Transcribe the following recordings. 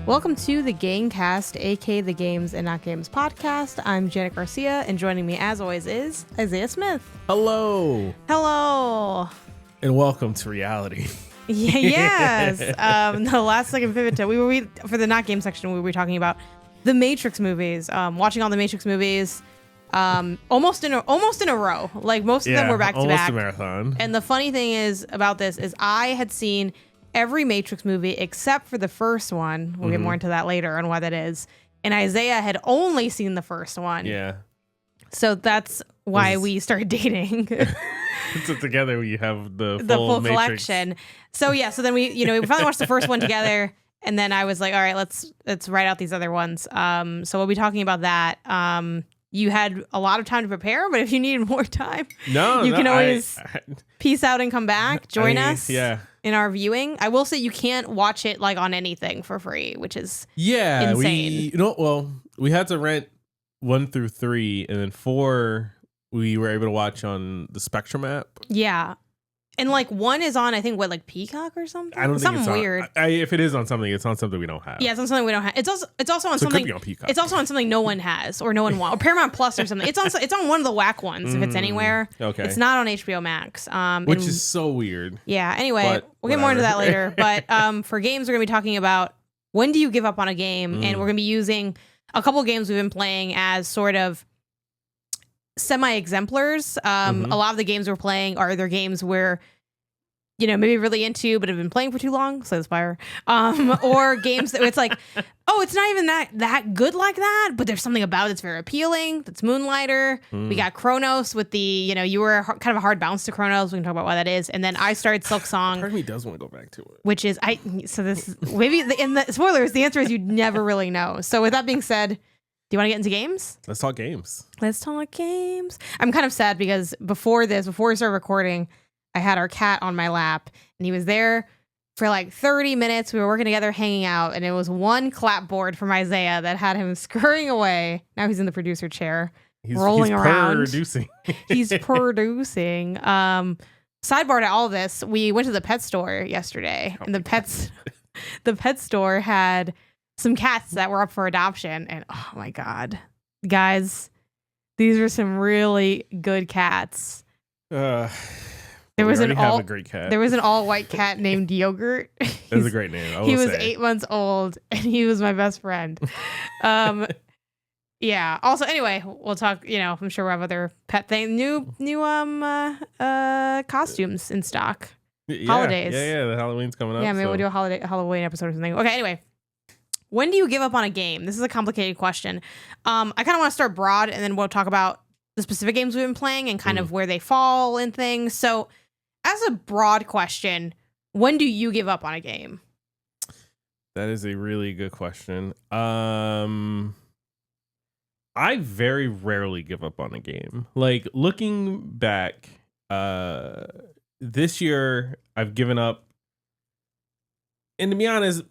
Welcome to the Gangcast, aka the Games and Not Games podcast. I'm Janet Garcia, and joining me as always is Isaiah Smith. Hello. Hello. And welcome to reality. Yes. The last second pivot to for the Not Game section, we were talking about the Matrix movies, watching all the Matrix movies almost in a row. Like most of them were back to back. Almost a marathon. And the funny thing is about this is I had seen every Matrix movie except for the first one. We'll get more into that later on why that is. And Isaiah had only seen the first one. Yeah. So that's why we started dating. So together we have the full Matrix collection. So yeah, so then we finally watched the first one together, and then I was like, all right, let's write out these other ones. So we'll be talking about that. You had a lot of time to prepare, but if you needed more time, you can always peace out and come back. Join us in our viewing. I will say you can't watch it like on anything for free, which is insane. We had to rent 1 through 3, and then 4 we were able to watch on the Spectrum app. Yeah. And like 1 is on, I think, Peacock or something? I don't think something weird. If it is on something, it's on something we don't have. Yeah, it's on something we don't have. It's also on something. It could be on Peacock. It's also on something no one has or no one wants, or Paramount Plus or something. It's on one of the whack ones if it's anywhere. Okay. It's not on HBO Max. Which is so weird. Yeah. Anyway, we'll get more into that later. But for games, we're gonna be talking about when do you give up on a game, and we're gonna be using a couple of games we've been playing as sort of semi-exemplars. A lot of the games we're playing are either games where maybe really into, but have been playing for too long, Slay the Spire, or games that it's like, oh, it's not even that good like that, but there's something about it that's very appealing. That's Moonlighter. We got Chronos with the, you were kind of a hard bounce to Chronos. We can talk about why that is. And then I started Silk Song. Part of me does want to go back to it. Which is, maybe in the spoilers, the answer is you'd never really know. So with that being said, do you want to get into games? Let's talk games. I'm kind of sad because before we started recording, I had our cat on my lap, and he was there for like 30 minutes. We were working together, hanging out, and it was one clapboard from Isaiah that had him scurrying away. Now he's in the producer chair, rolling around. He's producing. Sidebar to all this, we went to the pet store yesterday, and the pet store had some cats that were up for adoption, and oh my God, guys, these are some really good cats. There was an all-white cat named Yogurt. That's a great name. He was 8 months old, and he was my best friend. Yeah. Also, anyway, we'll talk. I'm sure we'll have other pet things, new costumes in stock. Holidays. Yeah. The Halloween's coming up. Yeah, maybe we'll do a Halloween episode or something. Okay. Anyway, when do you give up on a game? This is a complicated question. I kind of want to start broad, and then we'll talk about the specific games we've been playing and kind of where they fall and things. So, as a broad question, when do you give up on a game? That is a really good question. I very rarely give up on a game. Like, looking back, this year I've given up, and to be honest,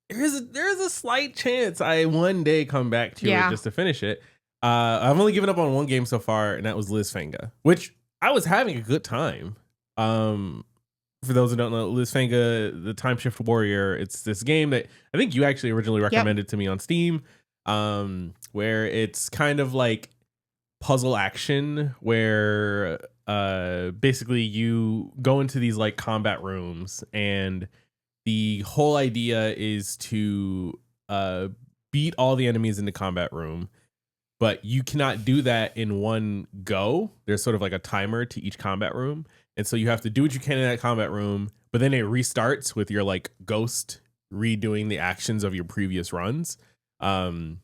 there's a slight chance I one day come back to it just to finish it. I've only given up on one game so far, and that was BlueSKy, which I was having a good time. For those who don't know, BlueSKy, the Time Shift Warrior, it's this game that I think you actually originally recommended to me on Steam, where it's kind of like puzzle action, where basically you go into these like combat rooms, and the whole idea is to beat all the enemies in the combat room. But you cannot do that in one go. There's sort of like a timer to each combat room. And so you have to do what you can in that combat room, but then it restarts with your like ghost redoing the actions of your previous runs. And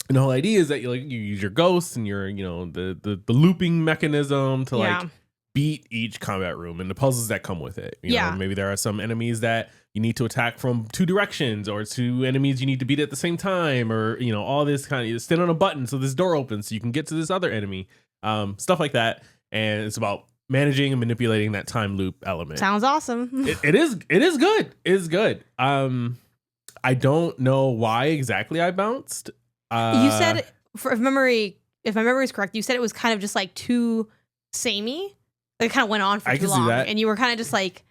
the whole idea is that you use your ghost and your, the looping mechanism to like beat each combat room and the puzzles that come with it. You know, maybe there are some enemies that you need to attack from 2 directions, or 2 enemies you need to beat at the same time, or, all this kind of, you stand on a button so this door opens so you can get to this other enemy, stuff like that. And it's about managing and manipulating that time loop element. Sounds awesome. It is good. It is good. I don't know why exactly I bounced. You said, if my memory is correct, you said it was kind of just like too samey. It kind of went on for too long, and you were kind of just like,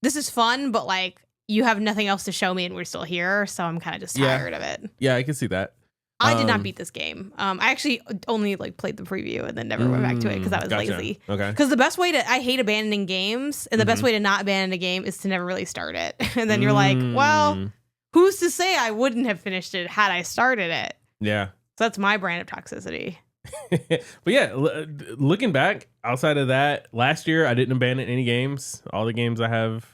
this is fun, but like you have nothing else to show me and we're still here, so I'm kind of just tired of it. Yeah, I can see that. I did not beat this game. I actually only like played the preview and then never went back to it because I was lazy. Okay. Because the best way I hate abandoning games, and the best way to not abandon a game is to never really start it. And then you're like, well, who's to say I wouldn't have finished it had I started it? Yeah. So that's my brand of toxicity. But yeah, looking back, outside of that, last year I didn't abandon any games. All the games I have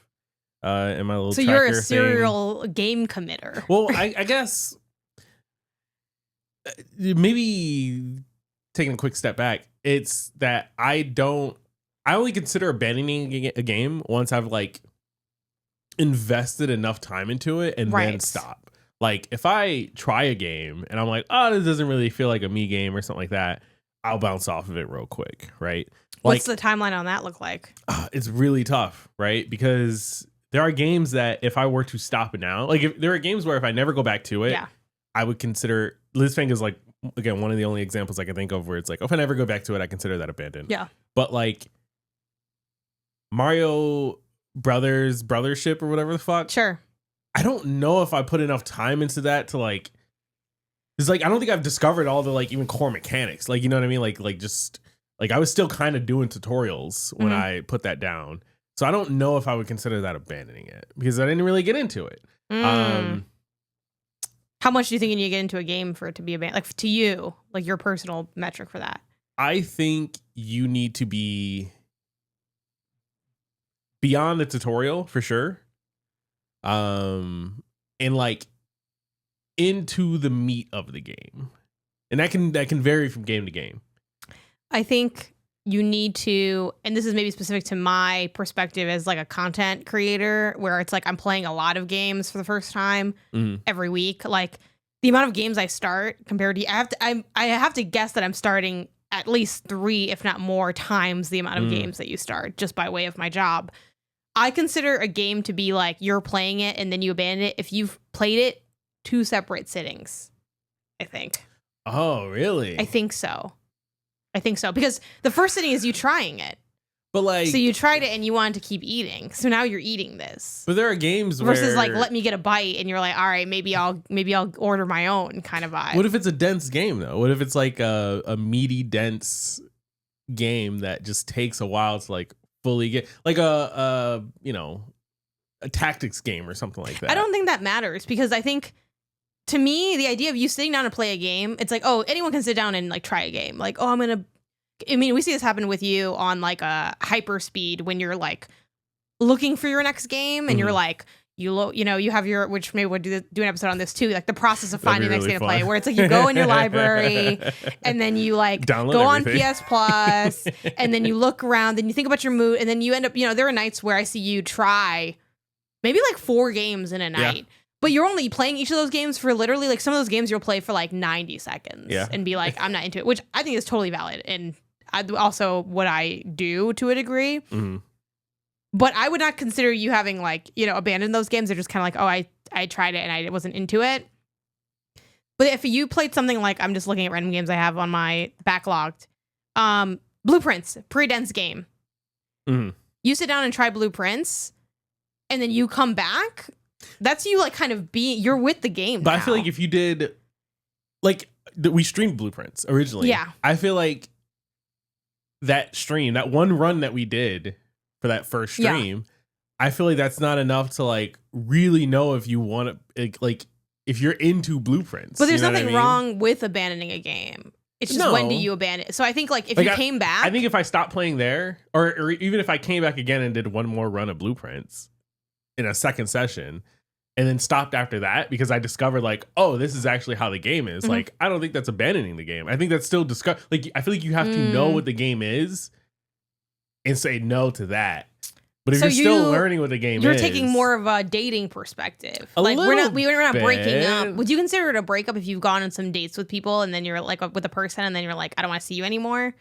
in my little tracker. So you're a serial game committer. Well, I guess maybe taking a quick step back, it's that I only consider abandoning a game once I've like invested enough time into it and then stop. Like if I try a game and I'm like, oh, this doesn't really feel like a me game or something like that, I'll bounce off of it real quick, right? What's the timeline on that look like? It's really tough, right? Because there are games that if I were to stop it now, like if there are games where if I never go back to it, I would consider BlueSKy is like, again, one of the only examples I can think of where it's like, if I never go back to it, I consider that abandoned. Yeah. But like Mario Brothers, Brothership or whatever the fuck. Sure. I don't know if I put enough time into that to like, it's like, I don't think I've discovered all the like even core mechanics. Like, you know what I mean? Like just like I was still kind of doing tutorials when I put that down. So I don't know if I would consider that abandoning it because I didn't really get into it. How much do you think you need to get into a game for it to be abandoned? Like to you, like your personal metric for that? I think you need to be beyond the tutorial for sure. And like into the meat of the game. And that can vary from game to game. I think you need to, and this is maybe specific to my perspective as like a content creator, where it's like I'm playing a lot of games for the first time every week. Like the amount of games I start compared to, I have to guess that I'm starting at least 3, if not more times the amount of games that you start just by way of my job. I consider a game to be like you're playing it and then you abandon it if you've played it 2 separate sittings, I think. Oh, really? I think so. Because the first sitting is you trying it. But like, so you tried it and you wanted to keep eating. So now you're eating this. But there are games versus like, let me get a bite and you're like, all right, maybe I'll order my own kind of vibe. What if it's a dense game though? What if it's like a meaty, dense game that just takes a while to like fully get like a tactics game or something like that? I don't think that matters because I think to me, the idea of you sitting down to play a game, it's like, oh, anyone can sit down and like try a game. Like, oh, we see this happen with you on like a hyper speed when you're like looking for your next game and you're like, you have your, which maybe we'll do an episode on this too, like the process of finding the next game to play, where it's like you go in your library and then you like go on PS Plus and then you look around and you think about your mood and then you end up, there are nights where I see you try maybe like 4 games in a night. Yeah. But you're only playing each of those games for literally, like, some of those games you'll play for, like, 90 seconds and be like, I'm not into it, which I think is totally valid. And also what I do to a degree. Mm-hmm. But I would not consider you having, like, abandoned those games. They're just kind of like, oh, I tried it and I wasn't into it. But if you played something like, I'm just looking at random games I have on my backlogged, Blueprints, pretty dense game. Mm-hmm. You sit down and try Blueprints and then you come back. That's you like kind of you're with the game. But now. I feel like if you did like we streamed Blueprints originally. Yeah. I feel like that one run that we did for that first stream, I feel like that's not enough to like really know if you want to like if you're into Blueprints. But there's nothing wrong with abandoning a game. It's just when do you abandon it? So I think like if you came back. I think if I stopped playing there or even if I came back again and did one more run of Blueprints in a second session and then stopped after that because I discovered like, oh, this is actually how the game is. Mm-hmm. Like, I don't think that's abandoning the game. I think that's still like, I feel like you have to know what the game is and say no to that. But if you're still learning what the game is, you're taking more of a dating perspective. Like we're not breaking up. Would you consider it a breakup if you've gone on some dates with people and then you're like with a person and then you're like, I don't want to see you anymore?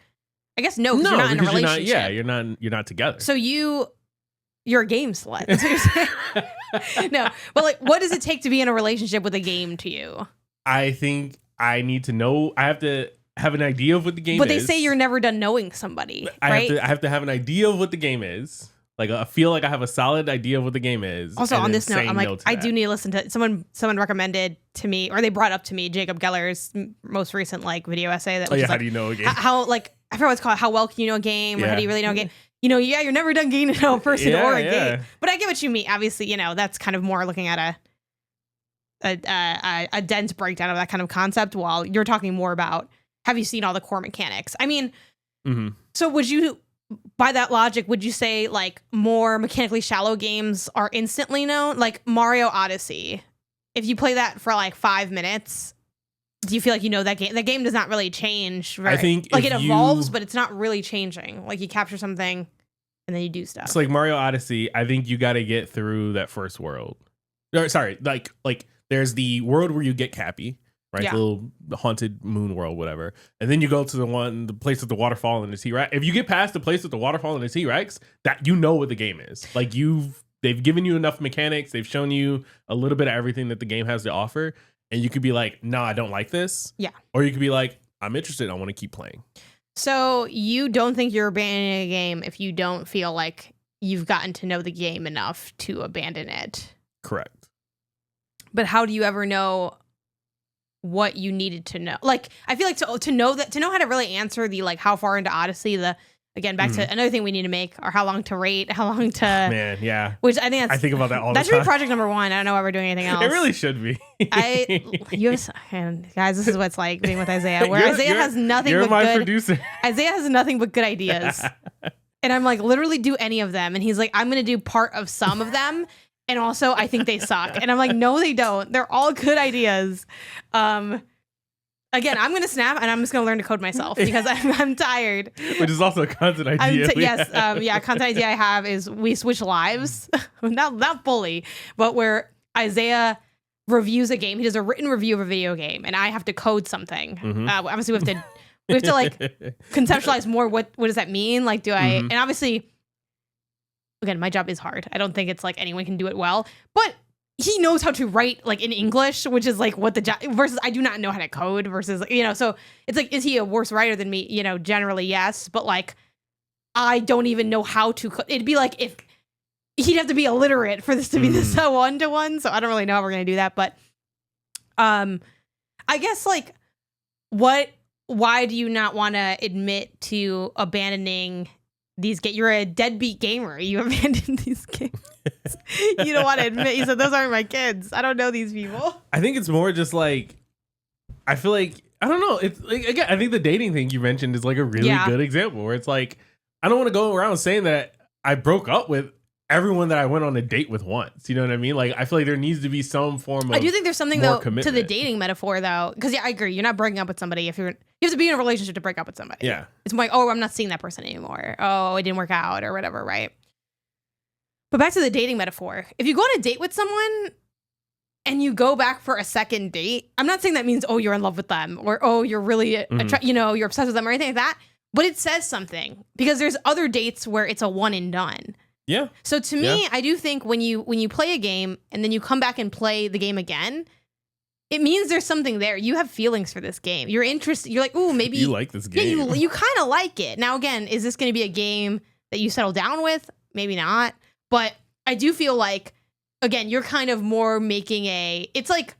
I guess no, because you're not in a relationship. You're not together. So you're a game slut. That's what you're saying. No, but like, what does it take to be in a relationship with a game to you? I think I need to know. I have to have an idea of what the game is. But they say you're never done knowing somebody, right? I have to have an idea of what the game is. Like I feel like I have a solid idea of what the game is. Also, on this note, I'm like, I do need to listen to someone recommended to me, or they brought up to me Jacob Geller's most recent like video essay. That was how do you know a game? How like I forgot what it's called. How well can you know a game? Or how do you really know a game? You're never done getting to know a person or a game. But I get what you mean. Obviously, that's kind of more looking at a dense breakdown of that kind of concept, while you're talking more about, have you seen all the core mechanics? I mean, so would you, by that logic, would you say like more mechanically shallow games are instantly known? Like Mario Odyssey, if you play that for like 5 minutes, do you feel like you know that game? The game does not really change. I think like it evolves, but it's not really changing. Like you capture something and then you do stuff. It's like Mario Odyssey. I think you got to get through that first world. Or, sorry, like there's the world where you get Cappy, right? Yeah. The little haunted moon world, whatever. And then you go to the place with the waterfall and the T-Rex. If you get past the place with the waterfall and the T-Rex, that you know what the game is. Like they've given you enough mechanics. They've shown you a little bit of everything that the game has to offer. And you could be like, no, I don't like this. Yeah. Or you could be like, I'm interested. I want to keep playing. So you don't think you're abandoning a game if you don't feel like you've gotten to know the game enough to abandon it? Correct. But how do you ever know what you needed to know? Like, I feel like to know how to really answer the like how far into Odyssey, again, back to another thing we need to make, or how long to rate, how long to... Man, yeah. Which I think I think about that all the time. That should be project number 1. I don't know why we're doing anything else. It really should be. And guys, this is what it's like being with Isaiah, where Isaiah has nothing but my good... producer. Isaiah has nothing but good ideas. And I'm like, literally do any of them. And he's like, I'm going to do part of some of them. And also, I think they suck. And I'm like, no, they don't. They're all good ideas. Again, I'm going to snap and I'm just going to learn to code myself because I'm tired. Which is also a content idea. Content idea I have is we switch lives. not fully, but where Isaiah reviews a game. He does a written review of a video game and I have to code something. Obviously, we have to like conceptualize more what does that mean? Like, do I... And obviously... Again, my job is hard. I don't think it's like anyone can do it well, but he knows how to write like in English, which is like what the job versus I do not know how to code versus, so it's like, is he a worse writer than me? Generally, yes. But like, I don't even know how to it'd be like if he'd have to be illiterate for this to be this one-to-one. So I don't really know how we're going to do that. But, I guess like why do you not want to admit to abandoning you're a deadbeat gamer. You abandoned these games. You don't want to admit. You said, those aren't my kids. I don't know these people. I think it's more just like, I feel like, I don't know. It's like, again, I think the dating thing you mentioned is like a really good example where it's like, I don't want to go around saying that I broke up with everyone that I went on a date with once. You know what I mean? Like, I feel like there needs to be some form of... I do think there's something, though, commitment to the dating metaphor, though. Because, I agree. You're not breaking up with somebody if you have to be in a relationship to break up with somebody. Yeah. It's more like, oh, I'm not seeing that person anymore. Oh, it didn't work out or whatever, right? But back to the dating metaphor. If you go on a date with someone and you go back for a second date, I'm not saying that means, oh, you're in love with them or, oh, you're really, you're obsessed with them or anything like that. But it says something because there's other dates where it's a one and done. Yeah. So to me, I do think when you play a game and then you come back and play the game again, it means there's something there. You have feelings for this game. You're interested. You're like, ooh, maybe you like this game. Yeah, you kind of like it. Now, again, is this going to be a game that you settle down with? Maybe not. But I do feel like, again, you're kind of more making it's like,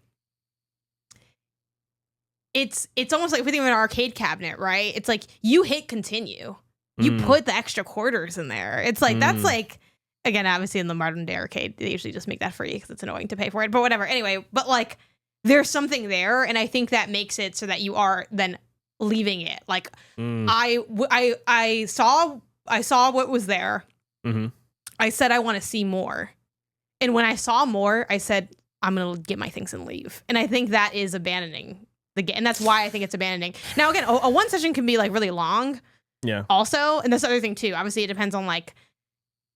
it's almost like if we think of an arcade cabinet, right? It's like you hit continue. You put the extra quarters in there. It's like, that's like, again, obviously in the modern day arcade, they usually just make that free because it's annoying to pay for it. But whatever. Anyway, but like, there's something there. And I think that makes it so that you are then leaving it. Like, I saw what was there. I said, I want to see more. And when I saw more, I said, I'm going to get my things and leave. And I think that is abandoning the game. And that's why I think it's abandoning. Now, again, a one session can be like really long. Yeah. Also, and this other thing too, obviously it depends on like,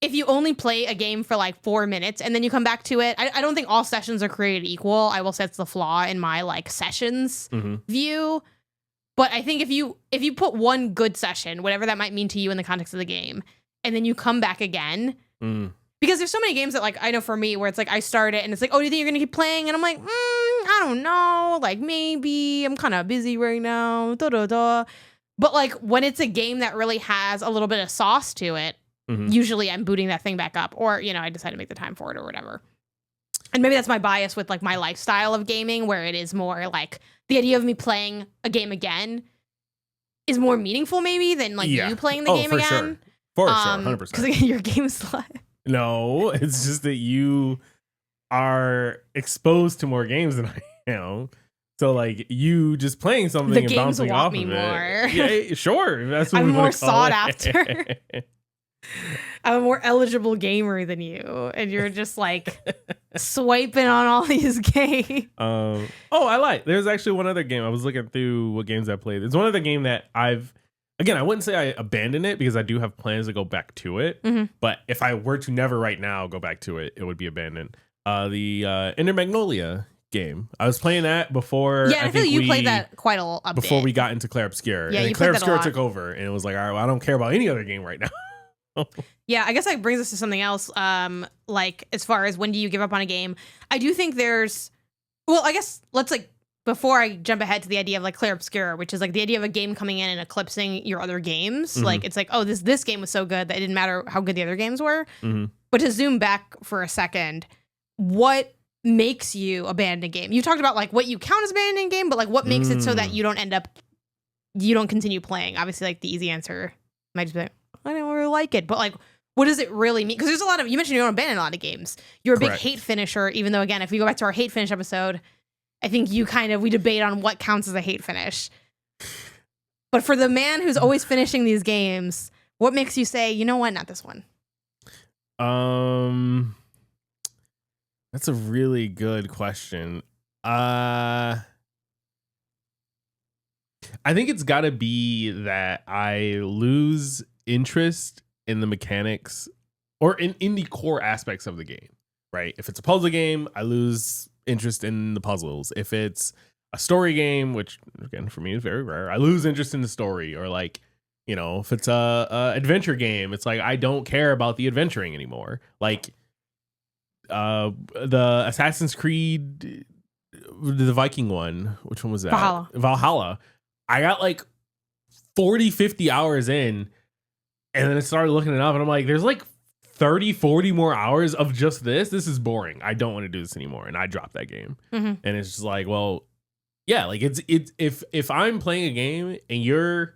if you only play a game for like 4 minutes and then you come back to it, I don't think all sessions are created equal. I will say it's the flaw in my like sessions view. But I think if you put one good session, whatever that might mean to you in the context of the game, and then you come back again, because there's so many games that like, I know for me where it's like, I start it and it's like, oh, do you think you're going to keep playing? And I'm like, I don't know. Like maybe I'm kind of busy right now. But like when it's a game that really has a little bit of sauce to it, usually I'm booting that thing back up, or I decide to make the time for it or whatever. And maybe that's my bias with like my lifestyle of gaming, where it is more like the idea of me playing a game again is more meaningful maybe than like you playing the game for again. Sure. For sure, 100%. Because your game's like... No, it's just that you are exposed to more games than I am. So like you just playing something and bouncing off of it. More. Yeah, sure. That's what I'm we more want to call sought it. after. I'm a more eligible gamer than you, and you're just like swiping on all these games. There's actually one other game. I was looking through what games I played. There's one other game that I wouldn't say I abandoned it because I do have plans to go back to it. But if I were to never right now go back to it, it would be abandoned. The Ender Magnolia game. I was playing that before. Yeah, I feel you played that quite a bit before we got into Clair Obscur. Yeah, and Clair Obscur took over, and it was like, all right, well, I don't care about any other game right now. Yeah, I guess that brings us to something else. Like as far as when do you give up on a game? I do think I guess let's before I jump ahead to the idea of like Clair Obscur, which is like the idea of a game coming in and eclipsing your other games. Like it's like, oh, this game was so good that it didn't matter how good the other games were. But to zoom back for a second, what makes you abandon a game? You talked about like what you count as abandoning a game, but like what makes it so that you don't continue playing? Obviously, like the easy answer might just be like, I don't really like it, but like, what does it really mean? Because there's you mentioned you don't abandon a lot of games. You're a big hate finisher, even though, again, if we go back to our hate finish episode, I think we debate on what counts as a hate finish. But for the man who's always finishing these games, what makes you say, you know what, not this one? That's a really good question. I think it's got to be that I lose interest in the mechanics or in the core aspects of the game, right? If it's a puzzle game, I lose interest in the puzzles. If it's a story game, which again for me is very rare, I lose interest in the story. Or like, if it's a adventure game, it's like I don't care about the adventuring anymore. Like the Assassin's Creed, the Viking one, which one was that? Valhalla. I got like 40, 50 hours in, and then I started looking it up, and I'm like, there's like 30, 40 more hours of just this. This is boring. I don't want to do this anymore. And I dropped that game. And it's just like, well, yeah, like it's if I'm playing a game and you're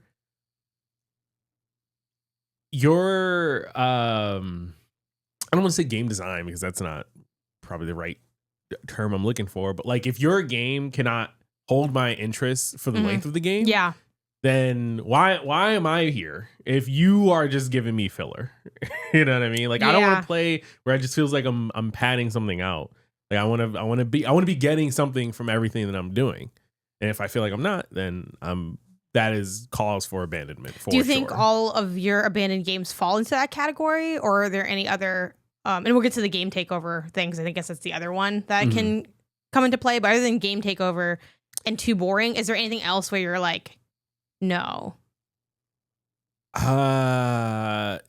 I don't want to say game design because that's not probably the right term I'm looking for, but like if your game cannot hold my interest for the length of the game, then why am I here if you are just giving me filler? You know what I mean? Like I don't want to play where it just feels like I'm padding something out. Like I want to be getting something from everything that I'm doing. And if I feel like I'm not, then that is cause for abandonment. Do you think all of your abandoned games fall into that category, or are there any other? And we'll get to the game takeover things. I guess that's the other one that can come into play. But other than game takeover and too boring, is there anything else where you're like, no?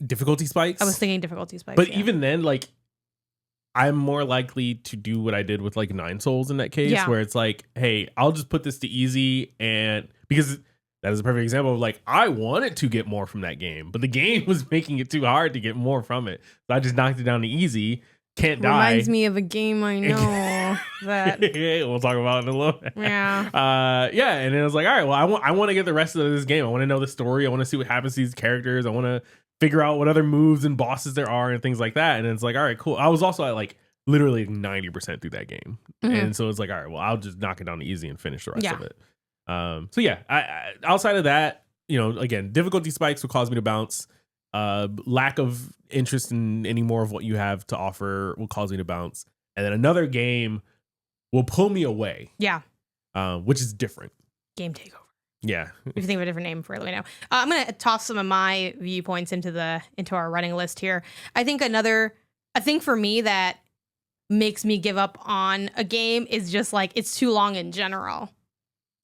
Difficulty spikes. I was thinking difficulty spikes. But even then, like, I'm more likely to do what I did with like 9 Souls in that case, where it's like, hey, I'll just put this to easy, and because that is a perfect example of like I wanted to get more from that game, but the game was making it too hard to get more from it. So I just knocked it down to easy. Can't die. Reminds me of a game I know that we'll talk about in a little bit. Yeah. And it was like, all right, well, I want to get the rest of this game. I want to know the story. I want to see what happens to these characters. I want to figure out what other moves and bosses there are and things like that. And it's like, all right, cool. I was also at like literally 90% through that game. And so it's like, all right, well, I'll just knock it down to easy and finish the rest of it. So yeah, I outside of that, again, difficulty spikes will cause me to bounce. Lack of interest in any more of what you have to offer will cause me to bounce. And then another game will pull me away. Yeah. Which is different. Game takeover. Yeah. If you think of a different name for it, let me know. I'm going to toss some of my viewpoints into our running list here. I think for me that makes me give up on a game is just like, it's too long in general.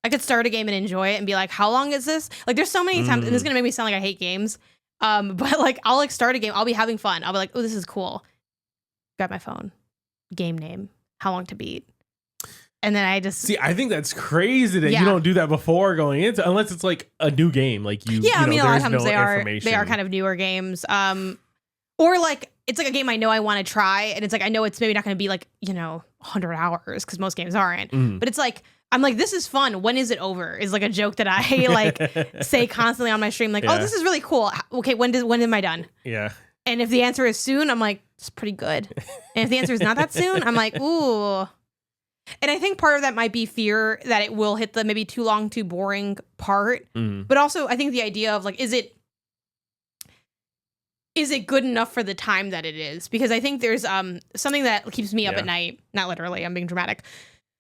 I could start a game and enjoy it and be like, how long is this? Like there's so many times, and this is going to make me sound like I hate games. But like, I'll like start a game. I'll be having fun. I'll be like, oh, this is cool. Grab my phone, game name, how long to beat. And then I just see. I think that's crazy that you don't do that before going into, unless it's like a new game. Like you, I mean, a lot of times they are kind of newer games. Or like it's like a game I know I want to try, and it's like I know it's maybe not going to be like 100 hours because most games aren't. But it's like I'm like, this is fun. When is it over? Is like a joke that I like say constantly on my stream. Like, oh, this is really cool. Okay, when am I done? Yeah. And if the answer is soon, I'm like, it's pretty good. And if the answer is not that soon, I'm like, ooh. And I think part of that might be fear that it will hit the maybe too long, too boring part. But also, I think the idea of like, is it good enough for the time that it is? Because I think there's something that keeps me up at night. Not literally, I'm being dramatic.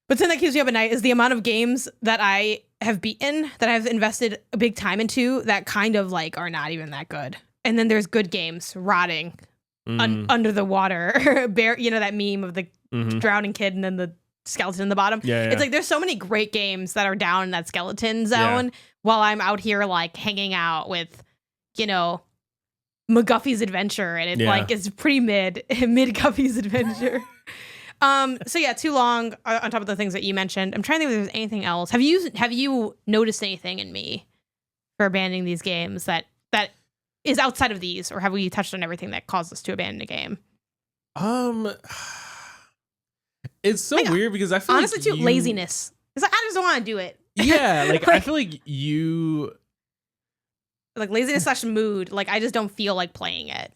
But something that keeps me up at night is the amount of games that I have beaten, that I've invested a big time into, that kind of like are not even that good. And then there's good games rotting under the water. Bear, that meme of the drowning kid and then the skeleton in the bottom. Yeah. It's like there's so many great games that are down in that skeleton zone while I'm out here like hanging out with, McGuffey's Adventure, and it like is pretty mid Guffey's Adventure. So yeah, too long on top of the things that you mentioned. I'm trying to think if there's anything else. Have you noticed anything in me for abandoning these games that is outside of these, or have we touched on everything that caused us to abandon a game? It's so weird because I feel honestly too laziness. It's like I just don't want to do it. Yeah, like I feel like you like laziness / mood. Like I just don't feel like playing it.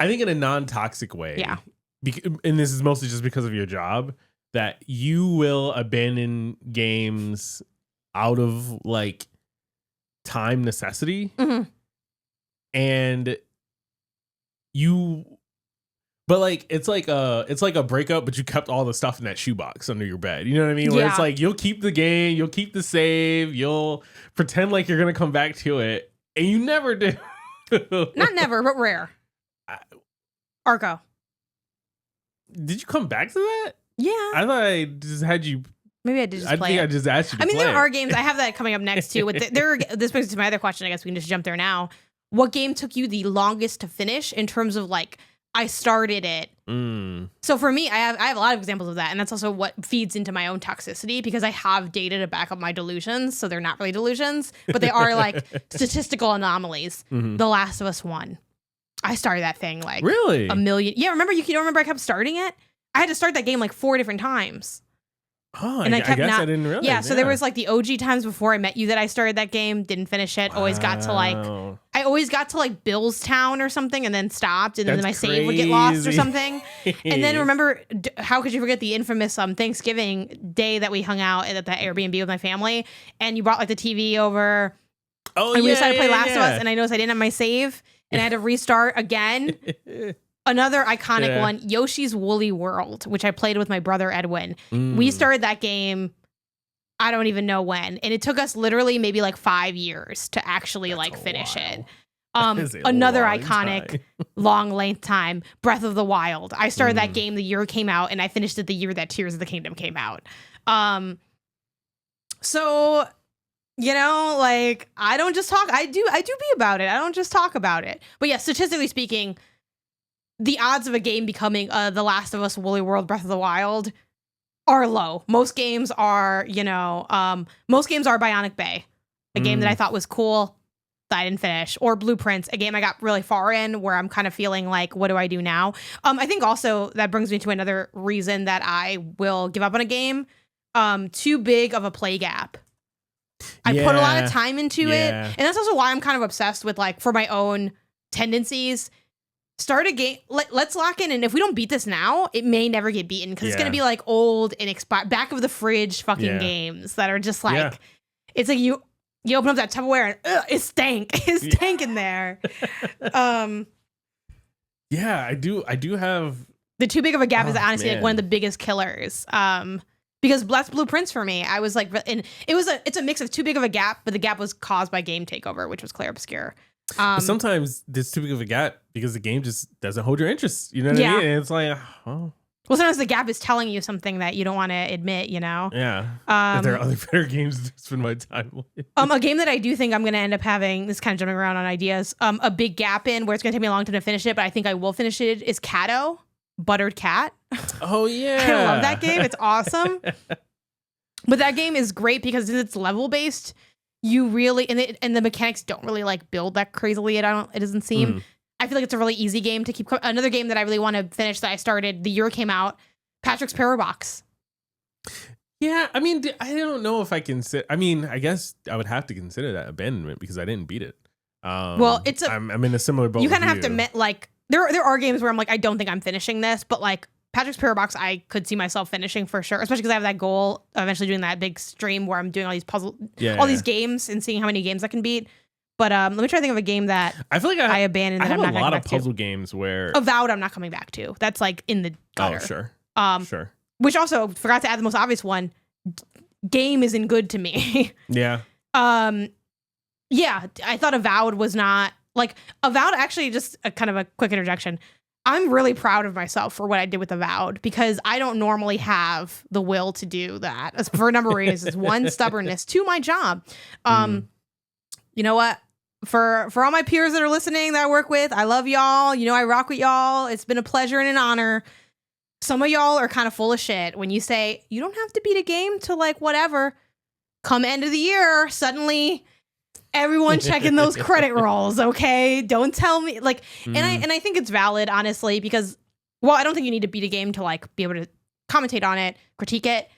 I think in a non-toxic way. Yeah. And this is mostly just because of your job, that you will abandon games out of like time necessity. And but like it's like a breakup, but you kept all the stuff in that shoebox under your bed. You know what I mean? Where it's like you'll keep the game, you'll keep the save, you'll pretend like you're gonna come back to it, and you never do. Not never, but rare. Arco. Did you come back to that? Yeah. I thought I just had you. Maybe I did just play it. I just asked you to play there are games. I have that coming up next too. This brings me to my other question. I guess we can just jump there now. What game took you the longest to finish in terms of like, I started it. So for me, I have a lot of examples of that. And that's also what feeds into my own toxicity, because I have data to back up my delusions. So they're not really delusions, but they are like statistical anomalies. The Last of Us 1. I started that thing like really a million. Yeah, remember you don't remember I kept starting it? I had to start that game like 4 different times. Oh, and I guess I didn't realize. Yeah, so there was like the OG times before I met you that I started that game, didn't finish it. Always got to like Billstown or something, and then stopped, and then my save would get lost or something. And then remember, how could you forget the infamous Thanksgiving day that we hung out at the Airbnb with my family, and you brought like the TV over. Oh, and we decided to play Last of Us, and I noticed I didn't have my save, and I had to restart again. Another iconic one, Yoshi's Woolly World, which I played with my brother Edwin. We started that game, I don't even know when, and it took us literally maybe like 5 years to actually finish it. Another iconic long length time, Breath of the Wild. I started that game the year it came out, and I finished it the year that Tears of the Kingdom came out. So like I don't just talk. I do be about it. I don't just talk about it. But yeah, statistically speaking, the odds of a game becoming The Last of Us, Woolly World, Breath of the Wild are low. Most games are, Bionic Bay, a game that I thought was cool that I didn't finish, or Blueprints, a game I got really far in where I'm kind of feeling like, what do I do now? I think also that brings me to another reason that I will give up on a game. Too big of a play gap. I put a lot of time into it. And that's also why I'm kind of obsessed with for my own tendencies, start a game. Let's lock in, and if we don't beat this now, it may never get beaten because it's gonna be like old and back of the fridge fucking games that are just like it's like you open up that Tupperware and it's stank. It's stank in there. Yeah, I do have the too big of a gap is honestly like one of the biggest killers. Because that's Blueprints for me. I was like, and it's a mix of too big of a gap, but the gap was caused by game takeover, which was Claire Obscure. But sometimes there's too big of a gap because the game just doesn't hold your interest. You know what I mean? And it's like, oh. Well, sometimes the gap is telling you something that you don't want to admit, Yeah. If there are other better games to spend my time with. A game that I do think I'm going to end up having, this is kind of jumping around on ideas, a big gap in where it's going to take me a long time to finish it, but I think I will finish it, is Cato, Buttered Cat. Oh, yeah. I love that game. It's awesome. But that game is great because it's level based. You really, and the mechanics don't really build that crazily. It doesn't seem. I feel like it's a really easy game to keep. Another game that I really want to finish that I started the year it came out, Patrick's Parabox. Yeah, I mean, I don't know if I consider. I mean, I guess I would have to consider that abandonment because I didn't beat it. Well, I'm in a similar boat. You kind of have to admit, like, there are games where I'm like, I don't think I'm finishing this, but like Patrick's Parabox, I could see myself finishing for sure, especially because I have that goal of eventually doing that big stream where I'm doing all these these games and seeing how many games I can beat. But let me try to think of a game that I feel like I abandoned. I that have I'm not a lot of back to. puzzle games where Avowed, I'm not coming back to. That's like in the gutter. Oh, sure. Sure. Which also forgot to add the most obvious one. Game isn't good to me. Yeah. Yeah, I thought Avowed was not like Avowed. Actually, just a kind of a quick interjection. I'm really proud of myself for what I did with Avowed because I don't normally have the will to do that for a number of reasons. One, stubbornness. Two, my job. You know what? For all my peers that are listening that I work with, I love y'all. You know, I rock with y'all. It's been a pleasure and an honor. Some of y'all are kind of full of shit when you say you don't have to beat a game to like whatever. Come end of the year, suddenly everyone checking those credit rolls. Okay, don't tell me like. And I think it's valid, honestly, because I don't think you need to beat a game to like be able to commentate on it, critique it.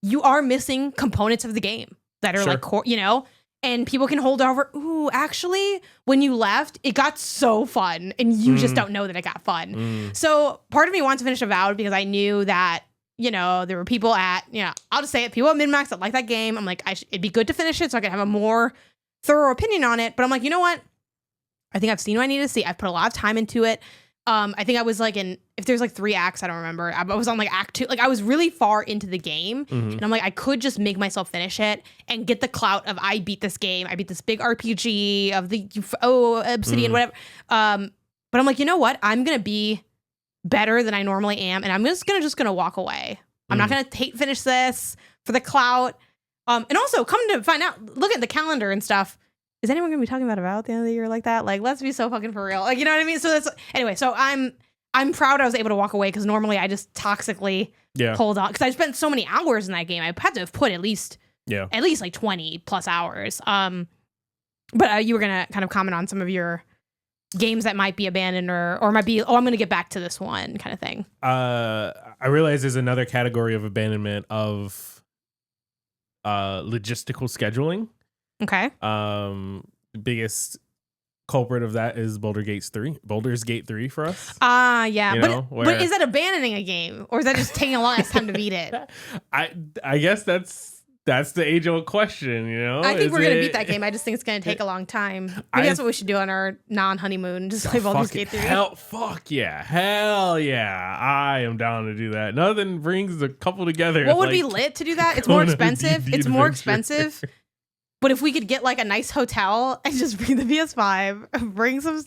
You are missing components of the game that are like core, you know. And people can hold over, ooh, actually, when you left, it got so fun. And you just don't know that it got fun. So part of me wants to finish Avowed because I knew that, you know, there were people at, I'll just say it, people at MinMax that like that game. I'm like, it'd be good to finish it so I could have a more thorough opinion on it. But I'm like, you know what? I think I've seen what I need to see. I've put a lot of time into it. I think I was like if there's like 3 acts, I don't remember. I was on like act 2. Like I was really far into the game. And I'm like, I could just make myself finish it and get the clout of I beat this game. I beat this big RPG of the Obsidian, whatever. But I'm like, you know what? I'm going to be better than I normally am. And I'm just gonna walk away. I'm not going to finish this for the clout. And also come to find out, look at the calendar and stuff. Is anyone going to be talking about at the end of the year like that? Like, let's be so fucking for real. Like, you know what I mean? So that's anyway. So I'm proud I was able to walk away because normally I just toxically hold on because I spent so many hours in that game. I had to have put at least like 20 plus hours. But you were gonna kind of comment on some of your games that might be abandoned or might be I'm gonna get back to this one kind of thing. I realize there's another category of abandonment of logistical scheduling. Okay. The biggest culprit of that is Baldur's Gate 3 for us. Yeah. You know, but is that abandoning a game or is that just taking a long time to beat it? I guess that's the age-old question, you know? I think we're going to beat that game. I just think it's going to take a long time. Maybe that's what we should do on our non-honeymoon. Just play Baldur's Gate 3. Fuck yeah. Hell yeah. I am down to do that. Nothing brings a couple together. What would be lit to do that? It's more expensive. It's more expensive. But if we could get like a nice hotel and just bring the PS5, bring some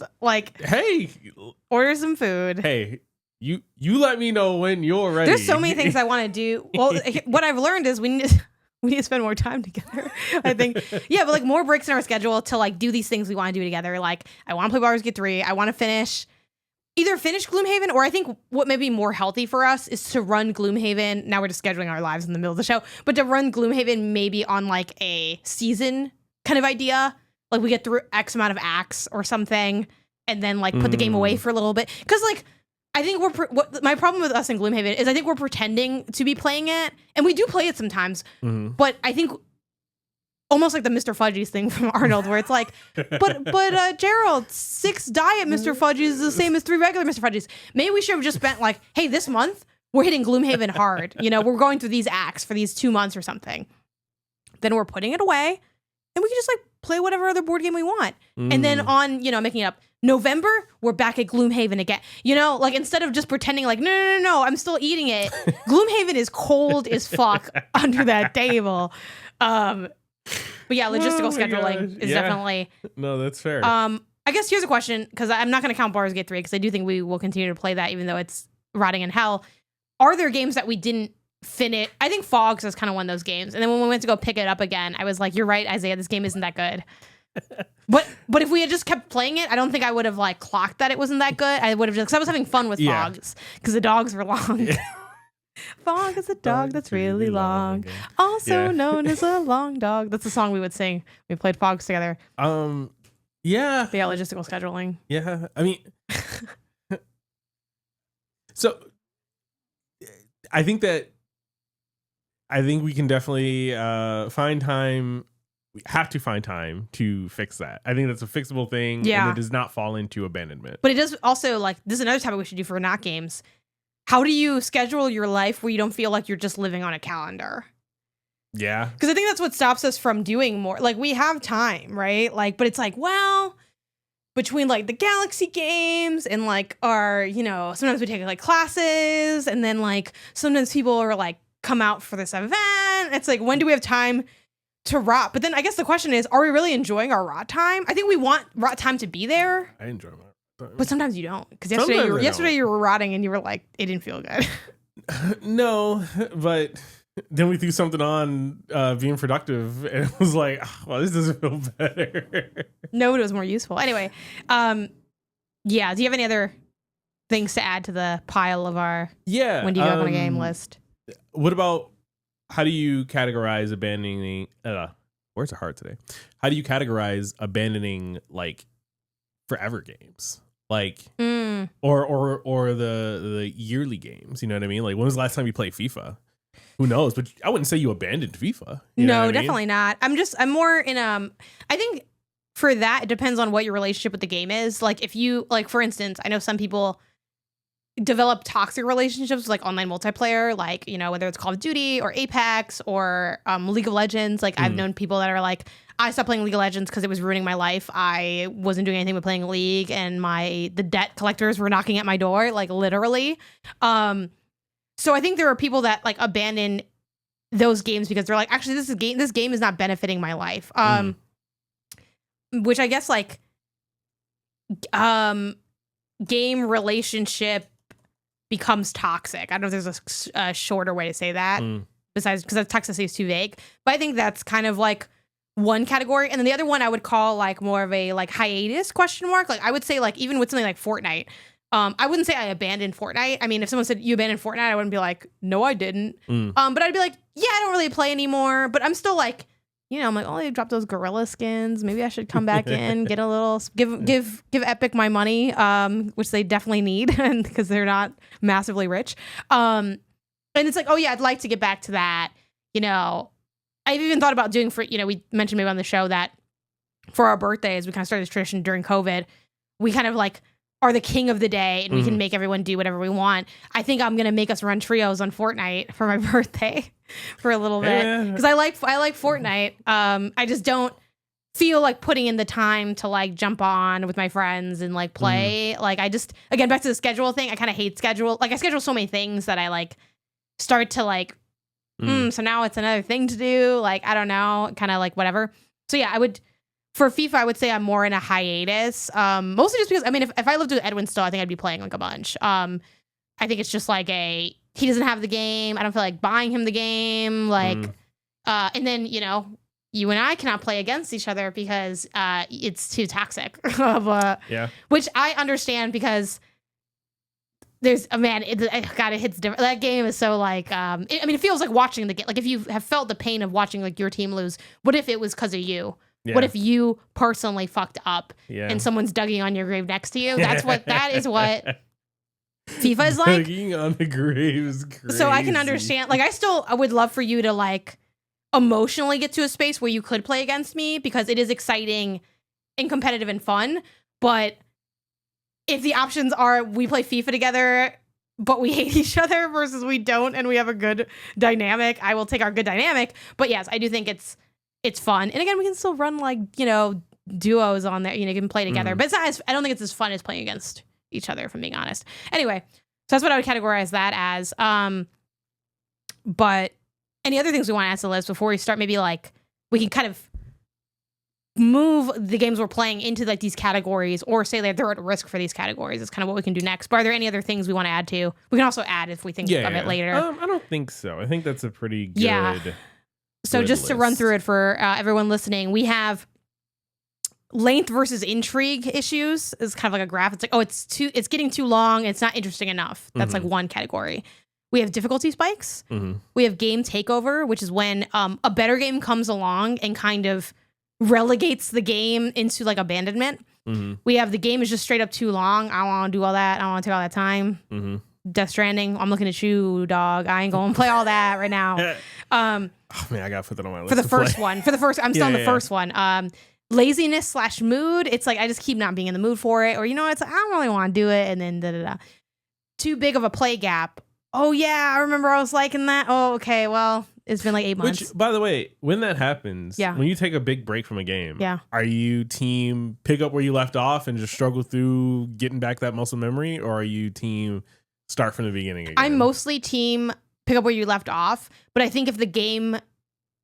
order some food. Hey, you let me know when you're ready. There's so many things I want to do. Well, what I've learned is we need to spend more time together. I think, but like more breaks in our schedule to like do these things we want to do together. Like I want to play Baldur's Gate 3. I want to either finish Gloomhaven, or I think what may be more healthy for us is to run Gloomhaven. Now we're just scheduling our lives in the middle of the show, but to run Gloomhaven maybe on like a season kind of idea. Like we get through X amount of acts or something and then like put the game away for a little bit. Cause like, I think my problem with us in Gloomhaven is I think we're pretending to be playing it and we do play it sometimes, but I think almost like the Mr. Fudgies thing from Arnold, where it's like, but Gerald, 6 diet Mr. Fudgies is the same as 3 regular Mr. Fudgies. Maybe we should have just spent like, hey, this month we're hitting Gloomhaven hard. You know, we're going through these acts for these 2 months or something. Then we're putting it away, and we can just like play whatever other board game we want. And then on, making it up, November, we're back at Gloomhaven again. You know, like instead of just pretending like, no, I'm still eating it. Gloomhaven is cold as fuck under that table. But yeah, logistical scheduling is definitely. No, that's fair. I guess here's a question, because I'm not going to count Baldur's Gate 3 because I do think we will continue to play that even though it's rotting in hell. Are there games that we didn't finish? I think Fogs is kind of one of those games. And then when we went to go pick it up again, I was like, you're right, Isaiah, this game isn't that good. But if we had just kept playing it, I don't think I would have like clocked that it wasn't that good. I would have just, because I was having fun with Fogs because the dogs were long. Yeah. Fog is a dog that's really long. Also known as a long dog. That's the song we would sing. We played Fogs together. Yeah. But yeah, logistical scheduling. Yeah. I mean, so I think we can definitely find time. We have to find time to fix that. I think that's a fixable thing. Yeah. And it does not fall into abandonment. But it does also, like, this is another topic we should do for not games. How do you schedule your life where you don't feel like you're just living on a calendar? Yeah. Because I think that's what stops us from doing more. Like, we have time, right? Like, but it's like, well, between like the Galaxy games and like our, sometimes we take like classes, and then like sometimes people are like come out for this event. It's like, when do we have time to rot? But then I guess the question is, are we really enjoying our rot time? I think we want rot time to be there. I enjoy my time. But sometimes you don't. Because yesterday you were rotting and you were like, it didn't feel good. No, but then we threw something on being productive, and it was like, well, this doesn't feel better. No, but it was more useful. Anyway, yeah. Do you have any other things to add to the pile of our when do you go on a game list? What about, how do you categorize abandoning? Words are hard today. How do you categorize abandoning like forever games? Like, or the yearly games? You know what I mean? Like, when was the last time you played FIFA? Who knows? But I wouldn't say you abandoned FIFA. No, definitely not. I'm more in I think for that, it depends on what your relationship with the game is. Like, if you, like, for instance, I know some people develop toxic relationships with like online multiplayer, like, whether it's Call of Duty or Apex or League of Legends. Like, I've known people that are like, I stopped playing League of Legends because it was ruining my life. I wasn't doing anything but playing League, and the debt collectors were knocking at my door, like, literally. So I think there are people that like abandon those games because they're like, actually, this game is not benefiting my life. Which I guess like game relationship becomes toxic. I don't know if there's a shorter way to say that besides, because toxicity is too vague. But I think that's kind of like one category. And then the other one I would call like more of a like hiatus ? Like, I would say like, even with something like Fortnite, I wouldn't say I abandoned Fortnite. I mean, if someone said you abandoned Fortnite, I wouldn't be like, no, I didn't. But I'd be like, yeah, I don't really play anymore. But I'm still like, I'm like, oh, they dropped those gorilla skins. Maybe I should come back in, get a little, give Epic my money, which they definitely need, and because they're not massively rich. And it's like, oh yeah, I'd like to get back to that. I've even thought about doing we mentioned maybe on the show that for our birthdays, we kind of started this tradition during COVID. We kind of like are the king of the day, and we can make everyone do whatever we want. I think I'm gonna make us run trios on Fortnite for my birthday for a little bit, because I like Fortnite. I just don't feel like putting in the time to like jump on with my friends and like play. Like, I just, again, back to the schedule thing, I kind of hate schedule. Like, I schedule so many things that I like start to like, so now it's another thing to do. Like, I don't know, kind of like whatever. So yeah, for FIFA, I would say I'm more in a hiatus. Mostly just because, I mean, if I lived with Edwin still, I think I'd be playing like a bunch. I think it's just like he doesn't have the game. I don't feel like buying him the game. Like, and then, you and I cannot play against each other because it's too toxic. Which I understand, because there's it hits different. That game is so like, it feels like watching the game. Like, if you have felt the pain of watching like your team lose, what if it was because of you? Yeah. What if you personally fucked up and someone's digging on your grave next to you? That is what FIFA is like. Digging on the grave is crazy. So I can understand. Like, I would love for you to like emotionally get to a space where you could play against me, because it is exciting and competitive and fun. But if the options are we play FIFA together, but we hate each other, versus we don't and we have a good dynamic, I will take our good dynamic. But yes, I do think it's fun. And again, we can still run like, duos on there. You can play together. But it's not I don't think it's as fun as playing against each other, if I'm being honest. Anyway, so that's what I would categorize that as. But any other things we want to add to the list before we start? Maybe like we can kind of move the games we're playing into like these categories, or say that they're at risk for these categories. It's kind of what we can do next. But are there any other things we want to add to? We can also add if we think of it later. I don't think so. I think that's a pretty good. So just to run through it for everyone listening, we have length versus intrigue issues is kind of like a graph. It's like, oh, it's getting too long. It's not interesting enough. That's like one category. We have difficulty spikes. We have game takeover, which is when a better game comes along and kind of relegates the game into like abandonment. Mm-hmm. We have the game is just straight up too long. I don't want to do all that. I don't want to take all that time. Mm-hmm. Death Stranding. I'm looking at you, dog. I ain't going to play all that right now. Oh man, I gotta put that on my list for the first one. I'm still on the first one. Laziness / mood. It's like I just keep not being in the mood for it, or it's like I don't really want to do it, and then too big of a play gap. Oh yeah, I remember I was liking that. Oh okay, well it's been like 8 months. Which, by the way, when that happens, when you take a big break from a game, are you team pick up where you left off and just struggle through getting back that muscle memory, or are you team start from the beginning again? I'm mostly team pick up where you left off, but I think if the game,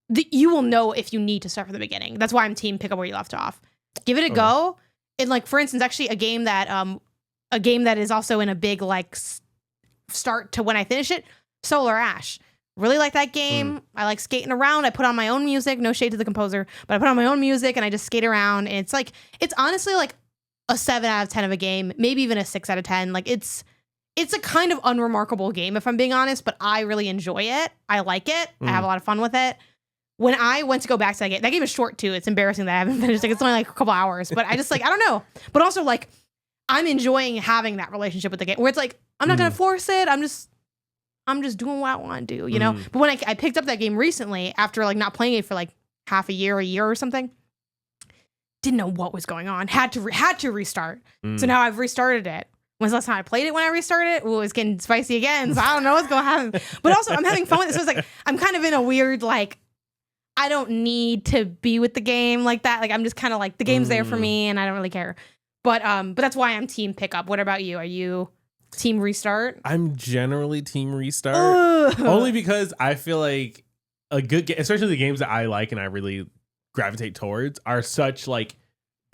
you will know if you need to start from the beginning. That's why I'm team pick up where you left off. Give it a go. And like, for instance, actually a game that is also in a big like start to when I finish it, Solar Ash. Really like that game. I like skating around. I put on my own music. No shade to the composer, but I put on my own music and I just skate around. And it's honestly like a 7 out of 10 of a game, maybe even a 6 out of 10. Like it's a kind of unremarkable game, if I'm being honest, but I really enjoy it. I like it. I have a lot of fun with it. When I went to go back to that game is short too. It's embarrassing that I haven't finished it. It's only like a couple hours, but I just I don't know. But also like, I'm enjoying having that relationship with the game where it's like, I'm not going to force it. I'm just doing what I want to do, But when I picked up that game recently after like not playing it for like half a year or something, didn't know what was going on. Had to restart. So now I've restarted it. When's the last time I played it when I restarted it? Ooh, it's getting spicy again. So I don't know what's going to happen. But also I'm having fun with it. So it's like, I'm kind of in a weird, like, I don't need to be with the game like that. Like, I'm just kind of like, the game's there for me and I don't really care. But that's why I'm team pickup. What about you? Are you team restart? I'm generally team restart. Only because I feel like a good game, especially the games that I like and I really gravitate towards, are such like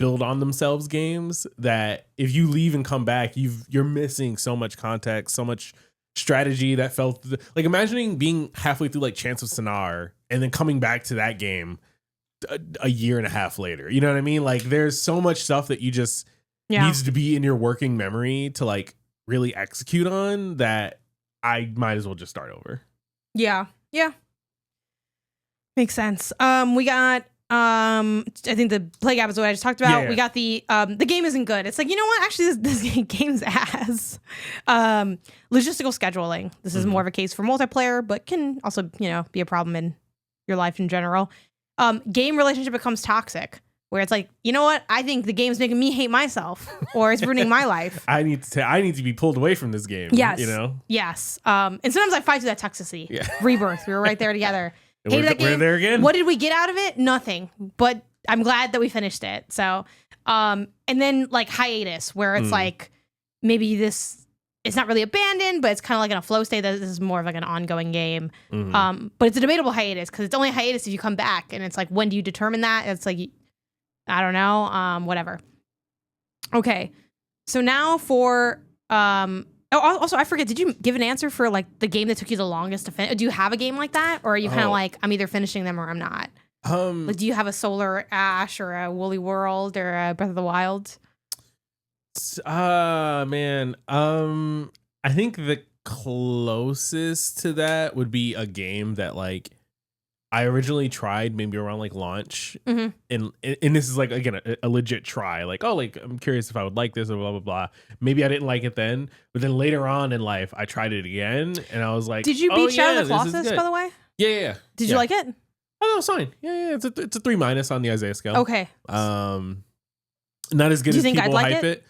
build on themselves games that if you leave and come back, you're missing so much context, so much strategy that felt like imagining being halfway through like Chance of Sinar and then coming back to that game a year and a half later. You know what I mean? Like there's so much stuff that you just needs to be in your working memory to like really execute on that I might as well just start over. Yeah. Makes sense. We got I think the play gap is what I just talked about. We got the game isn't good. It's like, you know what? Actually, this game's ass. Logistical scheduling. This is more of a case for multiplayer, but can also, be a problem in your life in general. Game relationship becomes toxic, where it's like, you know what? I think the game's making me hate myself, or it's ruining my life. I need to be pulled away from this game. Yes. Yes. And sometimes I fight through that toxicity. Yeah. Rebirth. We were right there together. Hated that game. We're there again. What did we get out of it? Nothing. But I'm glad that we finished it. So, and then like hiatus, where it's like maybe it's not really abandoned, but it's kind of like in a flow state that this is more of like an ongoing game. But it's a debatable hiatus because it's only a hiatus if you come back, and it's like, when do you determine that? It's like, I don't know. Whatever. Okay. So now for also, I forget, did you give an answer for like the game that took you the longest to finish? Do you have a game like that? Or are you kind of like, I'm either finishing them or I'm not? Like, do you have a Solar Ash or a Woolly World or a Breath of the Wild? Man. I think the closest to that would be a game that like I originally tried maybe around like launch, and this is like, again, a legit try. Like, oh, like I'm curious if I would like this or blah blah blah. Maybe I didn't like it then, but then later on in life, I tried it again, and I was like, did you beat Shadow of the Colossus, by the way? Yeah. Did you like it? Oh, no, it's fine. Yeah. It's a 3- on the Isaiah scale. Okay. Not as good as people hype it.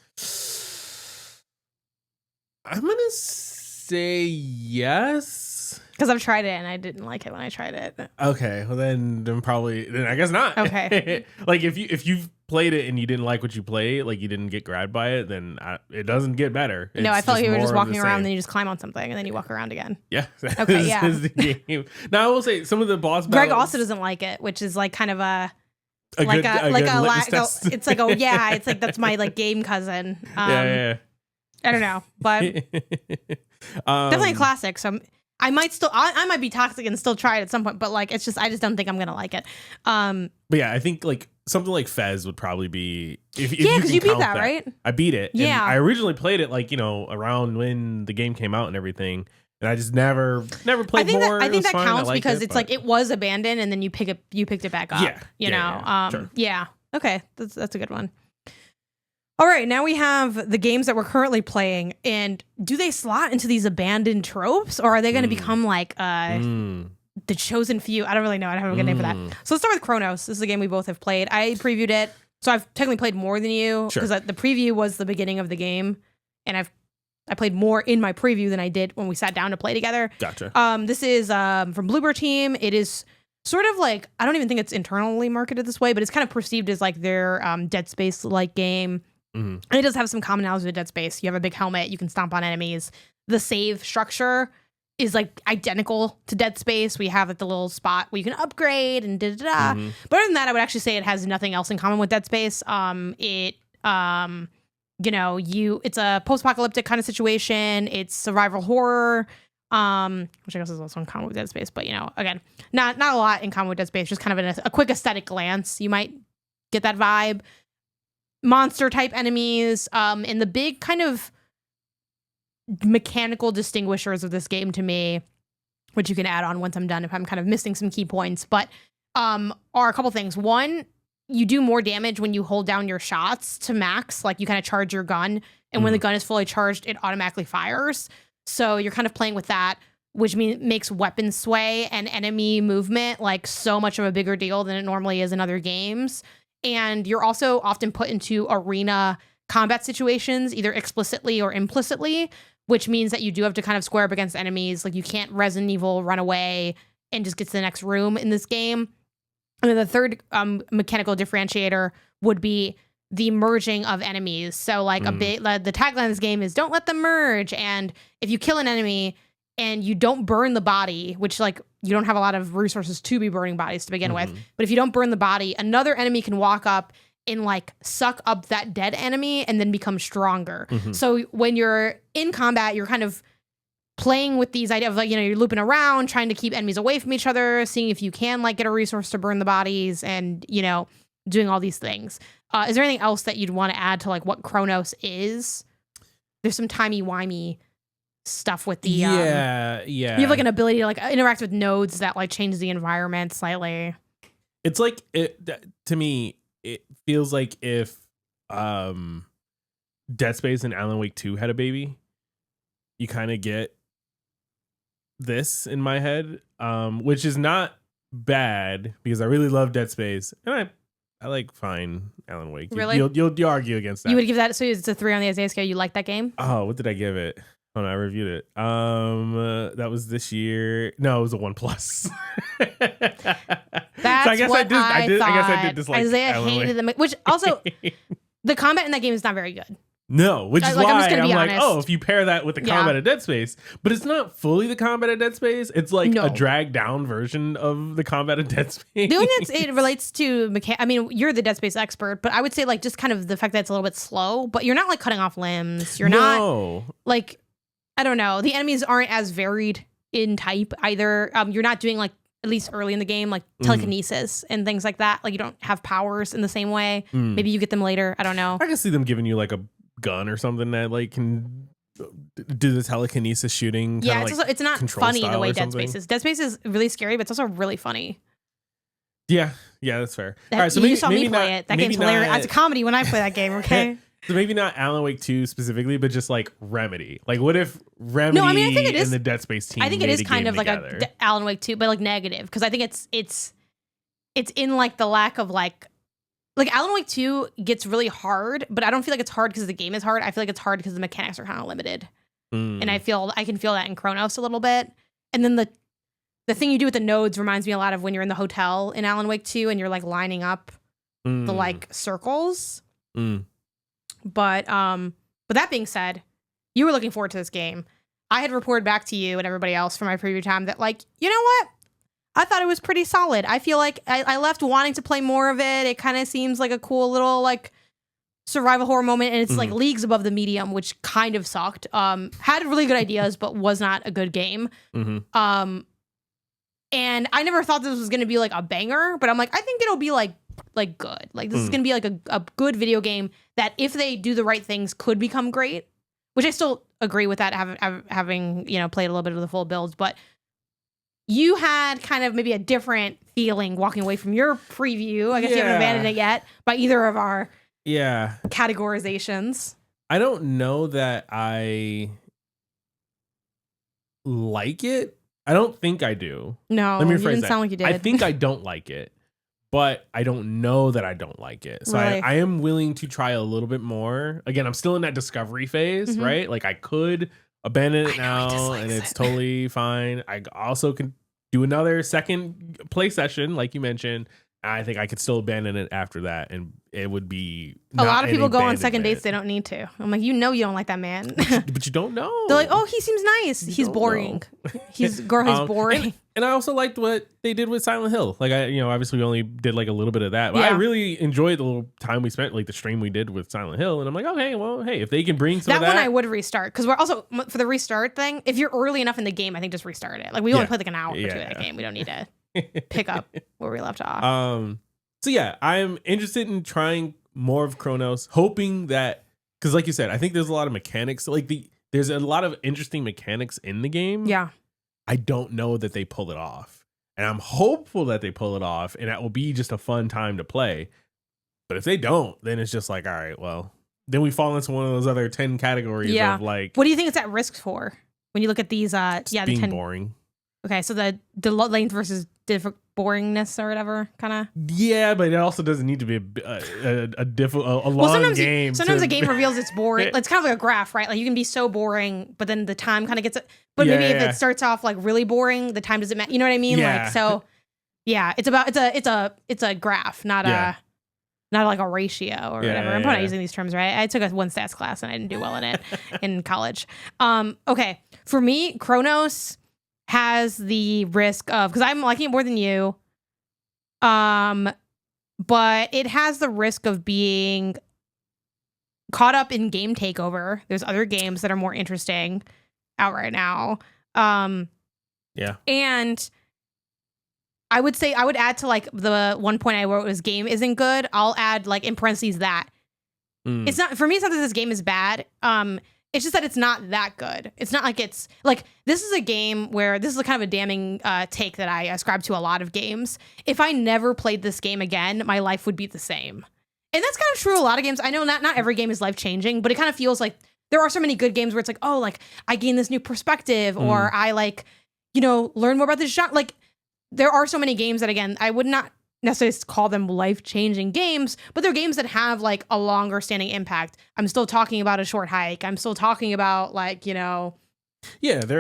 I'm gonna say yes. Because I've tried it and I didn't like it when I tried it. Okay, well then I guess not. Okay. Like if you've played it and you didn't like what you play, like you didn't get grabbed by it, then it doesn't get better. No, I felt like you were just walking around and then you just climb on something and then you walk around again. Yeah. Okay, yeah. Is the game. Now I will say some of the boss battles. Greg also doesn't like it, which is like kind of it's like, oh yeah, it's like, that's my like game cousin. Yeah. I don't know, but definitely a classic. So I might be toxic and still try it at some point, but like, it's just, I just don't think I'm going to like it. But yeah, I think like something like Fez would probably be, if yeah, because you beat that, right? I beat it. Yeah. And I originally played it like, around when the game came out and everything. and I just never played more. I think that counts because it's like it was abandoned and then you picked it back up. Yeah. Sure. Yeah. Okay, that's a good one. All right, now we have the games that we're currently playing, and do they slot into these abandoned tropes, or are they going to become like the chosen few? I don't really know. I don't have a good name for that. So let's start with Chronos. This is a game we both have played. I previewed it, so I've technically played more than you because the preview was the beginning of the game, and I played more in my preview than I did when we sat down to play together. Gotcha. This is from Bluebird Team. It is sort of like, I don't even think it's internally marketed this way, but it's kind of perceived as like their Dead Space-like game. And it does have some commonalities with Dead Space. You have a big helmet. You can stomp on enemies. The save structure is like identical to Dead Space. We have like the little spot where you can upgrade and da-da-da. But other than that, I would actually say it has nothing else in common with Dead Space. It's a post-apocalyptic kind of situation. It's survival horror, which I guess is also in common with Dead Space. But, again, not a lot in common with Dead Space. Just kind of a quick aesthetic glance. You might get that vibe. Monster type enemies, and the big kind of mechanical distinguishers of this game to me, which you can add on once I'm done if I'm kind of missing some key points, but are a couple things. One, you do more damage when you hold down your shots to max, like you kind of charge your gun, and when the gun is fully charged, it automatically fires. So you're kind of playing with that, which makes weapon sway and enemy movement like so much of a bigger deal than it normally is in other games. And you're also often put into arena combat situations, either explicitly or implicitly, which means that you do have to kind of square up against enemies. Like you can't Resident Evil run away and just get to the next room in this game. And then the third mechanical differentiator would be the merging of enemies. So like the tagline of this game is don't let them merge. And if you kill an enemy and you don't burn the body, which like you don't have a lot of resources to be burning bodies to begin with, but if you don't burn the body, another enemy can walk up and like suck up that dead enemy and then become stronger. So when you're in combat, you're kind of playing with these ideas of like, you're looping around, trying to keep enemies away from each other, seeing if you can like get a resource to burn the bodies and, doing all these things. Is there anything else that you'd want to add to like what Chronos is? There's some timey-wimey stuff with the you have like an ability to like interact with nodes that like change the environment slightly. It's like to me it feels like if Dead Space and Alan Wake 2 had a baby, you kind of get this in my head, which is not bad because I really love Dead Space and I like fine Alan Wake. Really? You'll argue against that. You would give that, so it's a 3 on the Isaiah scale. You like that game? Oh, what did I give it? Oh, no, I reviewed it. That was this year. No, it was a 1+. That's so I guess what I guess I did dislike. Isaiah hated them, which also the combat in that game is not very good. No, which is why I'm like, honest. if you pair that with the combat of Dead Space, but it's not fully the combat of Dead Space. It's like a dragged down version of the combat of Dead Space. The only thing it relates to I mean, you're the Dead Space expert, but I would say like just kind of the fact that it's a little bit slow, but you're not like cutting off limbs. You're not like, I don't know. The enemies aren't as varied in type either. You're not doing like, at least early in the game, like telekinesis and things like that. Like you don't have powers in the same way. Maybe you get them later. I don't know. I can see them giving you like a gun or something that like can do the telekinesis shooting. Yeah, it's not funny the way Dead Space is. Dead Space is really scary, but it's also really funny. Yeah, that's fair. All right, so you saw me play it. That game's hilarious. It's a comedy when I play that game. Okay. So maybe not Alan Wake 2 specifically, but just like Remedy. Like, what if Remedy I think it is, and the Dead Space team? I think it is kind of together? Like a Alan Wake 2, but like negative, because I think it's in like the lack of like Alan Wake 2 gets really hard, but I don't feel like it's hard because the game is hard. I feel like it's hard because the mechanics are kind of limited, and I can feel that in Chronos a little bit. And then the thing you do with the nodes reminds me a lot of when you're in the hotel in Alan Wake 2 and you're like lining up the like circles. But that being said, you were looking forward to this game. I had reported back to you and everybody else from my preview time that like, you know what? I thought it was pretty solid. I feel like I left wanting to play more of it. It kind of seems like a cool little like survival horror moment, and it's like leagues above the medium, which kind of sucked. Had really good ideas, but was not a good game. And I never thought this was going to be like a banger, but I'm like, I think it'll be like good. Like this is going to be like a good video game that if they do the right things could become great. which I still agree with that, having played a little bit of the full builds, but you had kind of maybe a different feeling walking away from your preview. I guess you haven't abandoned it yet by either of our categorizations. I don't know that I like it. I don't think I do. No, let me rephrase you didn't that. sound like you did. I think I don't like it, but I don't know that I don't like it. So really? I am willing to try a little bit more. Again, I'm still in that discovery phase, right? Like I could abandon it now and it's totally fine. I also can do another second play session, like you mentioned. I think I could still abandon it after that, and it would be a lot of people go on second dates they don't need to. I'm like, you don't like that man, but you don't know. They're like, oh, he seems nice. He's boring. He's boring. And I also liked what they did with Silent Hill. Like obviously we only did like a little bit of that, but I really enjoyed the little time we spent, like the stream we did with Silent Hill. And I'm like, okay, well, hey, if they can bring some of that one, I would restart, because we're also for the restart thing. If you're early enough in the game, I think just restart it. Like we only played like an hour or two in that game. We don't need to pick up where we left off. So yeah, I'm interested in trying more of Chronos, hoping that, because like you said, I think there's a lot of mechanics. There's a lot of interesting mechanics in the game. Yeah. I don't know that they pull it off, and I'm hopeful that they pull it off, and that will be just a fun time to play. But if they don't, then it's just like, all right, well, then we fall into one of those other 10 categories of like. What do you think it's at risk for when you look at these? The being 10 boring. Okay, so the length versus boringness or whatever, kind of. Yeah, but it also doesn't need to be a long game. Sometimes a game reveals it's boring. It's kind of like a graph, right? Like you can be so boring, but then the time kind of gets it. But maybe if it starts off like really boring, the time doesn't matter. You know what I mean? Yeah. Like so. Yeah, it's a graph, not like a ratio or whatever. I'm probably not using these terms right. I took one stats class and I didn't do well in it in college. Okay, for me, Chronos has the risk of, because I'm liking it more than you, but it has the risk of being caught up in game takeover. There's other games that are more interesting out right now. And I would say I would add to like the one point I wrote was game isn't good. I'll add like in parentheses that it's not, for me, it's not that this game is bad. It's just that it's not that good. It's not like it's like, this is a game where this is a kind of a damning take that I ascribe to a lot of games. If I never played this game again, my life would be the same. And that's kind of true. A lot of games, I know not every game is life changing, but it kind of feels like there are so many good games where it's like, oh, like I gain this new perspective, or I like, learn more about this genre. Like there are so many games that, again, I would not necessarily call them life-changing games, but they're games that have like a longer standing impact. I'm still talking about A Short Hike. I'm still talking about like, there are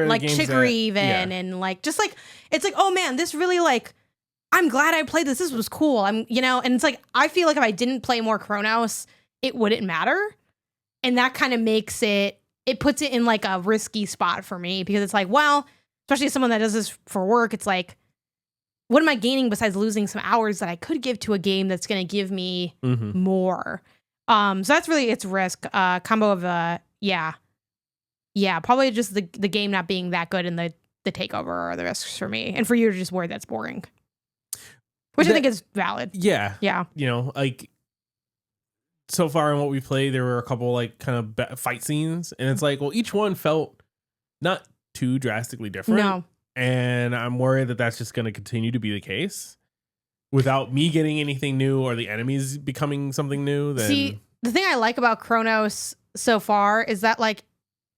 like games Chicory and like, just like, it's like, oh man, this really like, I'm glad I played this. This was cool. And it's like, I feel like if I didn't play more Chronos, it wouldn't matter. And that kind of makes it puts it in like a risky spot for me, because it's like, well, especially as someone that does this for work, it's like, what am I gaining besides losing some hours that I could give to a game that's going to give me more? So that's really its risk. Combo of probably just the game not being that good, and the takeover are the risks for me. And for you, you're just worried that's boring, which I think is valid. Yeah. Yeah. Like so far in what we played, there were a couple like kind of fight scenes, and it's like, well, each one felt not too drastically different. No. And I'm worried that that's just going to continue to be the case without me getting anything new or the enemies becoming something new. Then... See, the thing I like about Chronos so far is that like,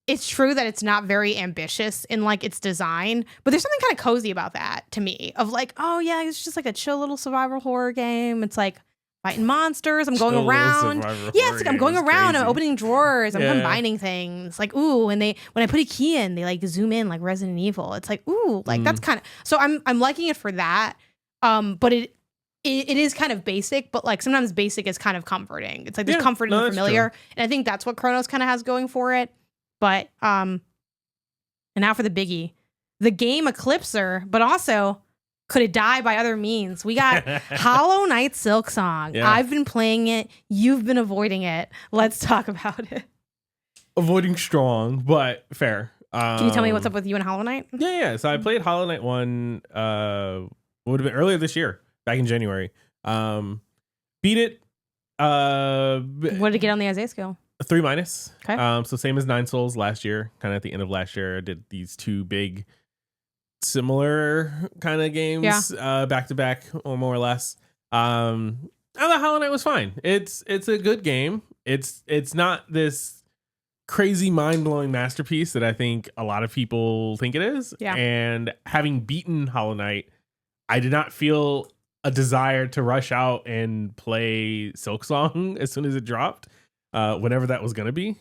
it's true that it's not very ambitious in like its design, but there's something kind of cozy about that to me, of like, oh yeah, it's just like a chill little survival horror game. It's like fighting monsters. I'm going around. Yeah, it's like I'm going around. I'm opening drawers. I'm combining things. Like, ooh, and when I put a key in, they like zoom in like Resident Evil. It's like, ooh, like that's kind of, so I'm liking it for that. But it is kind of basic, but like sometimes basic is kind of comforting. It's like there's comfort in the familiar. And I think that's what Chronos kind of has going for it. But and now for the biggie. The game Eclipser, but also could it die by other means? We got Hollow Knight Silksong. Yeah. I've been playing it. You've been avoiding it. Let's talk about it. Avoiding strong, but fair. Can you tell me what's up with you and Hollow Knight? Yeah. So I played Hollow Knight 1, would have been earlier this year, back in January. Beat it. What did it get on the Isaiah scale? A 3 minus. Okay. So same as Nine Souls last year. Kind of at the end of last year, I did these 2 big, similar kind of games back to back, or more or less. I thought Hollow Knight was fine. It's a good game. It's not this crazy mind-blowing masterpiece that I think a lot of people think it is. Yeah. And having beaten Hollow Knight, I did not feel a desire to rush out and play Silksong as soon as it dropped, whenever that was going to be.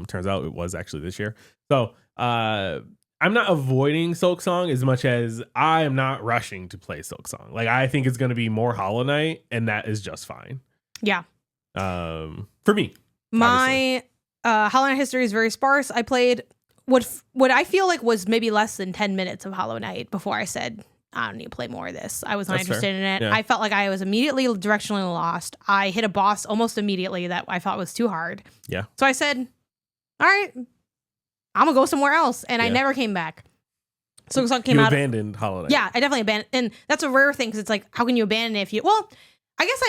Turns out it was actually this year. So I'm not avoiding Silksong as much as I am not rushing to play Silksong. Like, I think it's going to be more Hollow Knight, and that is just fine. Yeah. For me. My Hollow Knight history is very sparse. I played what I feel like was maybe less than 10 minutes of Hollow Knight before I said, I don't need to play more of this. I was not interested in it. Yeah. I felt like I was immediately directionally lost. I hit a boss almost immediately that I thought was too hard. Yeah. So I said, all right, I'm going to go somewhere else. And I never came back. So it came out. You abandoned Hollow Knight. Yeah, I definitely abandoned. And that's a rare thing because it's like, how can you abandon it if you... Well, I guess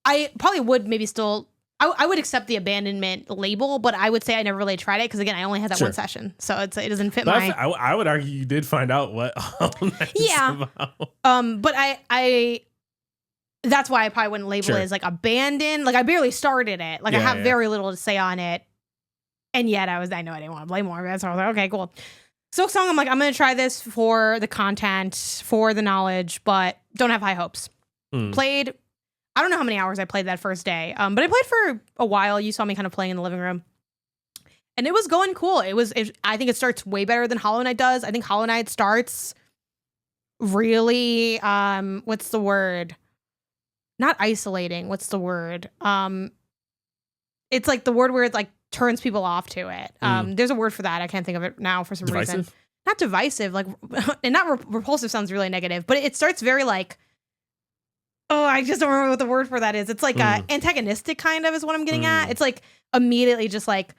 I probably would maybe still... I would accept the abandonment label, but I would say I never really tried it because, again, I only had that one session. So it doesn't fit I would argue you did find out what Hollow Knight is about. But I that's why I probably wouldn't label it as like abandoned. Like, I barely started it. Like, I have very little to say on it. And yet I know I didn't want to play more of it. So I was like, okay, cool. Silksong, I'm like, I'm going to try this for the content, for the knowledge, but don't have high hopes. Played... I don't know how many hours I played that first day, but I played for a while. You saw me kind of playing in the living room. And it was going cool. I think it starts way better than Hollow Knight does. I think Hollow Knight starts really, what's the word? Not isolating. What's the word? It's like the word where it like turns people off to it. There's a word for that. I can't think of it now for some reason. Not divisive, like, and not repulsive sounds really negative, but it starts very like, oh, I just don't remember what the word for that is. It's like antagonistic kind of is what I'm getting at. It's like immediately just like,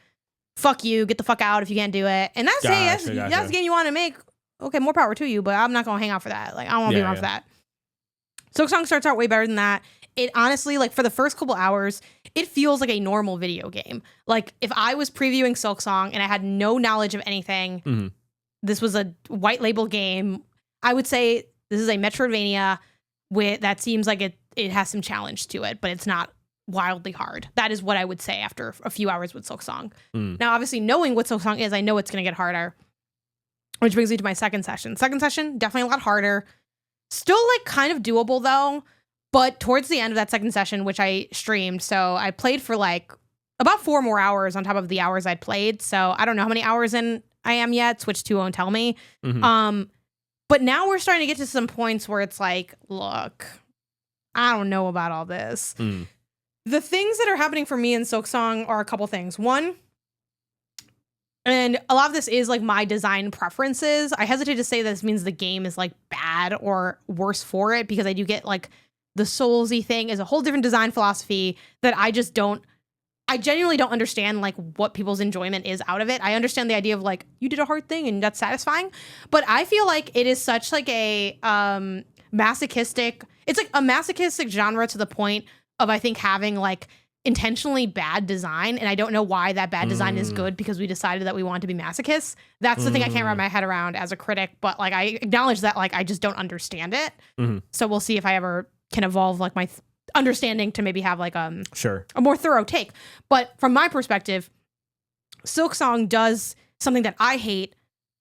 fuck you, get the fuck out if you can't do it. And that's that's the game you want to make. Okay, more power to you, but I'm not going to hang out for that. Like, I don't want to be around for that. Silksong starts out way better than that. It honestly, like, for the first couple hours, it feels like a normal video game. Like, if I was previewing Silksong and I had no knowledge of anything, this was a white label game, I would say this is a Metroidvania that seems like it has some challenge to it, but it's not wildly hard. That is what I would say after a few hours with Silksong. Now, obviously, knowing what Silksong is, I know it's going to get harder, which brings me to my second session. Second session, definitely a lot harder. Still, like, kind of doable, though, but towards the end of that second session, which I streamed, so I played for, like, about 4 more hours on top of the hours I'd played, so I don't know how many hours in I am yet. Switch 2 won't tell me. But now we're starting to get to some points where it's like, look, I don't know about all this. The things that are happening for me in Silksong are a couple things. One, and a lot of this is like my design preferences. I hesitate to say this means the game is like bad or worse for it, because I do get like the Soulsy thing is a whole different design philosophy that I genuinely don't understand like what people's enjoyment is out of it. I understand the idea of like, you did a hard thing and that's satisfying, but I feel like it is such like a masochistic, it's like a masochistic genre to the point of, I think, having like intentionally bad design. And I don't know why that bad design is good, because we decided that we want to be masochists. That's the thing I can't wrap my head around as a critic, but like, I acknowledge that like, I just don't understand it. So we'll see if I ever can evolve like my understanding to maybe have like a more thorough take. But from my perspective, Silksong does something that I hate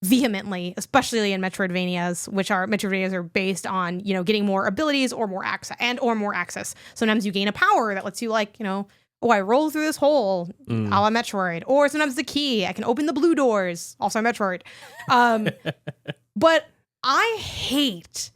vehemently, especially in Metroidvanias are based on, you know, getting more abilities or more access. Sometimes you gain a power that lets you like, you know, oh, I roll through this hole, a la Metroid. Or sometimes the key, I can open the blue doors, also Metroid. But I hate,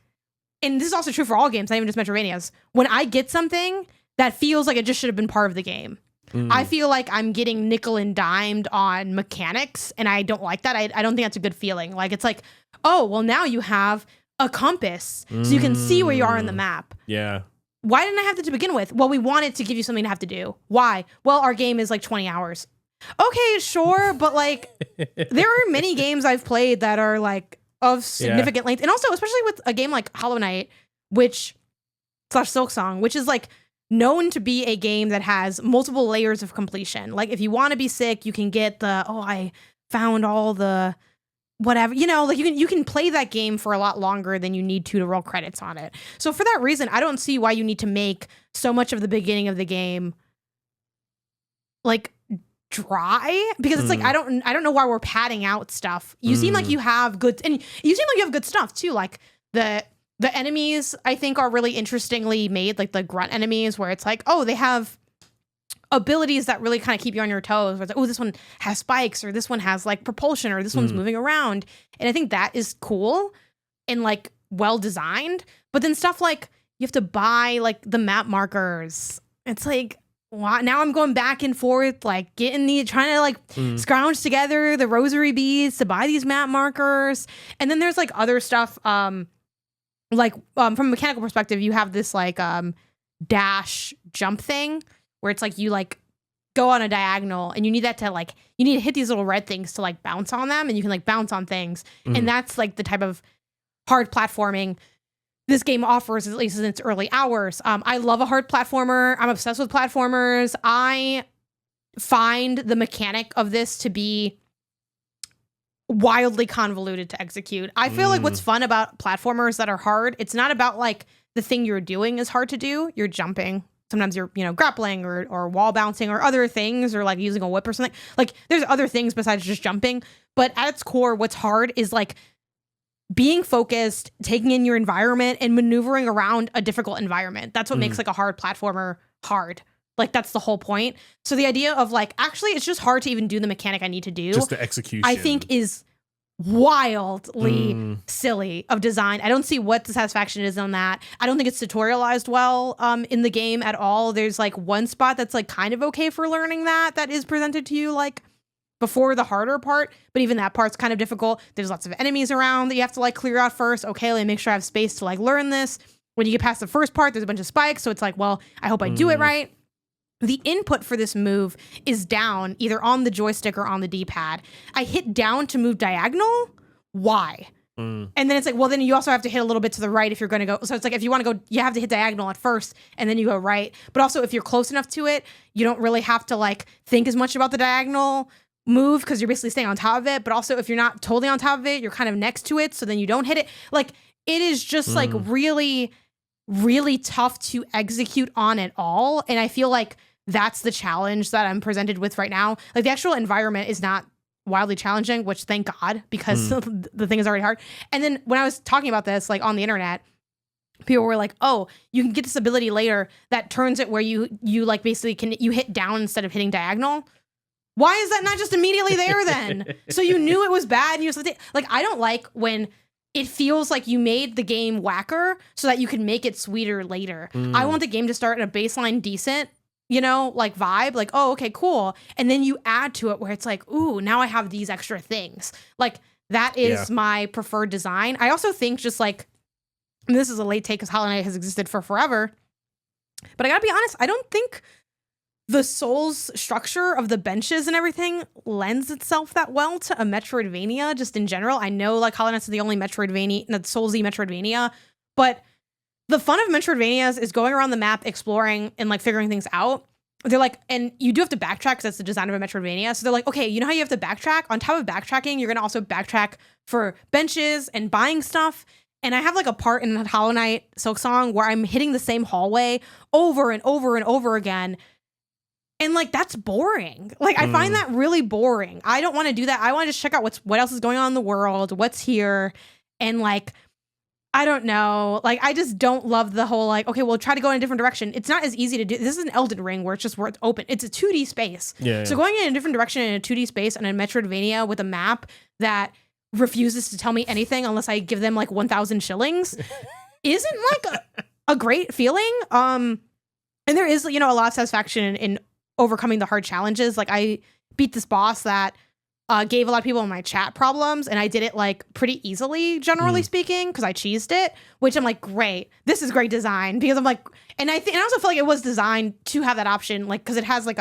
and this is also true for all games, not even just Metroidvanias, when I get something that feels like it just should have been part of the game. I feel like I'm getting nickel and dimed on mechanics, and I don't like that. I don't think that's a good feeling. Like, it's like, oh, well, now you have a compass, so you can see where you are on the map. Yeah. Why didn't I have that to begin with? Well, we wanted to give you something to have to do. Why? Well, our game is like 20 hours. Okay, sure, but like, there are many games I've played that are like of significant length, and also especially with a game like Hollow Knight, / Silksong, which is like known to be a game that has multiple layers of completion. Like if you want to be sick, you can get I found all the whatever, like you can play that game for a lot longer than you need to roll credits on it. So for that reason, I don't see why you need to make so much of the beginning of the game like dry, because it's like I don't know why we're padding out stuff. You seem like you have good, and you seem like you have good stuff too. Like the enemies I think are really interestingly made, like the grunt enemies, where it's like, oh, they have abilities that really kind of keep you on your toes. Where it's like, oh, this one has spikes, or this one has like propulsion, or this one's moving around. And I think that is cool and like well designed. But then stuff like you have to buy like the map markers. It's like, wow, now I'm going back and forth, like trying to like scrounge together the rosary beads to buy these map markers. And then there's like other stuff, from a mechanical perspective, you have this like dash jump thing where it's like you like go on a diagonal and you need to hit these little red things to like bounce on them, and you can like bounce on things. And that's like the type of hard platforming this game offers, at least in its early hours. I love a hard platformer. I'm obsessed with platformers. I find the mechanic of this to be wildly convoluted to execute. I feel like what's fun about platformers that are hard, it's not about like the thing you're doing is hard to do. You're jumping. Sometimes you're, grappling or wall bouncing or other things, or like using a whip or something. Like there's other things besides just jumping. But at its core, what's hard is like being focused, taking in your environment, and maneuvering around a difficult environment. That's what makes like a hard platformer hard. Like that's the whole point. So the idea of like, actually, it's just hard to even do the mechanic I need to do. Just the execution, I think is wildly silly of design. I don't see what the satisfaction is on that. I don't think it's tutorialized well in the game at all. There's like one spot that's like kind of okay for learning that is presented to you like before the harder part, but even that part's kind of difficult. There's lots of enemies around that you have to like clear out first. Okay, let me make sure I have space to like learn this. When you get past the first part, there's a bunch of spikes, so it's like, well, I hope I do it right. The input for this move is down, either on the joystick or on the D-pad. I hit down to move diagonal. Why? And then it's like, well, then you also have to hit a little bit to the right if you're going to go. So it's like, if you want to go, you have to hit diagonal at first and then you go right. But also if you're close enough to it, you don't really have to like think as much about the diagonal move because you're basically staying on top of it. But also if you're not totally on top of it, you're kind of next to it. So then you don't hit it. Like it is just like really, really tough to execute on it all. And I feel like that's the challenge that I'm presented with right now. Like the actual environment is not wildly challenging, which thank God, because the thing is already hard. And then when I was talking about this, like on the internet, people were like, oh, you can get this ability later that turns it where you like basically you hit down instead of hitting diagonal. Why is that not just immediately there then? So you knew it was bad and you was like, I don't like when it feels like you made the game whacker so that you can make it sweeter later. I want the game to start at a baseline decent, like vibe, like, oh, okay, cool. And then you add to it where it's like, ooh, now I have these extra things. Like that is my preferred design. I also think just like, and this is a late take because Hollow Knight has existed for forever, but I gotta be honest, I don't think the Souls structure of the benches and everything lends itself that well to a Metroidvania just in general. I know like Hollow Knight's the only Metroidvania, not Soulsy Metroidvania, but the fun of Metroidvanias is going around the map, exploring and like figuring things out. They're like, and you do have to backtrack because that's the design of a Metroidvania. So they're like, okay, you know how you have to backtrack? On top of backtracking, you're going to also backtrack for benches and buying stuff. And I have like a part in Hollow Knight Silksong where I'm hitting the same hallway over and over and over again. And like, that's boring. Like, I find that really boring. I don't want to do that. I want to just check out what else is going on in the world, what's here. And like, I don't know. Like, I just don't love the whole like, okay, we'll try to go in a different direction. It's not as easy to do. This is an Elden Ring where it's open. It's a 2D space. So going in a different direction in a 2D space and a Metroidvania with a map that refuses to tell me anything unless I give them like 1,000 shillings isn't like a great feeling. And there is, a lot of satisfaction in overcoming the hard challenges. Like I beat this boss that gave a lot of people in my chat problems, and I did it like pretty easily, generally speaking, because I cheesed it, which I'm like, great, this is great design, because I'm like, and I also feel like it was designed to have that option, like, because it has like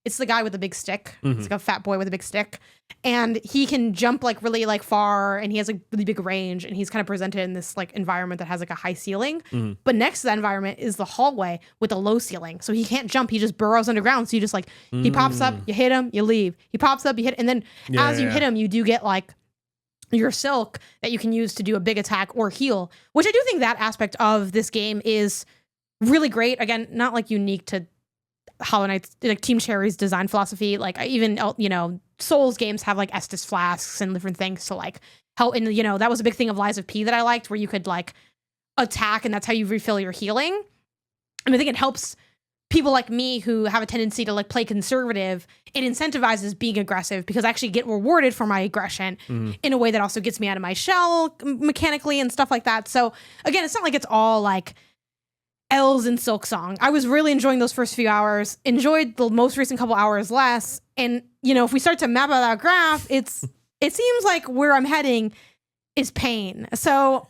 it's the guy with the big stick. It's like a fat boy with a big stick. And he can jump like really like far, and he has like really big range, and he's kind of presented in this like environment that has like a high ceiling. But next to that environment is the hallway with a low ceiling. So he can't jump, he just burrows underground. So you just like he pops up, you hit him, you leave. He pops up, you hit, and then as you hit him, you do get like your silk that you can use to do a big attack or heal, which I do think that aspect of this game is really great. Again, not like unique to Hollow Knight's, like Team Cherry's design philosophy. Like even, you know, Souls games have like Estus flasks and different things to like help. And, you know, that was a big thing of Lies of P that I liked, where you could like attack and that's how you refill your healing. And I think it helps people like me who have a tendency to like play conservative. It incentivizes being aggressive because I actually get rewarded for my aggression in a way that also gets me out of my shell mechanically and stuff like that. So again, it's not like it's all like L's in Silksong. I was really enjoying those first few hours, enjoyed the most recent couple hours less. And, you know, if we start to map out that graph, it seems like where I'm heading is pain. So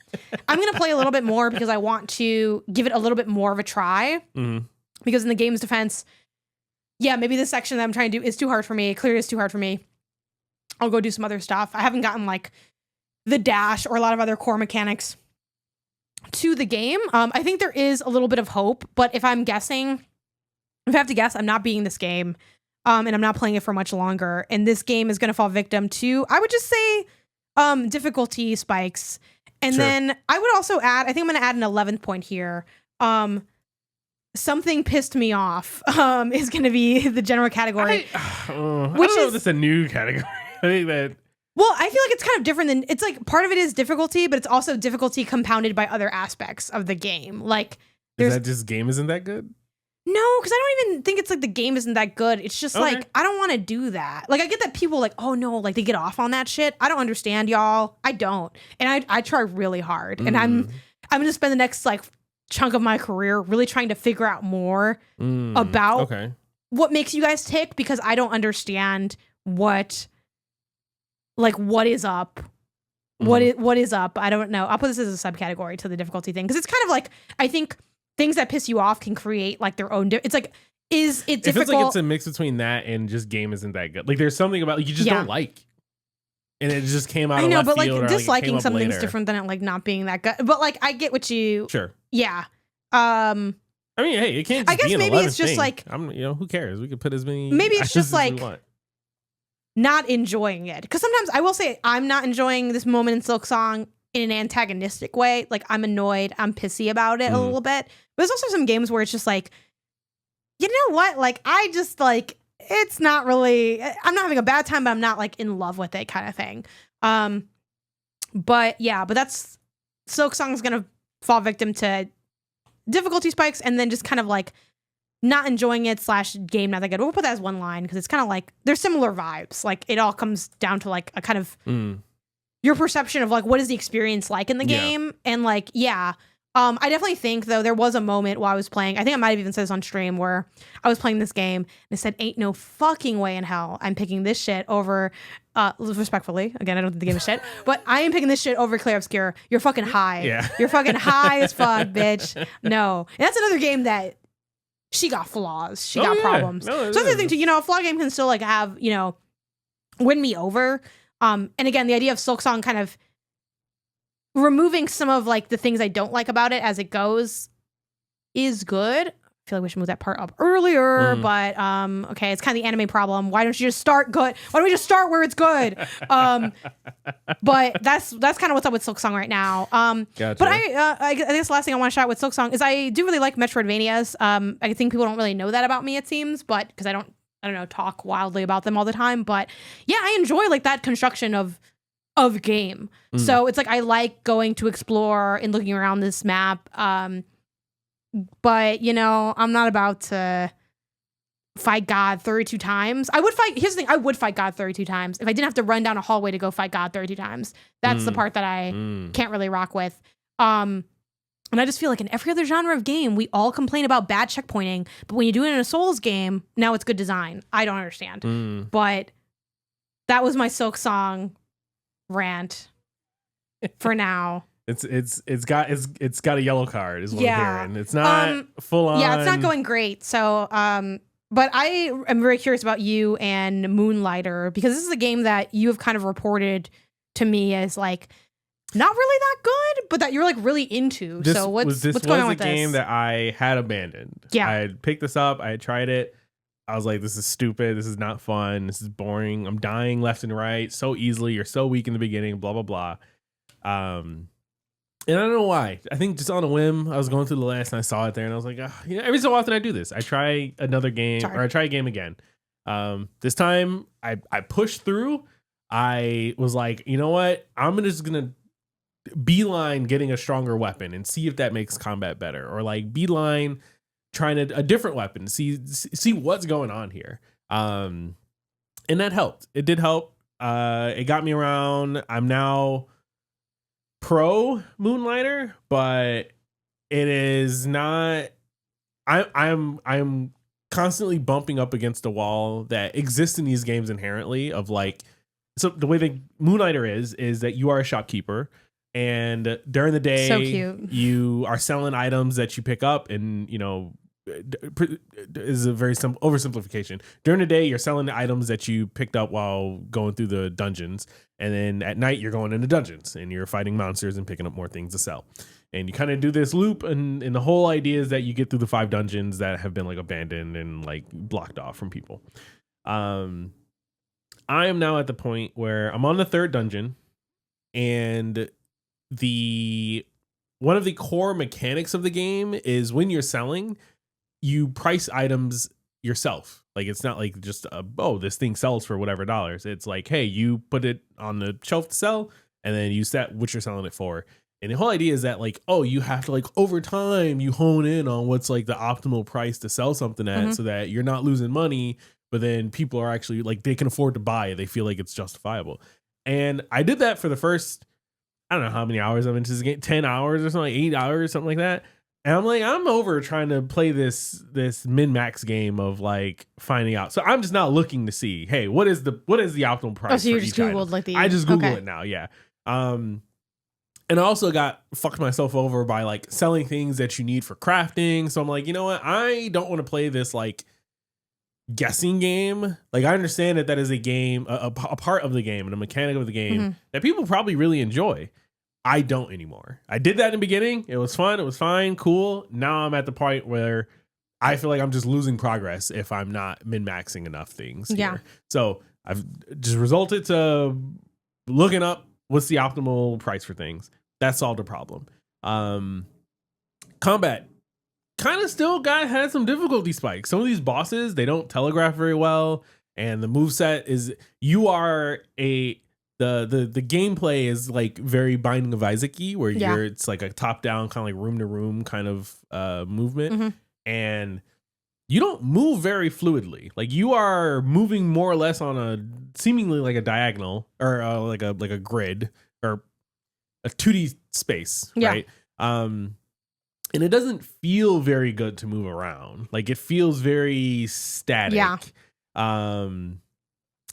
I'm going to play a little bit more because I want to give it a little bit more of a try. Because in the game's defense, yeah, maybe this section that I'm trying to do is too hard for me. Clearly is too hard for me. I'll go do some other stuff. I haven't gotten like the dash or a lot of other core mechanics to the game. I think there is a little bit of hope, but if I have to guess, I'm not beating this game. And I'm not playing it for much longer. And this game is going to fall victim to, I would just say, difficulty spikes. And then I would also add, I think I'm going to add an 11th point here. Something pissed me off is going to be the general category. I don't know if it's a new category. I think that... Well, I feel like it's kind of different than... It's like part of it is difficulty, but it's also difficulty compounded by other aspects of the game. Like, is that just game isn't that good? No, because I don't even think it's like the game isn't that good. It's just like, I don't want to do that. Like, I get that people like, oh no, like they get off on that shit. I don't understand, y'all. I don't. And I try really hard. And I'm going to spend the next like chunk of my career really trying to figure out more about what makes you guys tick, because I don't understand what is up. What is up? I don't know. I'll put this as a subcategory to the difficulty thing, because it's kind of like, I think things that piss you off can create like their own. It's like, is it difficult? It feels like it's a mix between that and just game isn't that good. Like there's something about you just don't like, and it just came out. I know, but like disliking something's different than it like not being that good. But like I get what you. Sure. Yeah. I mean, hey, it can't. Just I guess maybe it's just like who cares? We could put as many. Maybe it's just like not enjoying it, because sometimes I will say I'm not enjoying this moment in Silksong in an antagonistic way. Like I'm annoyed, I'm pissy about it a little bit. But there's also some games where it's just like, you know what? Like I just like, it's not really, I'm not having a bad time, but I'm not like in love with it kind of thing. But that's Silksong's gonna fall victim to difficulty spikes and then just kind of like not enjoying it / game not that good. We'll put that as one line because it's kind of like there's similar vibes. Like it all comes down to like a kind of your perception of like what is the experience like in the game. And like I definitely think though there was a moment while I was playing, I think I might have even said this on stream, where I was playing this game and I said, ain't no fucking way in hell I'm picking this shit over respectfully, again, I don't think the game is shit, but I am picking this shit over Clair Obscur. You're fucking high. You're fucking high as fuck, bitch. No. And that's another game that she got flaws. She got problems. No, so that's the thing too, a flaw game can still like have, win me over. And again, the idea of Silksong kind of removing some of like the things I don't like about it as it goes is good. I feel like we should move that part up earlier, but okay, it's kind of the anime problem. Why don't you just start good? Why don't we just start where it's good? But that's kind of what's up with Silksong right now. Gotcha. But I guess the last thing I want to shout out with Silksong is I do really like Metroidvanias. I think people don't really know that about me, it seems, but because I don't know, talk wildly about them all the time. But yeah, I enjoy like that construction of game. So it's like I like going to explore and looking around this map. But I'm not about to fight God 32 times. Here's the thing, I would fight God 32 times if I didn't have to run down a hallway to go fight God 32 times. That's the part that I can't really rock with. And I just feel like in every other genre of game, we all complain about bad checkpointing, but when you do it in a Souls game, now it's good design. I don't understand. But that was my Silksong rant for now. It's got a yellow card is what I'm hearing. It's not full on. Yeah, it's not going great. So But I am very curious about you and Moonlighter, because this is a game that you have kind of reported to me as like not really that good, but that you're like really into. So what's going on with this? This was a game that I had abandoned. Yeah. I had picked this up. I had tried it. I was like, this is stupid. This is not fun. This is boring. I'm dying left and right so easily. You're so weak in the beginning, blah, blah, blah. And I don't know why. I think just on a whim, I was going through the list and I saw it there and I was like, every so often I do this. I try another game or I try a game again. This time I pushed through. I was like, you know what? I'm just going to beeline getting a stronger weapon and see if that makes combat better, or like beeline trying a different weapon, see what's going on here. And that helped. It did help. It got me around. I'm now pro Moonlighter, but it is not. I'm constantly bumping up against a wall that exists in these games inherently. Of like, so the way that Moonlighter is that you are a shopkeeper, and during the day, so cute, you are selling items that you pick up, and is a very simple oversimplification. During the day, you're selling the items that you picked up while going through the dungeons, and then at night you're going into dungeons and you're fighting monsters and picking up more things to sell. And you kind of do this loop, and the whole idea is that you get through the 5 dungeons that have been like abandoned and like blocked off from people. I am now at the point where I'm on the 3rd dungeon, and one of the core mechanics of the game is when you're selling, you price items yourself. Like, it's not like just this thing sells for whatever dollars. It's like, hey, you put it on the shelf to sell, and then you set what you're selling it for. And the whole idea is that like, you have to like over time you hone in on what's like the optimal price to sell something at, so that you're not losing money, but then people are actually like, they can afford to buy it. They feel like it's justifiable. And I did that for the first, I don't know how many hours I'm into this game, 10 hours or something, like 8 hours, something like that. And I'm like, I'm over trying to play this min-max game of like finding out. So I'm just not looking to see, hey, what is the optimal price? Oh, so you for just each Googled item. like I just Google it now, yeah. And I also fucked myself over by like selling things that you need for crafting. So I'm like, you know what? I don't want to play this like guessing game. Like, I understand that is a game, a part of the game and a mechanic of the game that people probably really enjoy. I don't anymore. I did that in the beginning. It was fun. It was fine. Cool. Now I'm at the point where I feel like I'm just losing progress if I'm not min-maxing enough things. Yeah. Here. So I've just resulted to looking up what's the optimal price for things. That solved the problem. Combat kind of still had some difficulty spikes. Some of these bosses, they don't telegraph very well. And the moveset is, the gameplay is like very Binding of Isaac-y, where it's like a top down kind of like room to room kind of movement, and you don't move very fluidly. Like, you are moving more or less on a seemingly like a diagonal or like a grid or a 2D space, right? And it doesn't feel very good to move around. Like, it feels very static.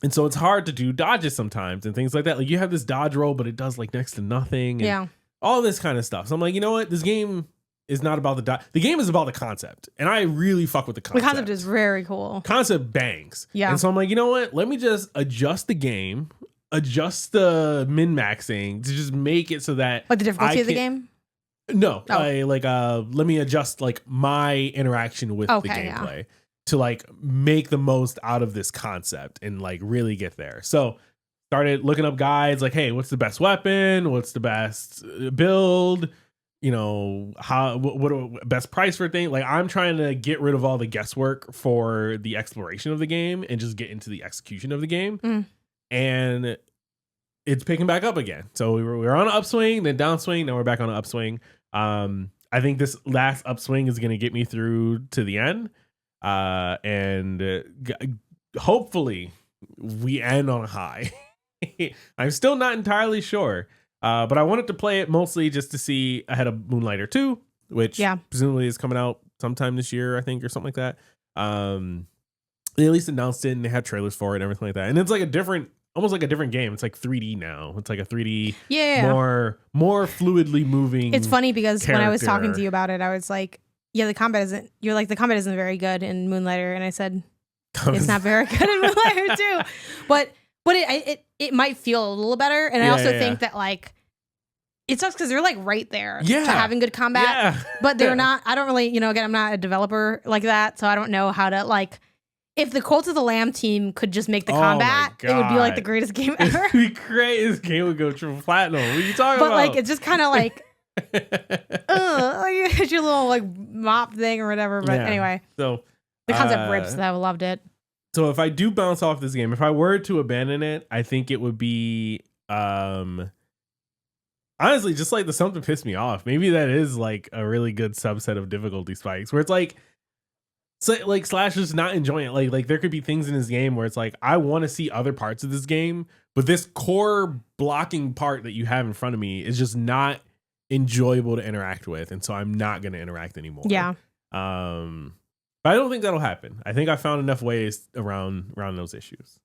And so it's hard to do dodges sometimes and things like that. Like, you have this dodge roll, but it does like next to nothing. And all this kind of stuff. So I'm like, you know what? This game is not about the dodge. The game is about the concept. And I really fuck with the concept. The concept is very cool. Concept bangs. Yeah. And so I'm like, you know what? Let me just adjust the game, adjust the min-maxing to just make it so that like the difficulty of the game? No. Let me adjust like my interaction with the gameplay. To like make the most out of this concept and like really get there. So started looking up guides like, hey, what's the best weapon? What's the best build? What best price for things? Like, I'm trying to get rid of all the guesswork for the exploration of the game and just get into the execution of the game. And it's picking back up again. So we were on an upswing, then downswing. Now we're back on an upswing. I think this last upswing is going to get me through to the end. Hopefully we end on a high. I'm still not entirely sure, but I wanted to play it mostly just to see ahead of Moonlighter 2, which presumably is coming out sometime this year, I think, or something like that. They at least announced it and they had trailers for it and everything like that. And it's like almost like a different game. It's like 3D now. It's like a 3D, more fluidly moving. It's funny because when I was talking to you about it, I was like, the combat isn't. You're like, the combat isn't very good in Moonlighter, and I said it's not very good in Moonlighter too. But it might feel a little better, and I also think that like it sucks because they're like right there to having good combat, but they're not. I don't really, again, I'm not a developer like that, so I don't know how to like. If the Cult of the Lamb team could just make the combat, it would be like the greatest game ever. The greatest game would go triple platinum. What are you talking about? But like, it's just kind of like, like your little like mop thing or whatever. But anyway, so the concept rips. Though. I loved it. So if I do bounce off this game, if I were to abandon it, I think it would be honestly just like the something pissed me off. Maybe that is like a really good subset of difficulty spikes where it's like. So like Slasher's not enjoying it. Like there could be things in this game where it's like, I want to see other parts of this game, but this core blocking part that you have in front of me is just not enjoyable to interact with. And so I'm not going to interact anymore. Yeah. But I don't think that'll happen. I think I found enough ways around those issues.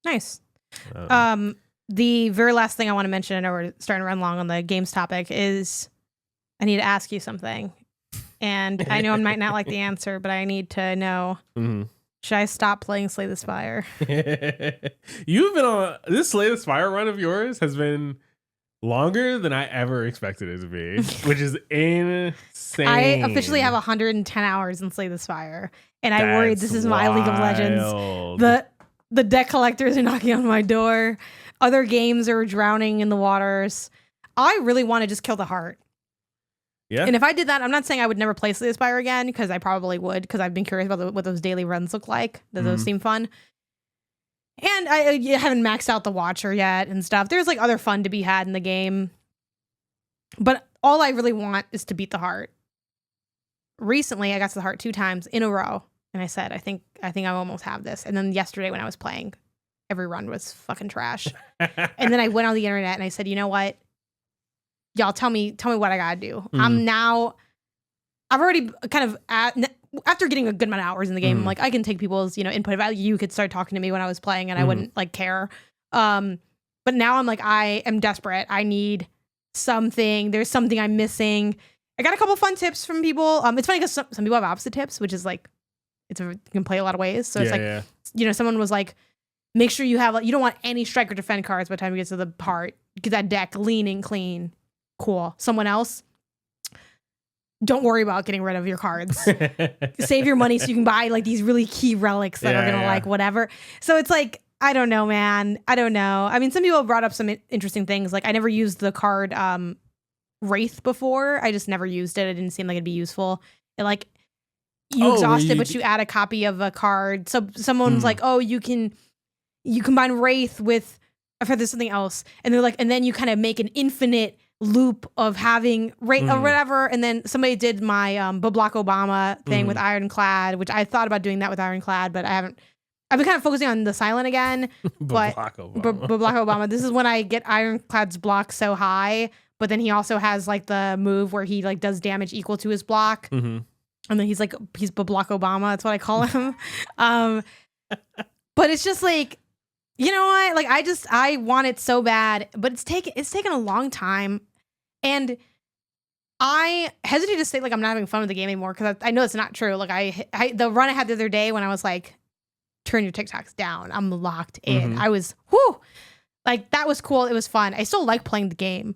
Nice. The very last thing I want to mention, and we're starting to run long on the games topic, is I need to ask you something. And I know I might not like the answer, but I need to know. Mm-hmm. Should I stop playing Slay the Spire? You've been on this Slay the Spire run of yours has been longer than I ever expected it to be, which is insane. I officially have 110 hours in Slay the Spire, and I worried this is my League of Legends. The deck collectors are knocking on my door. Other games are drowning in the waters. I really want to just kill the heart. Yeah. And if I did that, I'm not saying I would never play Slay the Spire again, because I probably would, because I've been curious about what those daily runs look like. Those seem fun. And I haven't maxed out the Watcher yet and stuff. There's like other fun to be had in the game. But all I really want is to beat the heart. Recently, I got to the heart 2 times in a row. And I said, I think I almost have this. And then yesterday when I was playing, every run was fucking trash. And then I went on the internet and I said, you know what? Y'all tell me what I gotta do. I've already kind of after getting a good amount of hours in the game, I'm like, I can take people's, input value. You could start talking to me when I was playing and I wouldn't like care. But now I'm like, I am desperate. I need something. There's something I'm missing. I got a couple fun tips from people. It's funny because some people have opposite tips, which is like, you can play a lot of ways. So it's like, someone was like, make sure you have, you don't want any strike or defend cards by the time you get to the part. Get that deck leaning clean. Cool. Someone else, don't worry about getting rid of your cards. Save your money so you can buy like these really key relics that are gonna like whatever. So it's like, I don't know, man. I don't know. I mean, some people brought up some interesting things. Like I never used the card Wraith before. I just never used it. It didn't seem like it'd be useful. It like you exhaust it, but you add a copy of a card. So someone's like, oh, you combine Wraith with, I've heard there's something else, and they're like, and then you kind of make an infinite loop of having Wraith or whatever. And then somebody did my Barack Obama thing with Ironclad, which I thought about doing that with Ironclad, but I haven't. I've been kind of focusing on the silent again. But Barack Obama. This is when I get Ironclad's block so high, but then he also has like the move where he like does damage equal to his block. And then he's Barack Obama. That's what I call him. But it's just like, you know what? Like I want it so bad, but it's taken a long time. And I hesitate to say like I'm not having fun with the game anymore, because I know it's not true. Like I the run I had the other day when I was like, turn your TikToks down. I'm locked in. I was like, that was cool. It was fun. I still like playing the game.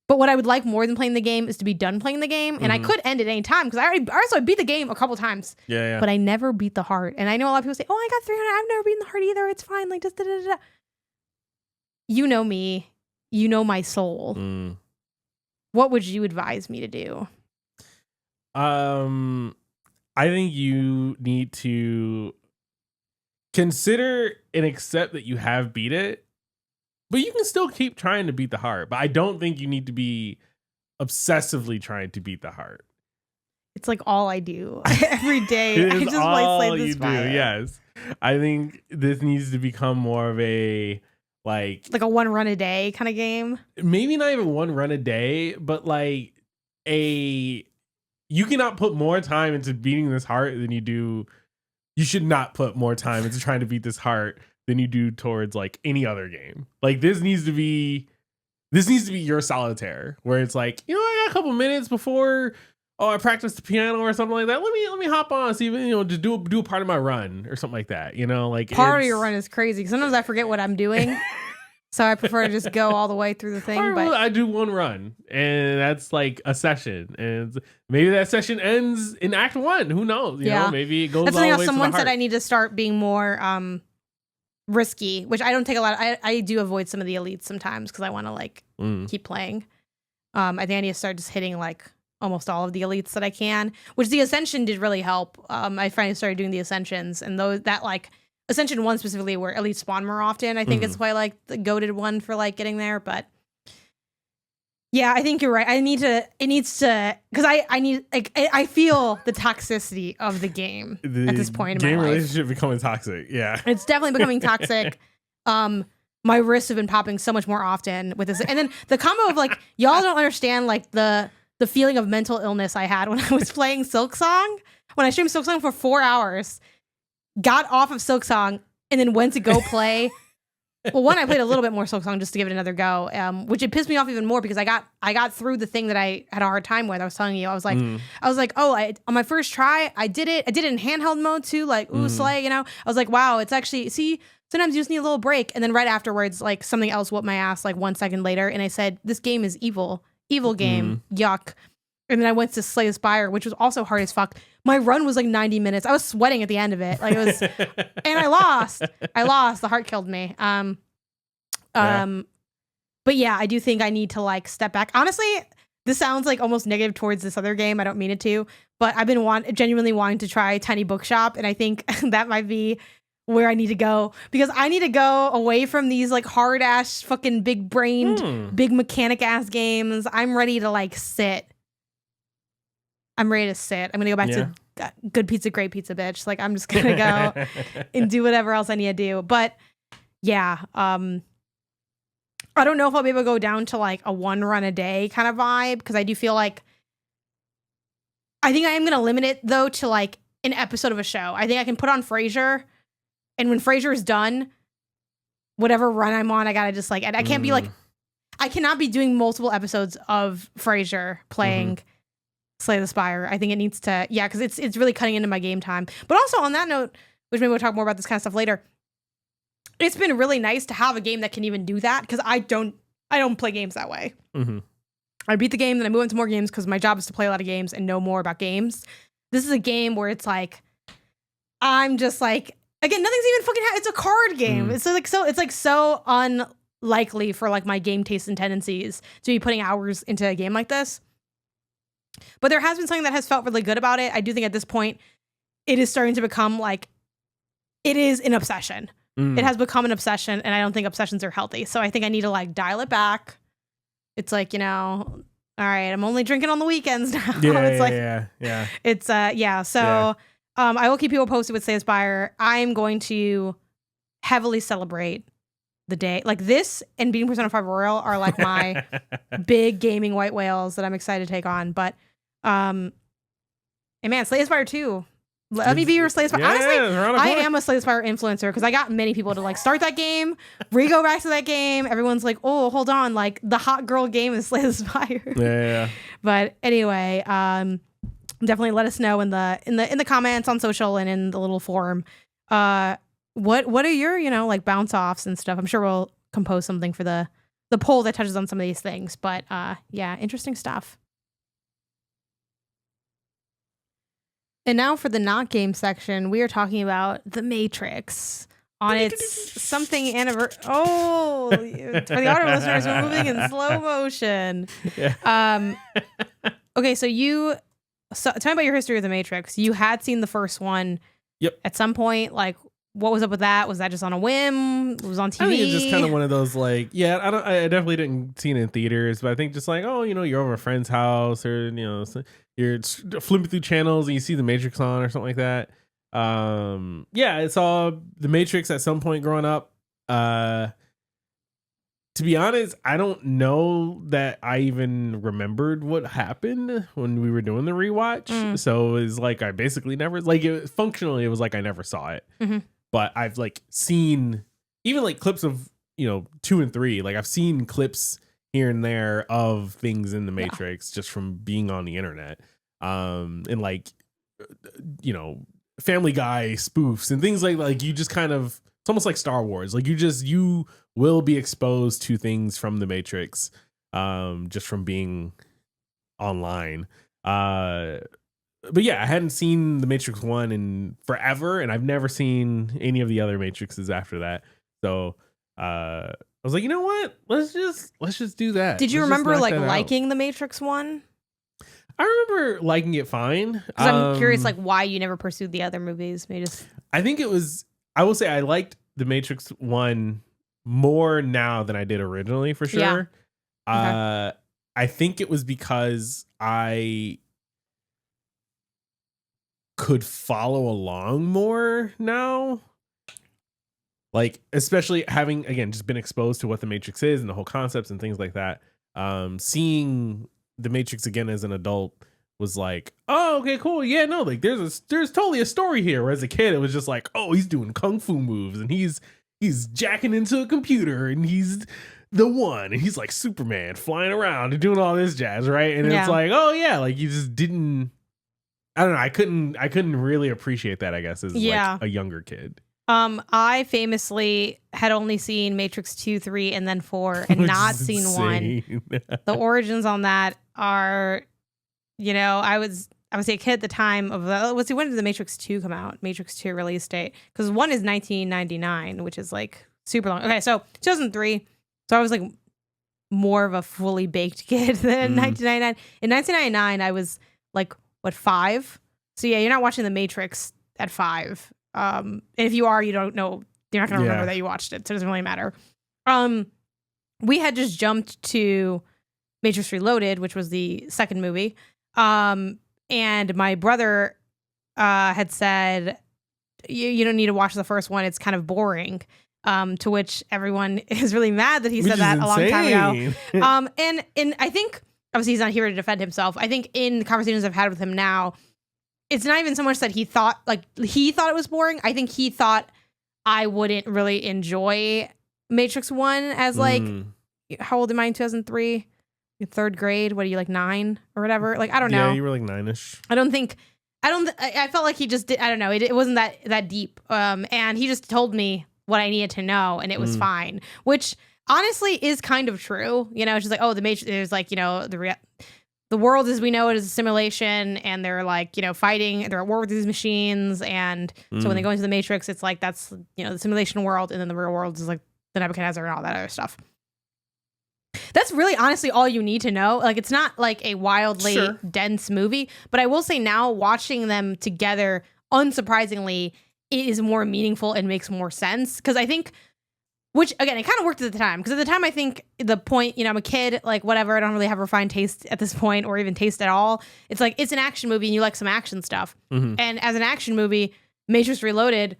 But what I would like more than playing the game is to be done playing the game. And I could end at any time, because I beat the game a couple times. Yeah. But I never beat the heart. And I know a lot of people say, oh, I got 300. I've never beaten the heart either. It's fine. Like, just da-da-da-da. You know me. You know my soul. What would you advise me to do? I think you need to consider and accept that you have beat it. But you can still keep trying to beat the heart. But I don't think you need to be obsessively trying to beat the heart. It's like all I do every day. I just play Slay the Spire. Yes. I think this needs to become more of a like a one run a day kind of game. Maybe not even one run a day, but like you cannot put more time into beating this heart than you do. You should not put more time into trying to beat this heart than you do towards like any other game. Like this needs to be your solitaire, where it's like, I got a couple minutes before oh, I practiced the piano or something like that. Let me hop on, see, just do a part of my run or something like that. Like part of your run is crazy. Sometimes I forget what I'm doing. So I prefer to just go all the way through the thing. But I do one run, and that's like a session, and maybe that session ends in Act 1. Who knows? You know, maybe it goes. That's all the way someone to the said I need to start being more risky, which I don't take a lot. I do avoid some of the elites sometimes because I want to like keep playing. I think I need to start just hitting like almost all of the elites that I can, which the Ascension did really help. I finally started doing the Ascensions, and those that like. Ascension 1 specifically where elites spawn more often. I think it's why like the goated one for like getting there. But yeah, I think you're right. It needs to, because I feel the toxicity of the game at this point in my life. Game relationship becoming toxic. Yeah. It's definitely becoming toxic. My wrists have been popping so much more often with this. And then the combo of like, y'all don't understand like the feeling of mental illness I had when I was playing Silksong. When I streamed Silksong for 4 hours. Got off of Silksong and then went to go play. Well, one, I played a little bit more Silksong just to give it another go, which it pissed me off even more because I got through the thing that I had a hard time with. I was telling you, I was like, oh, on my first try, I did it. I did it in handheld mode too, like slay, I was like, wow, it's actually sometimes you just need a little break. And then right afterwards, like something else whooped my ass like 1 second later, and I said, this game is evil game, yuck. And then I went to Slay the Spire, which was also hard as fuck. My run was like 90 minutes. I was sweating at the end of it. Like it was, and I lost. The heart killed me. But yeah, I do think I need to like step back. Honestly, this sounds like almost negative towards this other game. I don't mean it to, but I've been genuinely wanting to try Tiny Bookshop, and I think that might be where I need to go, because I need to go away from these like hard ass fucking big brained, big mechanic ass games. I'm ready to like sit. I'm ready to sit. I'm going to go back to good pizza, great pizza, bitch. Like, I'm just going to go and do whatever else I need to do. But yeah, I don't know if I'll be able to go down to like a 1 run a day kind of vibe, because I do feel like I think I am going to limit it though to like an episode of a show. I think I can put on Frasier, and when Frasier is done, whatever run I'm on, I got to just like, I can't be like, I cannot be doing multiple episodes of Frasier playing Slay the Spire. I think it needs to, because it's really cutting into my game time. But also on that note, which maybe we'll talk more about this kind of stuff later, it's been really nice to have a game that can even do that, because I don't play games that way. I beat the game, then I move into more games because my job is to play a lot of games and know more about games. This is a game where it's like, I'm just like, again, nothing's even fucking it's a card game. It's like so unlikely for like my game tastes and tendencies to be putting hours into a game like this. But there has been something that has felt really good about it. I do think at this point, it is starting to become like, it is an obsession. It has become an obsession, and I don't think obsessions are healthy. So I think I need to like dial it back. It's like, all right, I'm only drinking on the weekends now. It's So I will keep people posted with Slay the Spire. I'm going to heavily celebrate the day. Like this and beating Persona 5 Royal are like my big gaming white whales that I'm excited to take on. But and man, Slay the Spire 2. Let me be your Slay the Spire. Honestly, I am a Slay the Spire influencer, because I got many people to like start that game, re-go back to that game. Everyone's like, oh, hold on, like the hot girl game is Slay the Spire. But anyway, definitely let us know in the comments on social and in the little forum. What are your, like bounce offs and stuff? I'm sure we'll compose something for the poll that touches on some of these things. But interesting stuff. And now for the not game section, we are talking about The Matrix on its something anniversary. Oh, for the audio listeners, we're moving in slow motion. Okay, so tell me about your history of The Matrix. You had seen the first one at some point. Like, what was up with that? Was that just on a whim? It was on TV? I think it's just kind of one of those like, I definitely didn't see it in theaters, but I think just like, oh, you're over a friend's house, or you're flipping through channels and you see The Matrix on or something like that. I saw The Matrix at some point growing up. To be honest, I don't know that I even remembered what happened when we were doing the rewatch. So it's like I basically never functionally it was like I never saw it. But I've like seen even like clips of 2 and 3. Like I've seen clips here and there of things in The Matrix just from being on the internet. and like, you know, Family Guy spoofs and things like you just kind of, it's almost like Star Wars. Like you will be exposed to things from the Matrix, just from being online. But yeah, I hadn't seen the Matrix 1 in forever, and I've never seen any of the other Matrixes after that. So I was like, you know what? Let's just do that. Did you Let's remember just knock that liking out. the Matrix 1? I remember liking it fine. Because I'm curious why you never pursued the other movies. Maybe just I think it was, I will say I liked the Matrix 1 more now than I did originally, for sure. Yeah. Okay. I think it was because I could follow along more now. Like, especially having, again, just been exposed to what the Matrix is and the whole concepts and things like that. Seeing the Matrix again as an adult was like, oh, okay, cool. Yeah, no, like there's totally a story here. Where as a kid, it was just like, oh, he's doing kung fu moves and he's jacking into a computer and he's the one and he's like Superman flying around and doing all this jazz, right? And it's like, oh yeah, like you just didn't. I don't know. I couldn't really appreciate that, I guess, as like a younger kid. I famously had only seen Matrix 2, 3, and then 4 and not seen 1. The origins on that are, you know, I was a kid at the time of when did the Matrix 2 come out? Matrix 2 release date. Because 1 is 1999, which is like super long. Okay, so 2003. So I was like more of a fully baked kid than in 1999. In 1999, I was like, 5? So yeah, you're not watching the Matrix at 5. And if you are, you don't know, you're not going to remember that you watched it. So it doesn't really matter. We had just jumped to Matrix Reloaded, which was the second movie. And my brother had said, you don't need to watch the first one. It's kind of boring. To which everyone is really mad that he said that a long time ago. And I think, obviously he's not here to defend himself. I think in the conversations I've had with him now, it's not even so much that he thought it was boring. I think he thought I wouldn't really enjoy Matrix 1 as like, how old am I in 2003? Third grade? What are you, like 9 or whatever? Like, I don't know. Yeah, you were like 9-ish. I felt like he just did, I don't know. It wasn't that deep. And he just told me what I needed to know and it was fine, which honestly is kind of true. You know, it's just like, oh, the Matrix is like, you know, the world as we know it is a simulation and they're like, you know, fighting, they're at war with these machines. And so when they go into the Matrix, it's like, that's, you know, the simulation world. And then the real world is like the Nebuchadnezzar and all that other stuff. That's really honestly all you need to know. Like, it's not like a wildly dense movie, but I will say now watching them together, unsurprisingly, it is more meaningful and makes more sense. Cause I think, which, again, it kind of worked at the time. Because at the time, I think the point, you know, I'm a kid, like, whatever. I don't really have a refined taste at this point or even taste at all. It's like, it's an action movie and you like some action stuff. And as an action movie, Matrix Reloaded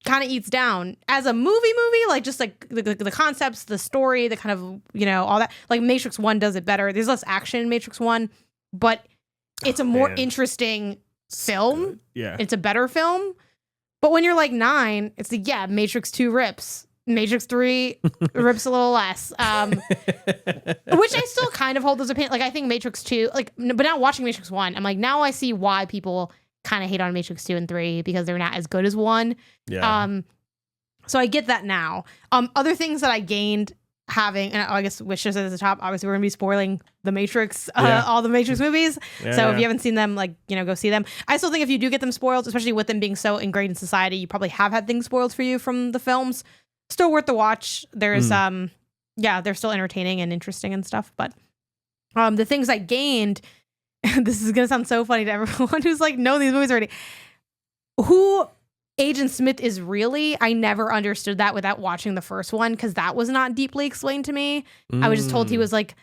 kind of eats down. As a movie, like, just like the concepts, the story, the kind of, you know, all that. Like, Matrix 1 does it better. There's less action in Matrix 1, but it's a more interesting film. Yeah. It's a better film. But when you're like 9, it's like, yeah, Matrix 2 rips. Matrix 3 rips a little less, which I still kind of hold those opinions. Like, I think Matrix 2, like, but now watching Matrix 1, I'm like, now I see why people kind of hate on Matrix 2 and 3 because they're not as good as 1. Yeah. So I get that now. Other things that I gained having, and I guess Wish just at the top, obviously we're going to be spoiling the Matrix, all the Matrix movies. So if you haven't seen them, like, you know, go see them. I still think if you do get them spoiled, especially with them being so ingrained in society, you probably have had things spoiled for you from the films. Still worth the watch. There's they're still entertaining and interesting and stuff. But the things I gained, this is gonna sound so funny to everyone who's like known these movies already. Who Agent Smith is really, I never understood that without watching the first one, because that was not deeply explained to me. I was just told he was like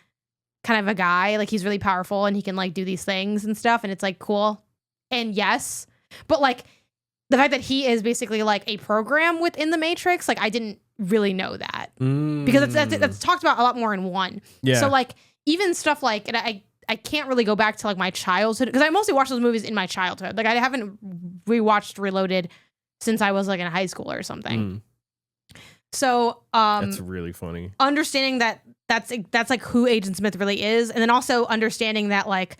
kind of a guy, like he's really powerful and he can like do these things and stuff, and it's like cool. And yes, but like the fact that he is basically like a program within the Matrix, like I didn't really know that because that's talked about a lot more in 1. Yeah. So like even stuff like, and I can't really go back to like my childhood because I mostly watched those movies in my childhood. Like I haven't rewatched Reloaded since I was like in high school or something. So that's really funny. Understanding that that's like who Agent Smith really is, and then also understanding that like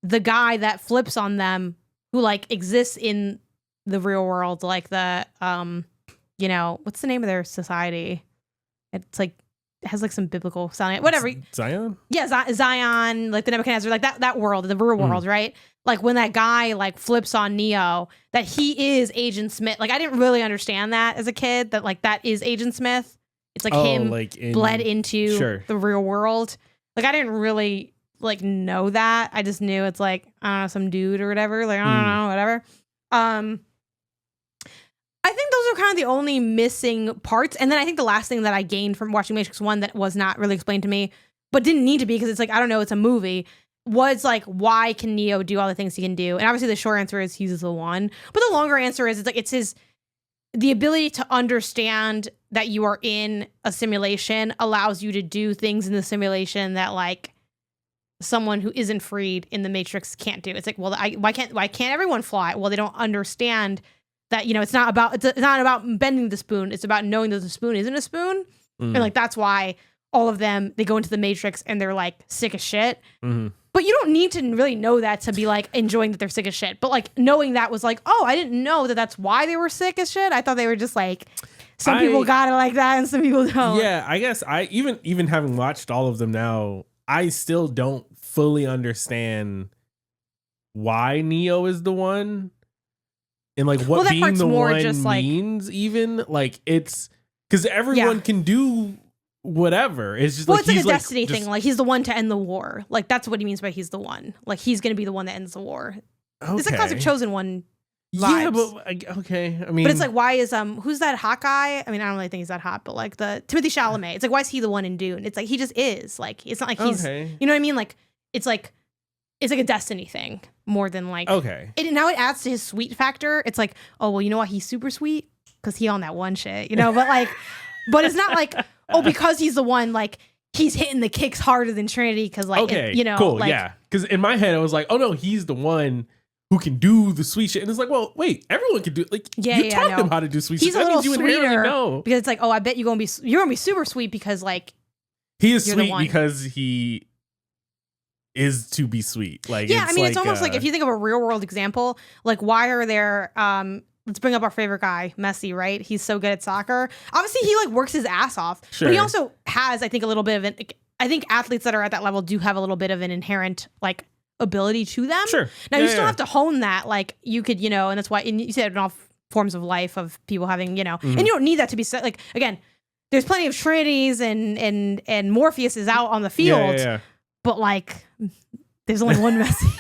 the guy that flips on them who like exists in the real world, like the you know, what's the name of their society? It's like it has like some biblical sound, whatever. Zion? Yeah, Zion, like the Nebuchadnezzar, like that world, the real world, right? Like when that guy like flips on Neo, that he is Agent Smith. Like I didn't really understand that as a kid, that like that is Agent Smith. It's like him like bled into the real world. Like I didn't really like know that. I just knew it's like, I don't know, some dude or whatever. Like, I don't know, whatever. I think those are kind of the only missing parts. And then I think the last thing that I gained from watching Matrix 1 that was not really explained to me, but didn't need to be because it's like, I don't know, it's a movie, was like, why can Neo do all the things he can do? And obviously the short answer is he's the one. But the longer answer is, it's like, it's the ability to understand that you are in a simulation allows you to do things in the simulation that like someone who isn't freed in the Matrix can't do. It's like, well, why can't everyone fly? Well, they don't understand that, you know, it's not about bending the spoon. It's about knowing that the spoon isn't a spoon. And like, that's why all of them, they go into the Matrix and they're like sick as shit. But you don't need to really know that to be like enjoying that they're sick as shit. But like knowing that was like, oh, I didn't know that that's why they were sick as shit. I thought they were just like, some people got it like that and some people don't. Yeah, I guess I even having watched all of them now, I still don't fully understand why Neo is the one. And like what being the one just means, like, even like it's because everyone can do whatever. It's just it's like a destiny thing. Like he's the one to end the war. Like that's what he means by he's the one. Like he's gonna be the one that ends the war. Okay. It's a classic Chosen One vibes. Yeah, but okay. I mean, but it's like, why is who's that hot guy? I mean, I don't really think he's that hot, but like the Timothy Chalamet. It's like, why is he the one in Dune? It's like he just is. Like it's not like he's. You know what I mean? Like it's like a destiny thing more than like. Okay. Now it adds to his sweet factor. It's like, oh well, you know why he's super sweet? Because he on that one shit, you know. But like, but it's not like, oh, because he's the one, like he's hitting the kicks harder than Trinity. Because like, okay, you know, cool, like, yeah. Because in my head I was like, oh no, he's the one who can do the sweet shit. And it's like, well, wait, everyone can do like you taught him how to do sweet shit. He's a little sweeter know. Because it's like, oh, I bet you're gonna be super sweet because like he is sweet because he is to be sweet. Like yeah, I mean, it's almost like if you think of a real world example, like why are there let's bring up our favorite guy, Messi, right? He's so good at soccer. Obviously he like works his ass off. Sure. But he also has, I think, a little bit of I think athletes that are at that level do have a little bit of an inherent like ability to them. Sure. Now you still have to hone that. Like you could, you know, and that's why you said in all forms of life of people having, you know, and you don't need that to be set. Like again, there's plenty of Trinities and Morpheus is out on the field, but like there's only one Messi.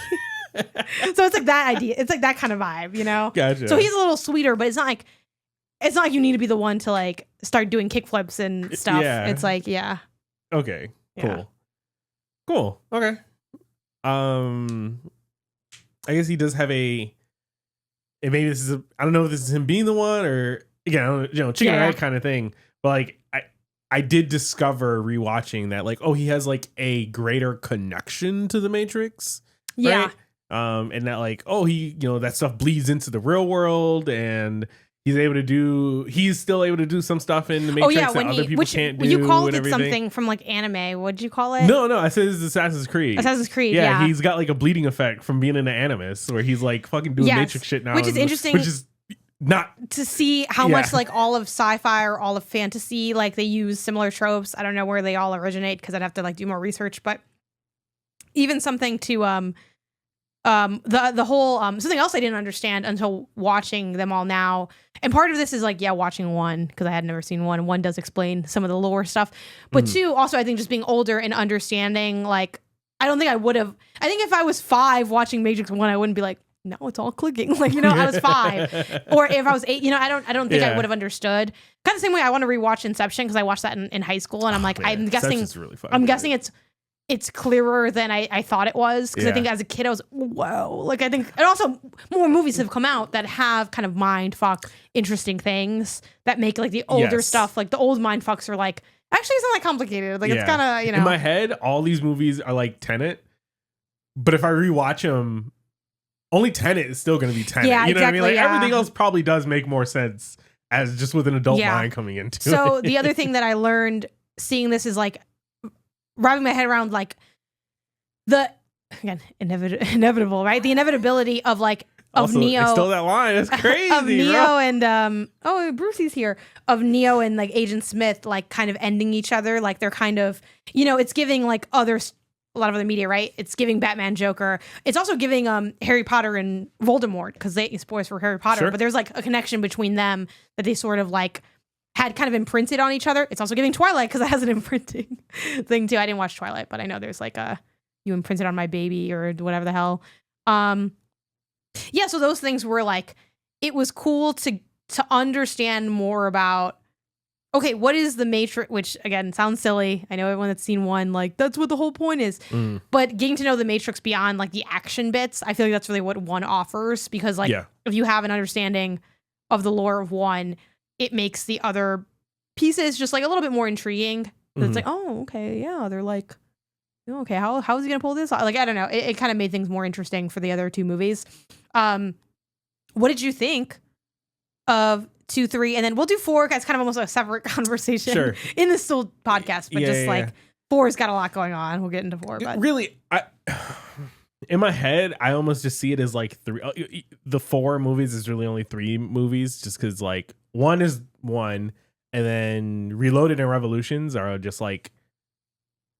So it's like that idea. It's like that kind of vibe, you know. Gotcha. So he's a little sweeter, but it's not like you need to be the one to like start doing kickflips and stuff. Yeah. It's like Okay. Cool. Yeah. Cool. Okay. I guess he does have and maybe this is I don't know if this is him being the one or again, you know, chicken and egg kind of thing. But like I did discover rewatching that like, oh, he has like a greater connection to the Matrix. Yeah. Right? And that like, oh, he, you know, that stuff bleeds into the real world and he's still able to do some stuff in the Matrix that other people can't do. You called it something from like anime. What'd you call it? No, I said it's Assassin's Creed. Assassin's Creed, yeah. He's got like a bleeding effect from being in the Animus where he's like fucking doing Matrix shit now. Which is interesting. Which is not to see how much like all of sci-fi or all of fantasy, like they use similar tropes. I don't know where they all originate because I'd have to like do more research, but even something to the whole something else I didn't understand until watching them all now. And part of this is like watching one because I had never seen one. One does explain some of the lore stuff, but two, also I think just being older and understanding, like I don't think I would have. I think if I was 5 watching Matrix 1, I wouldn't be like, no, it's all clicking. Like, you know, I was 5, or if I was 8, you know, I don't think I would have understood. Kind of the same way I want to rewatch Inception because I watched that in high school, and I'm like, I'm guessing it's clearer than I thought it was because I think as a kid I was whoa. Like I think, and also more movies have come out that have kind of mind fuck interesting things that make like the older stuff, like the old mind fucks are like actually it's not that complicated. Like it's kind of, you know, in my head all these movies are like Tenet, but if I rewatch them, only Tenet is still going to be Tenet. Yeah, you know exactly, what I mean? Like everything else probably does make more sense as just with an adult mind coming into it. So the other thing that I learned seeing this is like wrapping my head around like again, inevitable, right? The inevitability of like, of also, Neo. I stole that line. That's crazy. Of Neo bro. and, Brucey's here. Of Neo and like Agent Smith, like kind of ending each other. Like they're kind of, it's giving like a lot of other media, right? It's giving Batman, Joker. It's also giving Harry Potter and Voldemort, because they spoilers for Harry Potter, Sure. but there's like a connection between them that they sort of like had kind of imprinted on each other. It's also giving Twilight, because it has an imprinting thing too. I didn't watch Twilight, but I know there's like you imprinted on my baby or whatever the hell. Yeah, so those things were like, it was cool to understand more about, okay, what is the Matrix, which again sounds silly. I know everyone that's seen one, like, that's what the whole point is. But getting to know the Matrix beyond like the action bits, I feel like that's really what one offers, because like if you have an understanding of the lore of one, it makes the other pieces just like a little bit more intriguing. It's like, oh, okay, yeah, they're like, okay, how is he gonna pull this off? Like, I don't know. It kind of made things more interesting for the other two movies. What did you think of 2, 3, and then we'll do 4, guys, kind of almost a separate conversation in this still podcast, but 4's got a lot going on. We'll get into 4, but really, in my head, I almost just see it as like 3. The 4 movies is really only 3 movies, just because like 1 is 1, and then Reloaded and Revolutions are just like,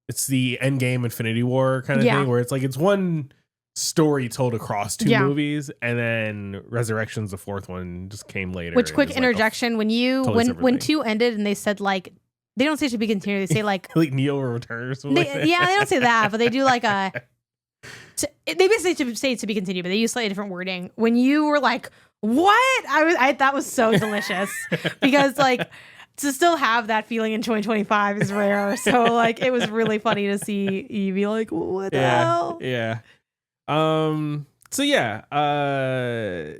it's the Endgame Infinity War kind of thing, where it's like it's one story told across 2 movies, and then Resurrection's the 4th one, just came later. Which, quick interjection, totally when 2 ended and they said like, they don't say to be continued, they say like like Neo returns. They don't say that, but they do like they basically say to be continued, but they use slightly different wording. When you were like, what? I that was so delicious, because like to still have that feeling in 2025 is rare. So like it was really funny to see you be like, what the hell? Yeah. So yeah, I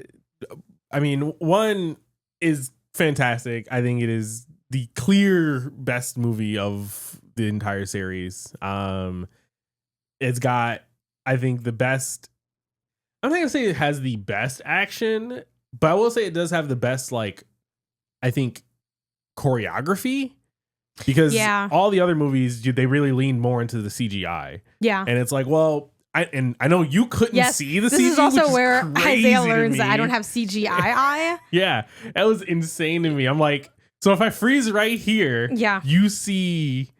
mean, 1 is fantastic. I think it is the clear best movie of the entire series. It's got, I think, the best. I'm not gonna say it has the best action, but I will say it does have the best, like, I think, choreography, because all the other movies, they really lean more into the CGI. Yeah, and it's like, well, I know you couldn't see the CGI. This is also where Isaiah learns that I don't have CGI eye. Yeah, that was insane to me. I'm like, so if I freeze right here, you see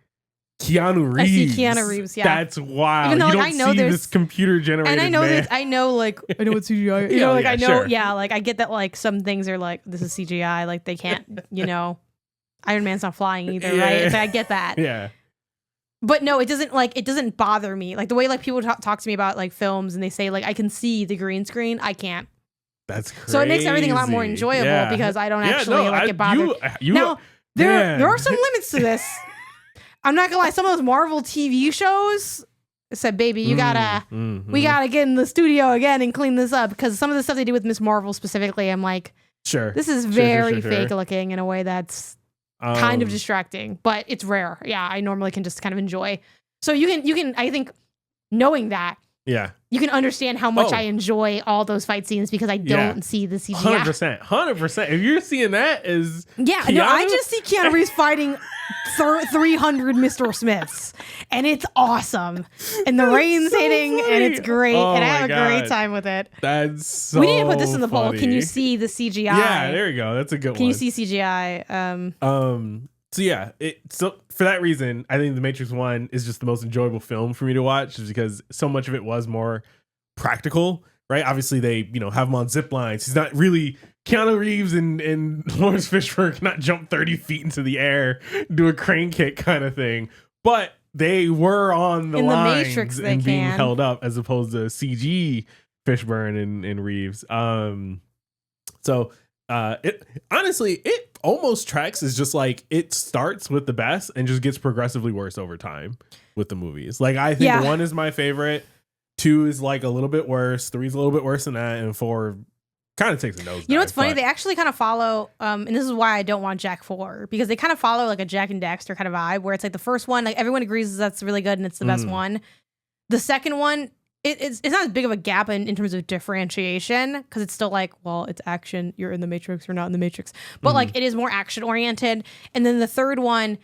Keanu Reeves. I see Keanu Reeves, That's wild. Even though, you don't I know see this computer generated, and I know man. I know what CGI. You know, like I know, like I get that, like some things are like, this is CGI, like they can't, Iron Man's not flying either, right? So I get that. Yeah. But no, it doesn't bother me. Like the way like people talk to me about like films and they say like, I can see the green screen, I can't. That's crazy. So it makes everything a lot more enjoyable, because I don't actually get bothered. Now, there are some limits to this. I'm not gonna lie, some of those Marvel TV shows said, baby, you gotta, we gotta get in the studio again and clean this up, because some of the stuff they do with Miss Marvel specifically, I'm like, this is very fake looking in a way that's kind of distracting, but it's rare. Yeah, I normally can just kind of enjoy. So you can, I think, knowing that, you can understand how much I enjoy all those fight scenes, because I don't see the CGI. 100%. If you're seeing that as Keanu, no, I just see Keanu Reeves fighting 300 Mr. Smiths, and it's awesome, and the rain's hitting, and it's great, and I have a great time with it. That's so we need to put this in the poll. Can you see the CGI? Yeah, there you go. That's a good one. Can you see CGI? So yeah, so for that reason, I think The Matrix 1 is just the most enjoyable film for me to watch, just because so much of it was more practical, right? Obviously, they have him on zip lines. He's not really Keanu Reeves and Lawrence Fishburne cannot jump 30 feet into the air, do a crane kick kind of thing, but they were on the lines Matrix, and being held up, as opposed to CG Fishburne and Reeves. So it honestly, it almost tracks as just like, it starts with the best and just gets progressively worse over time with the movies. Like, I think 1 is my favorite, 2 is like a little bit worse, 3 is a little bit worse than that, and 4 kind of takes a nose. You know what's funny? They actually kind of follow, and this is why I don't want Jack 4, because they kind of follow like a Jack and Daxter kind of vibe, where it's like the first one, like everyone agrees that's really good and it's the best one. The second one, it's not as big of a gap in terms of differentiation, because it's still like, well, it's action, you're in the Matrix, you're not in the Matrix, but like it is more action oriented. And then the third one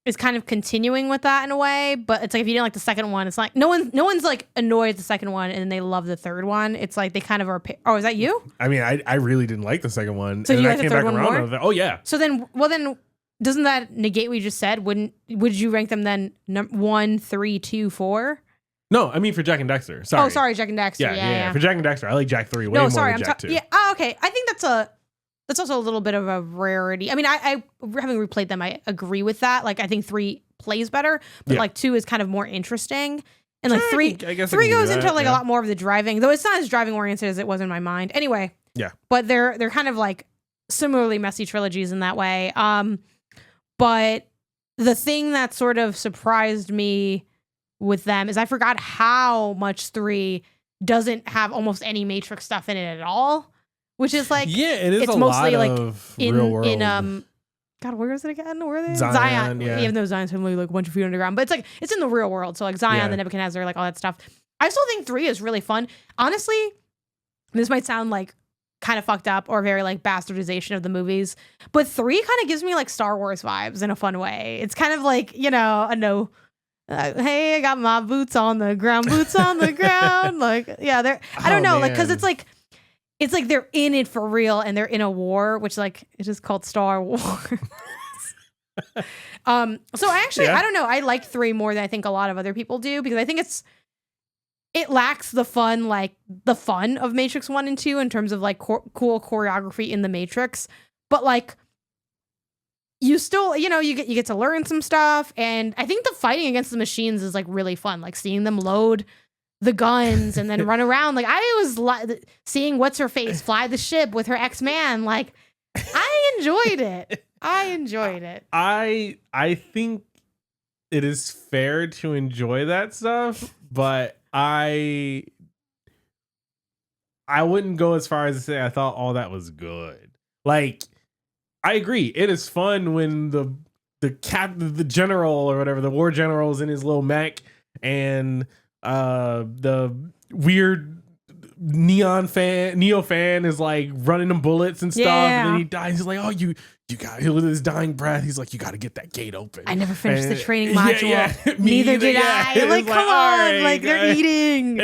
is kind of continuing with that in a way, but it's like if you didn't like the second one, it's like no one's like annoyed at the second one and they love the third one. It's like they kind of are. Oh, is that you? I mean, I really didn't like the second one, so and you then like I the came third back one around. more? And I was like, oh yeah. So then doesn't that negate what you just said? Would you rank them then 1, 3, 2, 4? No, I mean for Jack and Dexter. Sorry. Oh, sorry, Jack and Dexter. Yeah. For Jack and Dexter, I like Jack 3 way more than Jack 2. Yeah. Oh, okay. I think that's also a little bit of a rarity. I mean, I having replayed them, I agree with that. Like, I think 3 plays better, but like 2 is kind of more interesting. And like 3 goes into like a lot more of the driving, though it's not as driving oriented as it was in my mind. Anyway. Yeah. But they're kind of like similarly messy trilogies in that way. But the thing that sort of surprised me with them is I forgot how much 3 doesn't have almost any Matrix stuff in it at all, which is like it is it's a mostly lot like of in real world. God, where is it again? Where are they? Zion, yeah. Even though Zion's only like a bunch of feet underground, but it's in the real world. So like Zion, the Nebuchadnezzar, like all that stuff. I still think 3 is really fun. Honestly, this might sound like kind of fucked up or very like bastardization of the movies, but 3 kind of gives me like Star Wars vibes in a fun way. It's kind of like, hey, I got my boots on the ground, like, yeah, I don't know, like, cause it's like they're in it for real and they're in a war, which like it is called Star Wars. So I don't know. I like 3 more than I think a lot of other people do, because I think it lacks the fun of Matrix 1 and 2 in terms of like cool choreography in the Matrix, but like you still, you get to learn some stuff, and I think the fighting against the machines is like really fun, like seeing them load the guns and then run around. Like I was seeing what's her face fly the ship with her ex-man. Like I enjoyed it. I think it is fair to enjoy that stuff, but I wouldn't go as far as to say I thought all that was good. Like, I agree. It is fun when the general or whatever, the war general is in his little mech, and the weird Neo fan is like running them bullets and stuff, and then he dies. He's like, oh, you got, with his dying breath, he's like, you got to get that gate open. I never finished the training module. Neither did I. Like, come on, right, like they're eating.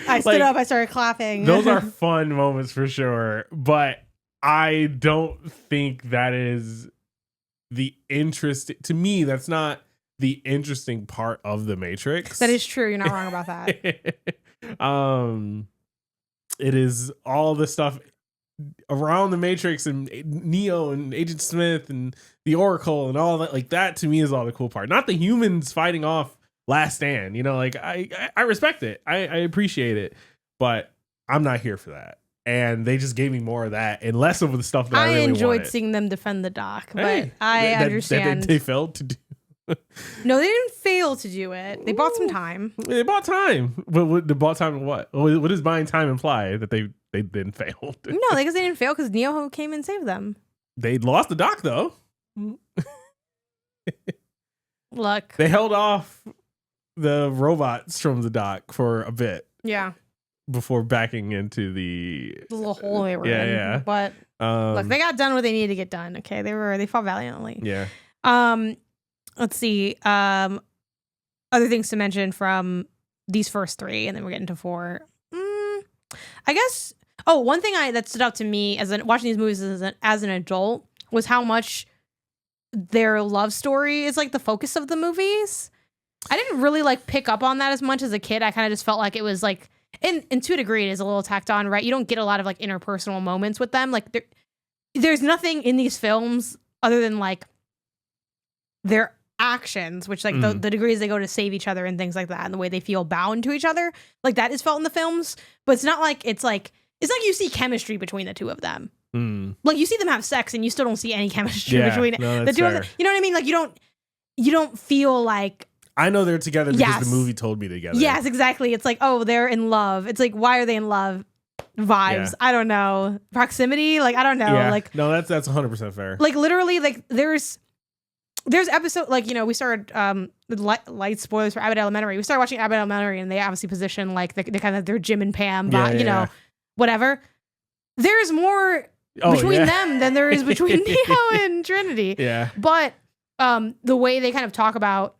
I stood up, I started clapping. Those are fun moments for sure, but I don't think that is the interest. To me, that's not the interesting part of the Matrix. That is true. You're not wrong about that. It is all the stuff around the Matrix and Neo and Agent Smith and the Oracle and all that. Like, that to me is all the cool part, not the humans fighting off Last Stand. Like I respect it. I appreciate it, but I'm not here for that. And they just gave me more of that and less of the stuff that I really enjoyed wanted. seeing them defend the dock, but I understand that they failed to do. No, they didn't fail to do it. They bought some time. They bought time. But they bought time in what? What does buying time imply? That they then failed? No, because they didn't fail because Neo came and saved them. They lost the dock though. Look. They held off the robots from the dock for a bit. Yeah. Before backing into the little hole they were in. Yeah. But look, they got done what they needed to get done. Okay. They fought valiantly. Yeah. Let's see. Other things to mention from these first 3, and then we're getting to 4. I guess. Oh, one thing that stood out to me as watching these movies as an adult was how much their love story is like the focus of the movies. I didn't really like pick up on that as much as a kid. I kind of just felt like it was like, and to a degree, it is a little tacked on, right? You don't get a lot of like interpersonal moments with them. Like there's nothing in these films other than like their actions, which like the degrees they go to save each other and things like that, and the way they feel bound to each other, like that is felt in the films. But it's not like it's like you see chemistry between the two of them. Like you see them have sex and you still don't see any chemistry between the two of them. You know what I mean? Like you don't feel like, I know they're together because the movie told me together. Yes, exactly. It's like, oh, they're in love. It's like, why are they in love? Vibes. Yeah. I don't know. Proximity. Like, I don't know. Yeah. Like, no, that's 100% fair. Like literally, like there's episode, like, we started light spoilers for Abbott Elementary. We started watching Abbott Elementary, and they obviously position like the kind of their Jim and Pam, know, whatever. There's more between them than there is between Neo and Trinity. Yeah. But the way they kind of talk about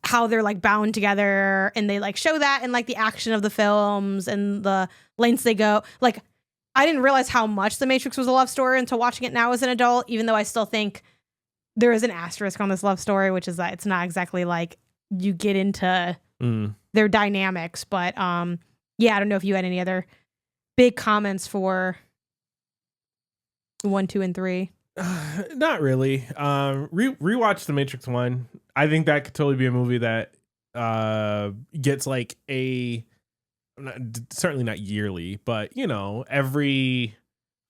how they're like bound together, and they like show that in like the action of the films and the lengths they go. Like, I didn't realize how much The Matrix was a love story until watching it now as an adult, even though I still think there is an asterisk on this love story, which is that it's not exactly like you get into their dynamics. But yeah, I don't know if you had any other big comments for 1, 2, and 3. Not really. Rewatch The Matrix 1. I think that could totally be a movie that gets like certainly not yearly, but you know, every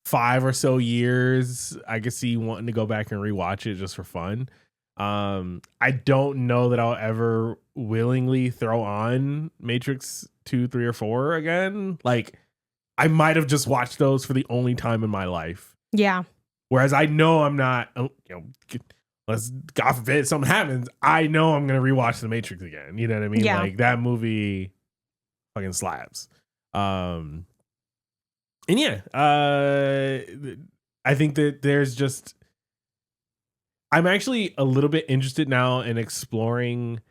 5 or so years, I could see wanting to go back and rewatch it just for fun. I don't know that I'll ever willingly throw on Matrix 2, 3, or 4 again. Like, I might have just watched those for the only time in my life. Yeah. Whereas I know I'm not, you know, unless God forbid something happens, I know I'm going to rewatch The Matrix again. You know what I mean? Yeah. Like, that movie fucking slaps. And yeah, I think that there's just, I'm actually a little bit interested now in exploring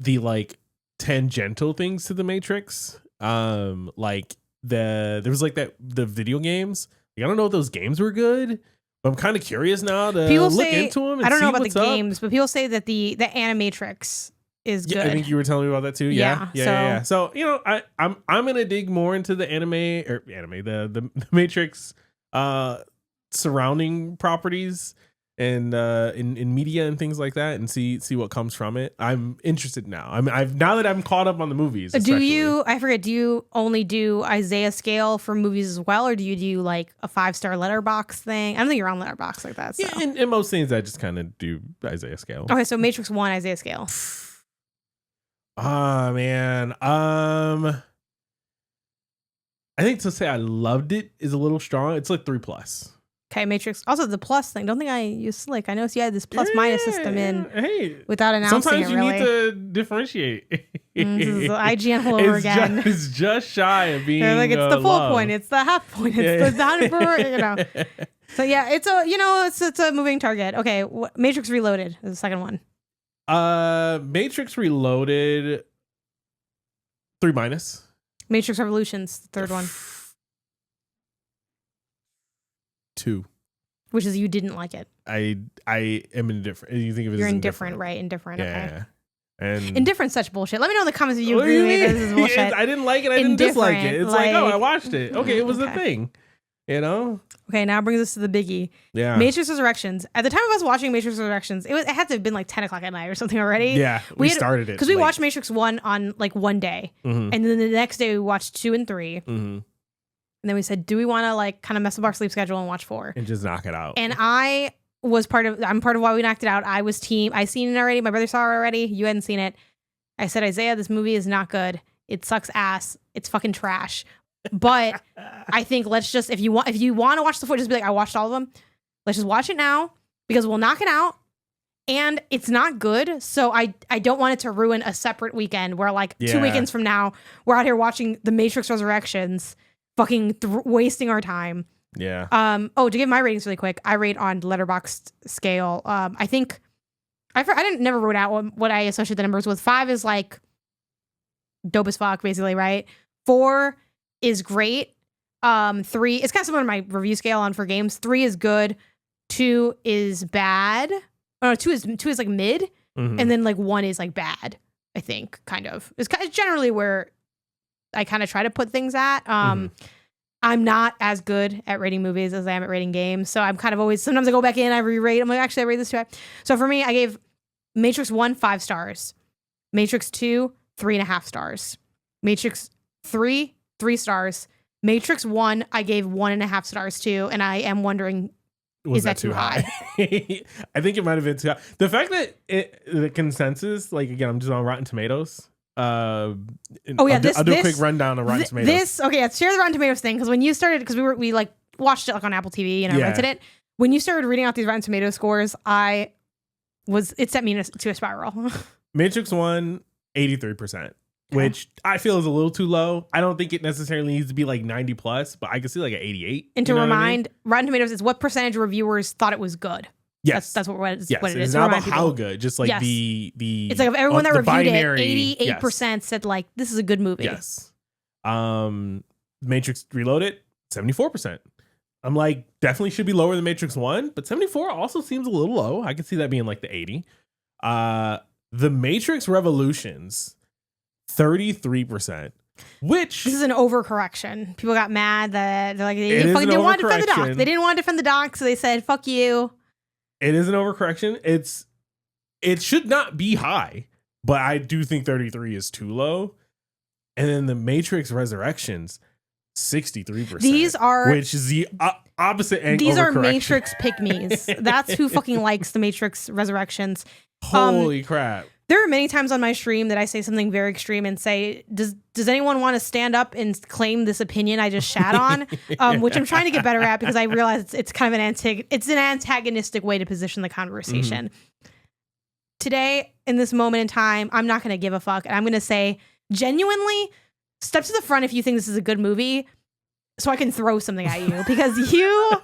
the like tangential things to The Matrix. Like there was like the video games. Like, I don't know if those games were good, but I'm kind of curious now to look into them. And I don't know about the up. games, but people say that the Animatrix is good. I think you were telling me about that too. Yeah. So you know, I'm gonna dig more into the the Matrix surrounding properties and in media and things like that, and see what comes from it. I'm interested now. Now that I'm caught up on the movies. Do you only do Isaiah scale for movies as well, or do you do like a 5-star letterbox thing? I don't think you're on letterbox like that. So. Yeah, in most things I just kind of do Isaiah scale. Okay, so Matrix 1 Isaiah scale. Oh man. I think to say I loved it is a little strong. It's like 3+. Okay, Matrix. Also, the plus thing. Don't think I use Slick. I noticed you had this plus minus system in without announcing sometimes it. Sometimes you really. need to differentiate. This is IGN all over again. It's just shy of being like it's the full love. point. It's the half point. It's the 100%. You know. So yeah, it's a moving target. Okay, Matrix Reloaded is the second one. Matrix Reloaded 3-. Matrix Revolutions, the third one. 2. Which is you didn't like it. I am indifferent. You think of it You're as indifferent, right? Indifferent. Yeah. Okay. And indifferent's such bullshit. Let me know in the comments if you agree with me. This is bullshit. I didn't like it. I didn't dislike it. It's like, oh, I watched it. Okay, it was a thing. You know? Okay, now brings us to the biggie. Yeah. Matrix Resurrections. At the time of us watching Matrix Resurrections, it had to have been like 10 o'clock at night or something already. Yeah, we started it. Because we watched Matrix 1 on like one day. Mm-hmm. And then the next day we watched 2 and 3. Mm-hmm. And then we said, do we want to like kind of mess up our sleep schedule and watch 4? And just knock it out. And I'm part of why we knocked it out. I seen it already. My brother saw it already. You hadn't seen it. I said, Isaiah, this movie is not good. It sucks ass. It's fucking trash. But I think let's just, if you want to watch the footage, just be like, I watched all of them. Let's just watch it now because we'll knock it out. And it's not good. So I don't want it to ruin a separate weekend where like 2 weekends from now, we're out here watching The Matrix Resurrections, fucking wasting our time. Yeah. To give my ratings really quick, I rate on Letterboxd scale. I think I never wrote out what I associate the numbers with. 5 is like dope as fuck, basically, right? 4 is great. 3, it's kind of similar to my review scale on for games. 3 is good. 2 is bad. 2 is like mid, and then like 1 is like bad. I think kind of. It's generally where I kind of try to put things at. I'm not as good at rating movies as I am at rating games. So I'm kind of always, sometimes I go back in, I re-rate. I'm like, actually, I rate this too high. So for me, I gave Matrix 1, 5 stars. Matrix 2, 3.5 stars. Matrix 3, 3 stars. Matrix 1, I gave 1.5 stars to. And I am wondering, is that too high? I think it might have been too high. The fact that the consensus, like again, I'm just on Rotten Tomatoes. I'll do a quick rundown of Rotten Tomatoes. Let's share the Rotten Tomatoes thing, because when you started, because we like watched it like on Apple TV and I rented it. When you started reading out these Rotten Tomatoes scores, it sent me to a spiral. Matrix 1, 83%, which I feel is a little too low. I don't think it necessarily needs to be like 90+, but I can see like an 88. And to remind, Rotten Tomatoes is what percentage of reviewers thought it was good. Yes, that's what it is. Yes, what it it's is. not about how good, just like Yes. the. It's like of everyone that the reviewed binary, it, 88% said like this is a good movie. Yes. Matrix Reloaded, 74%. I'm like, definitely should be lower than Matrix 1, but 74 also seems a little low. I could see that being like the 80. The Matrix Revolutions, 33%. Which this is an overcorrection. People got mad that they're like they It is didn't an want to defend the doc. overcorrection. They didn't want to defend the doc, so they said "fuck you." it is an overcorrection. It should not be high, but I do think 33 is too low. And then the Matrix Resurrections, 63%. These are which is the opposite end. These are Matrix pick-me's. That's who fucking likes the Matrix Resurrections. Holy crap. There are many times on my stream that I say something very extreme and say, does anyone want to stand up and claim this opinion I just shat on? Which I'm trying to get better at because I realize it's kind of an antagonistic way to position the conversation. Mm-hmm. Today, in this moment in time, I'm not going to give a fuck. And I'm going to say, genuinely, step to the front if you think this is a good movie so I can throw something at you. Because you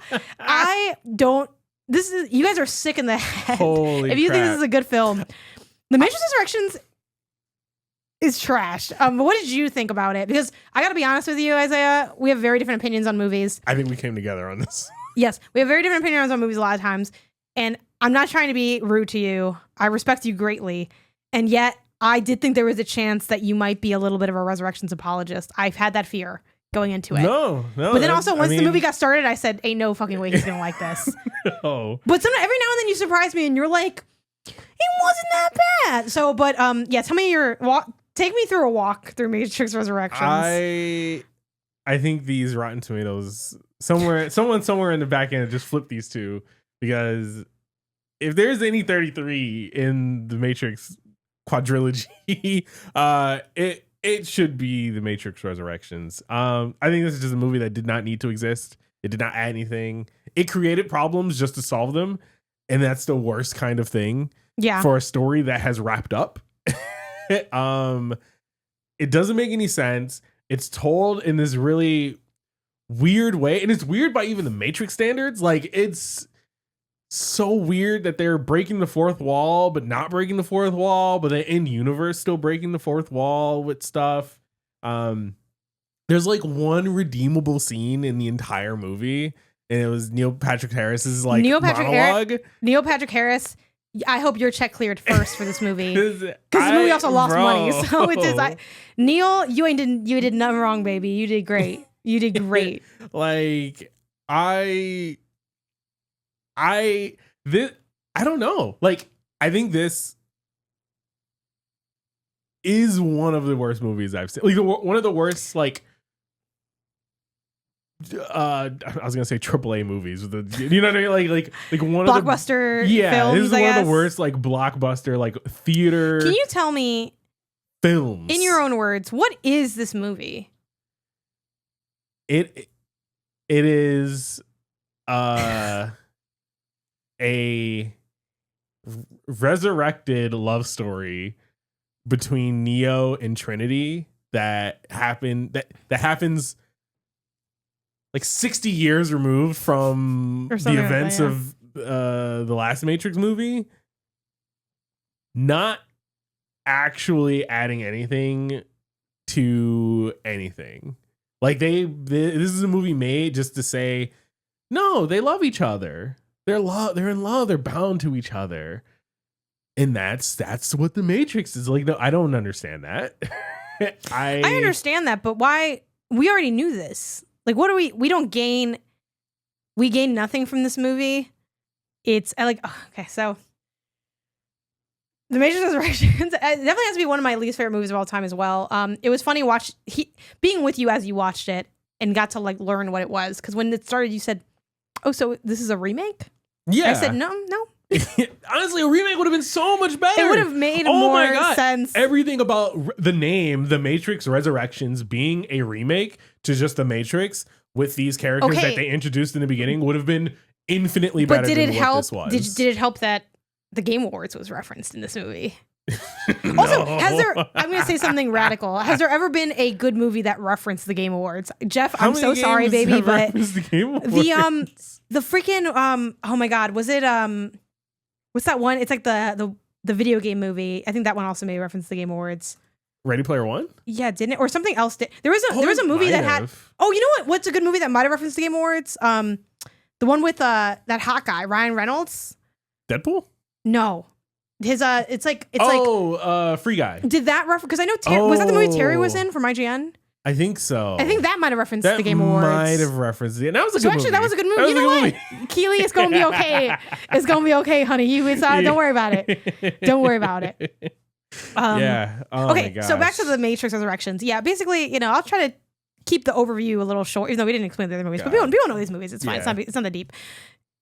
guys are sick in the head. Holy if you crap. think this is a good film. The Matrix Resurrections is trash. What did you think about it? Because I got to be honest with you, Isaiah, we have very different opinions on movies. I think we came together on this. Yes, we have very different opinions on movies a lot of times. And I'm not trying to be rude to you. I respect you greatly. And yet, I did think there was a chance that you might be a little bit of a Resurrections apologist. I've had that fear going into it. No. But then also, once the movie got started, I said, ain't no fucking way he's going to like this. No. But every now and then you surprise me and you're like, it wasn't that bad. So, but yeah, tell me take me through a walk through Matrix Resurrections. I think these Rotten Tomatoes someone somewhere in the back end just flipped these two, because if there's any 33 in the Matrix quadrilogy, it should be the Matrix Resurrections. I think this is just a movie that did not need to exist. It did not add anything. It created problems just to solve them. And that's the worst kind of thing for a story that has wrapped up. It doesn't make any sense. It's told in this really weird way. And it's weird by even the Matrix standards. Like, it's so weird that they're breaking the fourth wall, but not breaking the fourth wall, but then in universe still breaking the fourth wall with stuff. There's like one redeemable scene in the entire movie. And it was Neil Patrick Harris's monologue. Neil Patrick Harris, I hope your check cleared first for this movie. Because the movie also lost money. So it is. Neil, you did nothing wrong, baby. You did great. You did great. Like, I don't know. Like, I think this is one of the worst movies I've seen. Like, one of the worst, like, I was gonna say AAA movies with the, you know what I mean, like one blockbuster of the films, this is one of the worst like blockbuster like theater. Can you tell me films in your own words, what is this movie? It is a resurrected love story between Neo and Trinity that happens like 60 years removed from the events of the last Matrix movie, not actually adding anything to anything. Like this is a movie made just to say, no, they love each other. They're in love. They're bound to each other. And that's what the Matrix is like. No, I don't understand that. I understand that, but why? We already knew this. Like, what do we gain nothing from this movie. It's okay, so The Matrix Resurrections definitely has to be one of my least favorite movies of all time as well. It was funny being with you as you watched it and got to like learn what it was, because when it started you said, oh, so this is a remake? Yeah. And I said, no. Honestly, a remake would have been so much better. It would have made more sense. Everything about the name, The Matrix Resurrections, being a remake to just The Matrix with these characters that they introduced in the beginning would have been infinitely better than what this was. Did it help that the Game Awards was referenced in this movie? Also, I'm going to say something radical. Has there ever been a good movie that referenced the Game Awards? Jeff, I'm so sorry, baby, but the Game Awards? The freaking oh my God, was it What's that one? It's like the video game movie. I think that one also made reference to the Game Awards. Ready Player One? Yeah, didn't it? Or something else did. There was a movie that had. Oh, you know what? What's a good movie that might have referenced the Game Awards? The one with that hot guy, Ryan Reynolds. Deadpool? No. His it's like Free Guy. Did that reference? Because I know was that the movie Terry was in from IGN? I think so. I think that might have referenced the Game Awards. Might have referenced it. And that was a good movie. That was a good movie. You know what? Keely, it's gonna be okay. It's gonna be okay, honey. Don't worry about it. Don't worry about it. Yeah. Oh okay, so back to the Matrix Resurrections. Yeah, basically, I'll try to keep the overview a little short, even though we didn't explain the other movies. But people know these movies. It's fine. Yeah. It's not that deep.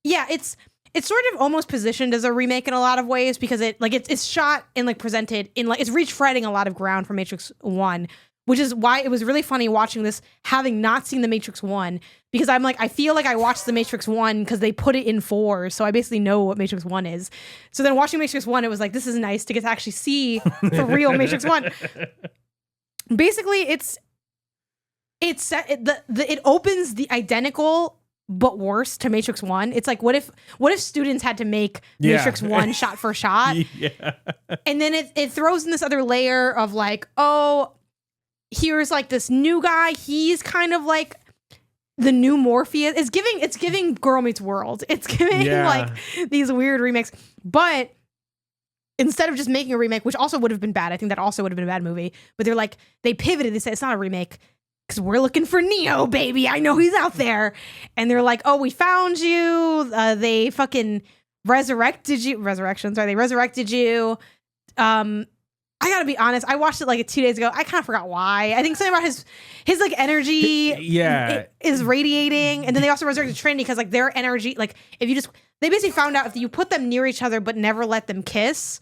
Yeah, it's sort of almost positioned as a remake in a lot of ways because it's shot and like presented in like it's retreading a lot of ground from Matrix 1, which is why it was really funny watching this having not seen the Matrix 1 because I'm like I feel like I watched the Matrix 1 because they put it in 4, so I basically know what Matrix 1 is. So then watching Matrix 1, it was like this is nice to get to actually see the real Matrix 1. Basically, it opens the identical but worse to Matrix 1. It's like what if students had to make Matrix 1 shot for shot? Yeah. And then it throws in this other layer of like, oh, here's like this new guy. He's kind of like the new Morpheus. It's giving Girl Meets World. It's giving like these weird remakes. But instead of just making a remake, which also would have been bad, I think that also would have been a bad movie. But they pivoted. They said it's not a remake. Because we're looking for Neo, baby. I know he's out there. And they're like, oh, we found you. They fucking resurrected you. They resurrected you. I gotta be honest. I watched it like 2 days ago. I kind of forgot why. I think something about his like energy is radiating. And then they also resurrected Trinity because like their energy, like if you just, they basically found out if you put them near each other but never let them kiss,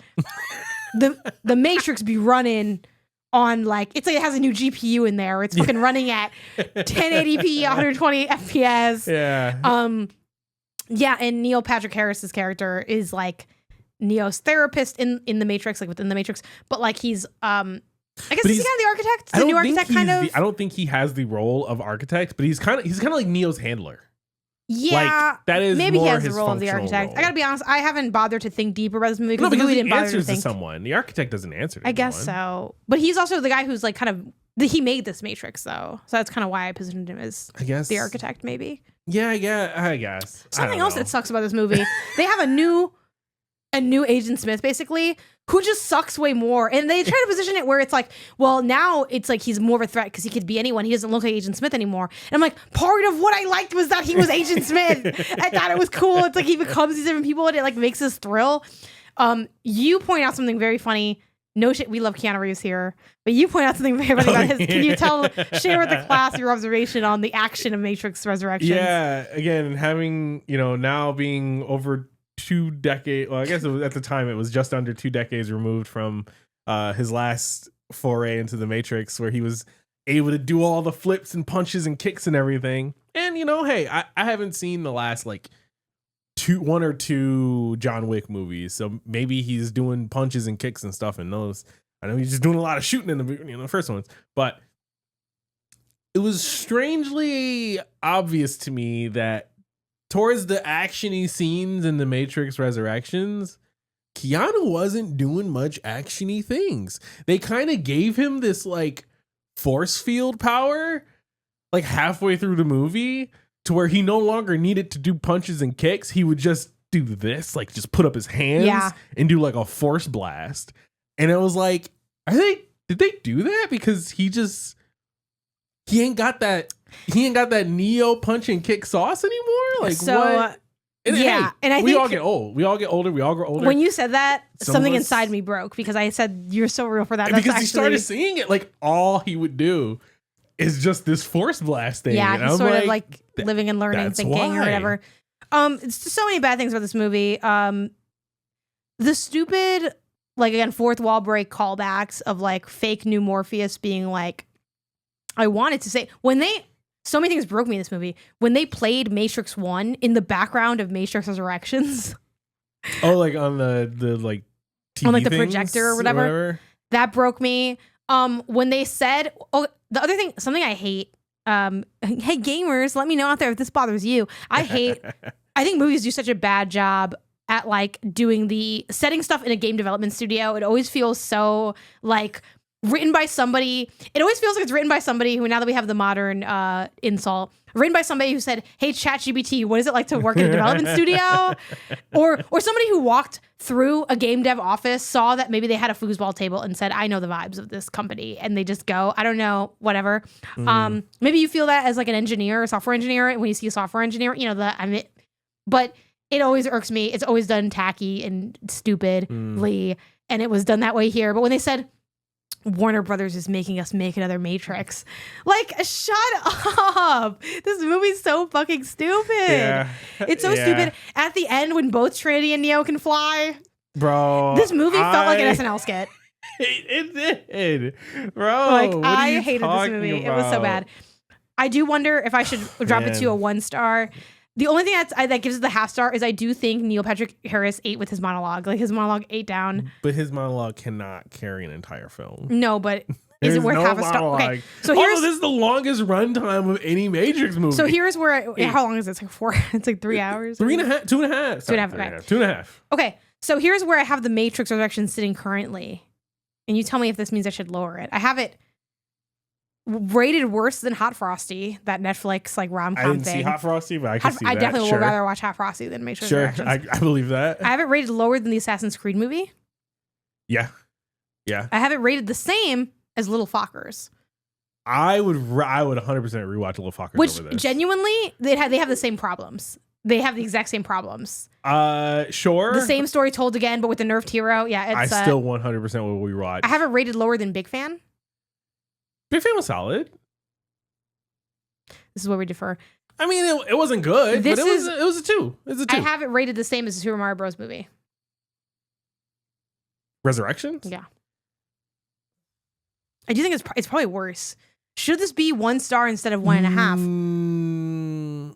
the Matrix be running on like it's like it has a new GPU in there. It's fucking running at 1080p, 120 FPS. Yeah. Yeah, and Neil Patrick Harris's character is like Neo's therapist in the Matrix, like within the Matrix, but like he's I guess is he kind of the architect? The new architect kind of? I don't think he has the role of architect, but he's kind of like Neo's handler. Yeah, like, that is maybe more he has his the role of the architect. Role. I gotta be honest, I haven't bothered to think deeper about this movie because we didn't he bother answers to think. Someone. The architect doesn't answer to I guess so, but he's also the guy who's like kind of he made this Matrix though, so that's kind of why I positioned him as the architect. Maybe. Yeah, I guess. Something else that sucks about this movie, they have a new Agent Smith basically who just sucks way more, and they try to position it where it's like, well, now it's like he's more of a threat because he could be anyone. He doesn't look like Agent Smith anymore. And I'm like, part of what I liked was that he was Agent Smith. I thought it was cool. It's like he becomes these different people and it like makes us thrill. You point out something very funny. No shit, we love Keanu Reeves here, but you point out something very funny about his. Can you share with the class your observation on the action of Matrix Resurrections? Yeah, again, having now being over 2 decades, well, I guess at the time it was just under 2 decades removed from his last foray into the Matrix, where he was able to do all the flips and punches and kicks and everything. And hey, I haven't seen the last like 1 or 2 John Wick movies, so maybe he's doing punches and kicks and stuff in those. I know he's just doing a lot of shooting in the first ones, but it was strangely obvious to me that towards the actiony scenes in the Matrix Resurrections, Keanu wasn't doing much actiony things. They kind of gave him this like force field power like halfway through the movie to where he no longer needed to do punches and kicks. He would just do this, like just put up his hands and do like a force blast. And it was like, did they do that? Because he ain't got that Neo punch and kick sauce anymore. Like so, what? And I think all get old. We all get older. We all grow older. When you said that, something inside me broke because I said you're so real for that. Because he started seeing it, like all he would do is just this force blast thing. Yeah, he's sort of like living and learning, thinking or whatever. It's just so many bad things about this movie. The stupid, like again, fourth wall break callbacks of like fake new Morpheus being like, I wanted to say so many things broke me in this movie. When they played Matrix 1 in the background of Matrix Resurrections. Oh, like on the like TV on like the projector or whatever. That broke me. When they said, the other thing, something I hate, hey gamers, let me know out there if this bothers you. I think movies do such a bad job at like doing the setting stuff in a game development studio. It always feels so like written by somebody. It always feels like it's written by somebody who, now that we have the modern insult, written by somebody who said, "Hey, ChatGPT, what is it like to work in a development studio?" Or somebody who walked through a game dev office, saw that maybe they had a foosball table and said, "I know the vibes of this company," and they just go, I don't know, whatever. Maybe you feel that as like an engineer, a software engineer, and when you see a software engineer, you know, but it always irks me. It's always done tacky and stupidly, and it was done that way here. But when they said, Warner Brothers is making us make another Matrix, like, shut up. This movie's so fucking stupid. Yeah. It's so stupid. At the end, when both Trinity and Neo can fly, bro, this movie felt like an SNL skit. It did, bro. Like, I hated this movie. It was so bad. I do wonder if I should drop it to a 1 star. The only thing that gives it the half star is I do think Neil Patrick Harris ate with his monologue. Like, his monologue ate down. But his monologue cannot carry an entire film. No, but is it worth half a star? Okay, so here's this is the longest runtime of any Matrix movie. So here's where how long is this? Like 4? It's like 3 hours. 2.5. 2.5. Okay, so here's where I have the Matrix Resurrection sitting currently, and you tell me if this means I should lower it. I have it rated worse than Hot Frosty, that Netflix like rom-com thing. I didn't see Hot Frosty, but I can see that. I definitely would rather watch Hot Frosty than Matrix Resurrections. I believe that. I have it rated lower than the Assassin's Creed movie. Yeah. I have it rated the same as Little Fockers. I would 100% rewatch Little Fockers Which over this. Genuinely, they have the same problems. They have the exact same problems. Sure. The same story told again, but with the nerfed hero. Yeah, it's I still 100% will rewatch. I have it rated lower than Big Fan. Big Fan was solid. This is where we differ. I mean, it wasn't good, but it was a 2. It's a 2. I have it rated the same as the Super Mario Bros. Movie. Resurrections? Yeah. I do think it's probably worse. Should this be 1 star instead of 1.5?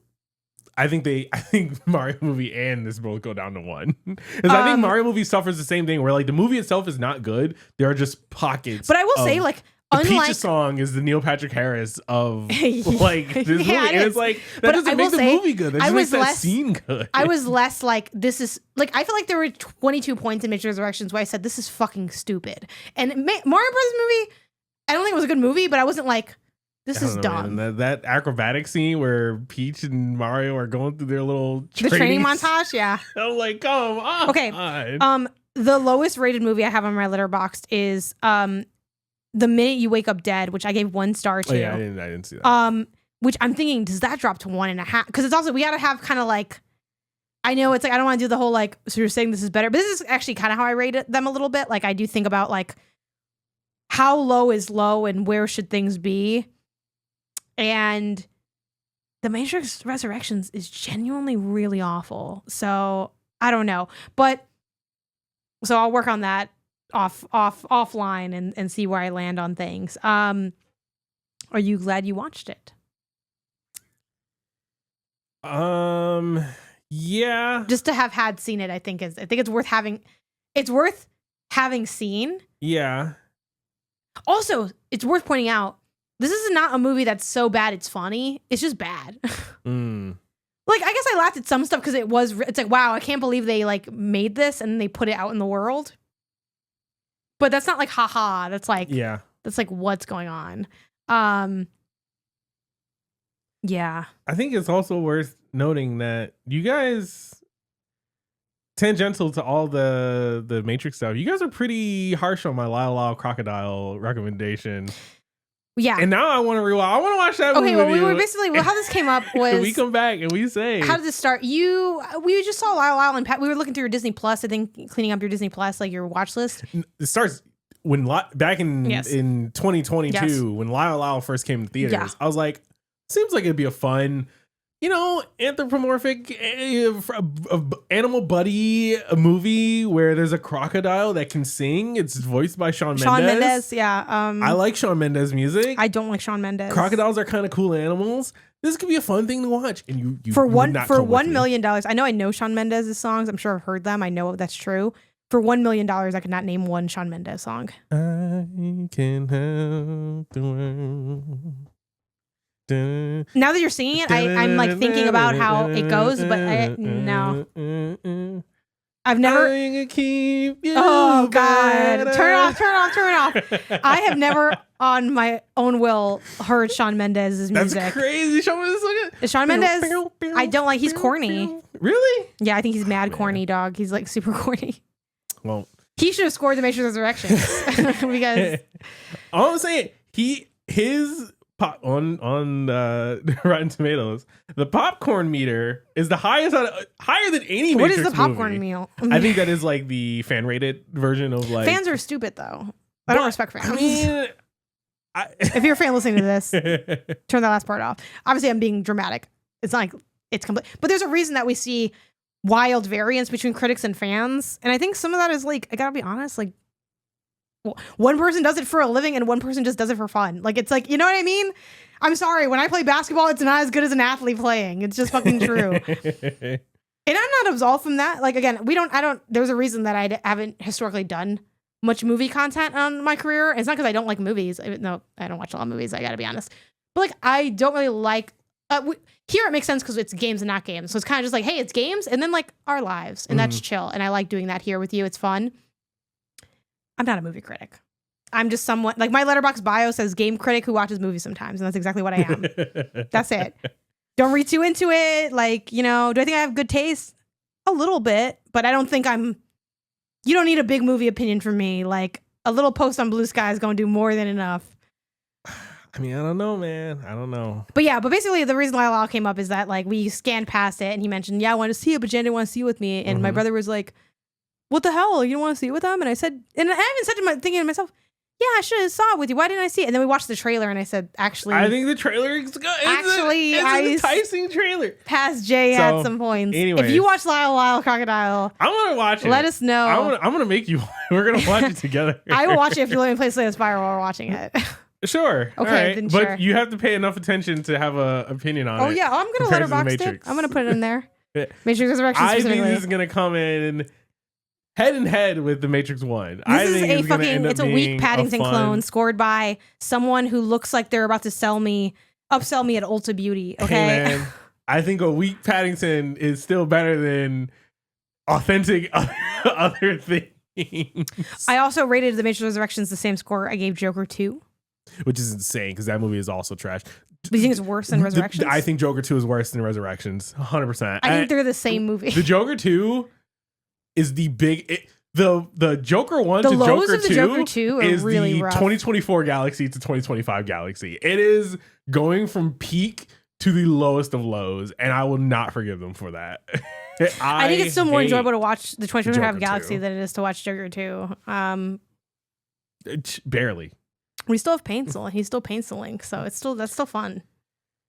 I think Mario movie and this both go down to 1. Because I think Mario movie suffers the same thing where like the movie itself is not good. There are just pockets. But I will say, like, the Peaches song is the Neil Patrick Harris of like this movie. And it's like that doesn't make the movie good. That just makes that scene good. I was less like, this is like, I feel like there were 22 points in Matrix Resurrections where I said this is fucking stupid. And Mario Bros. Movie, I don't think it was a good movie, but I wasn't like, this is dumb. That acrobatic scene where Peach and Mario are going through their little training montage, yeah. I'm like, come on. Okay. The lowest rated movie I have on my Letterboxd is The Minute You Wake Up Dead, which I gave 1 star to. Oh, yeah, I didn't see that. Which I'm thinking, does that drop to 1.5? Because it's also, we got to have kind of like, I know it's like, I don't want to do the whole like, so you're saying this is better, but this is actually kind of how I rated them a little bit. Like, I do think about like, how low is low and where should things be? And The Matrix Resurrections is genuinely really awful. So I don't know, but so I'll work on that offline and see where I land on things. Are you glad you watched it? Yeah. Just to have had seen it, I think it's worth having. It's worth having seen. Yeah. Also, it's worth pointing out, this is not a movie that's so bad it's funny. It's just bad. Like, I guess I laughed at some stuff because it's like, wow, I can't believe they like made this and they put it out in the world. But that's not like, haha. That's like, that's like, what's going on? Yeah. I think it's also worth noting that you guys, tangential to all the Matrix stuff, you guys are pretty harsh on my Lyle Lyle Crocodile recommendation. Yeah. And now I want to rewatch. I want to watch that movie. Okay, well, we were basically, how this came up was... we come back and we say... How did this start? We just saw Lyle Lyle and Pat. We were looking through your Disney Plus, I think, cleaning up your Disney Plus, like your watch list. It starts when back in 2022, when Lyle Lyle first came to theaters. Yeah. I was like, seems like it'd be a fun... anthropomorphic animal buddy movie where there's a crocodile that can sing. It's voiced by Shawn Mendes. Yeah. I like Shawn Mendes music. I don't like Shawn Mendes. Crocodiles are kind of cool animals. This could be a fun thing to watch. And you for $1 million. I know Shawn Mendes' songs. I'm sure I've heard them. I know that's true. For $1 million, I could not name one Shawn Mendes song. I can help the world. Now that you're singing it, I'm like thinking about how it goes, but no. I've never. I'm gonna keep you. Oh God! better. Turn it off. I have never, on my own will, heard Shawn Mendes's music. That's crazy. Shawn Mendes. Shawn Mendes, I don't like. He's corny. Really? Yeah, I think he's mad corny, dog. He's like super corny. Well, he should have scored the Matrix Resurrections because all I'm saying, his pop on Rotten Tomatoes, the popcorn meter is the highest higher than any what Matrix is the popcorn movie. meal? I think that is like the fan rated version of like fans are stupid though. I don't respect fans. I mean, if you're a fan listening to this, turn that last part off. Obviously, I'm being dramatic. It's not like it's complete, but there's a reason that we see wild variance between critics and fans, and I think some of that is like, I gotta be honest, like one person does it for a living and one person just does it for fun. Like, it's like, you know what I mean? I'm sorry, when I play basketball, it's not as good as an athlete playing. It's just fucking true. And I'm not absolved from that. Like, again, there's a reason that I haven't historically done much movie content on my career. It's not because I don't like movies. No, I don't watch a lot of movies, I gotta be honest. But like, I don't really like, here it makes sense because it's games and not games. So it's kind of just like, hey, it's games and then like our lives. And that's chill. And I like doing that here with you. It's fun. I'm not a movie critic. I'm just someone, like my Letterboxd bio says game critic who watches movies sometimes. And that's exactly what I am. That's it. Don't read too into it. Like, you know, do I think I have good taste? A little bit, but I don't think you don't need a big movie opinion from me. Like a little post on BlueSKy is going to do more than enough. I mean, I don't know, man. I don't know. But yeah, but basically the reason Lyle came up is that like we scanned past it and he mentioned, yeah, I want to see it, but Jen didn't want to see it with me. And my brother was like, what the hell? You don't want to see it with them? And I said, and I even said thinking to myself, yeah, I should have saw it with you. Why didn't I see it? And then we watched the trailer and I said, actually, I think the trailer is good. It's an enticing trailer. Past Jay at some points. Anyways, if you watch Lyle Crocodile, I'm gonna watch it. Let us know. I'm gonna make you. We're gonna watch it together. I will watch it if you let me play Slay the Spire while we're watching it. Sure. Okay, right. then but sure. you have to pay enough attention to have an opinion on it. Oh yeah, I'm gonna letterbox it. I'm gonna put it in there. Matrix Resurrections I specifically. think this is gonna come in head and head with the Matrix 1. This is it's a weak Paddington clone scored by someone who looks like they're about to upsell me at Ulta Beauty. Okay. Hey man, I think a weak Paddington is still better than authentic other things. I also rated the Matrix Resurrections the same score I gave Joker 2. Which is insane because that movie is also trash. Do you think it's worse than Resurrections? I think Joker 2 is worse than Resurrections. 100%. I think they're the same movie. The Joker 2 is the big... The Joker 1 to Joker 2, of the Joker 2 are is really the rough. 2024 Galaxy to 2025 Galaxy. It is going from peak to the lowest of lows, and I will not forgive them for that. I think it's still more enjoyable to watch the 2025 Joker Galaxy 2. than it is to watch Joker 2. Barely. We still have Pencil, and he's still penciling, so that's still fun.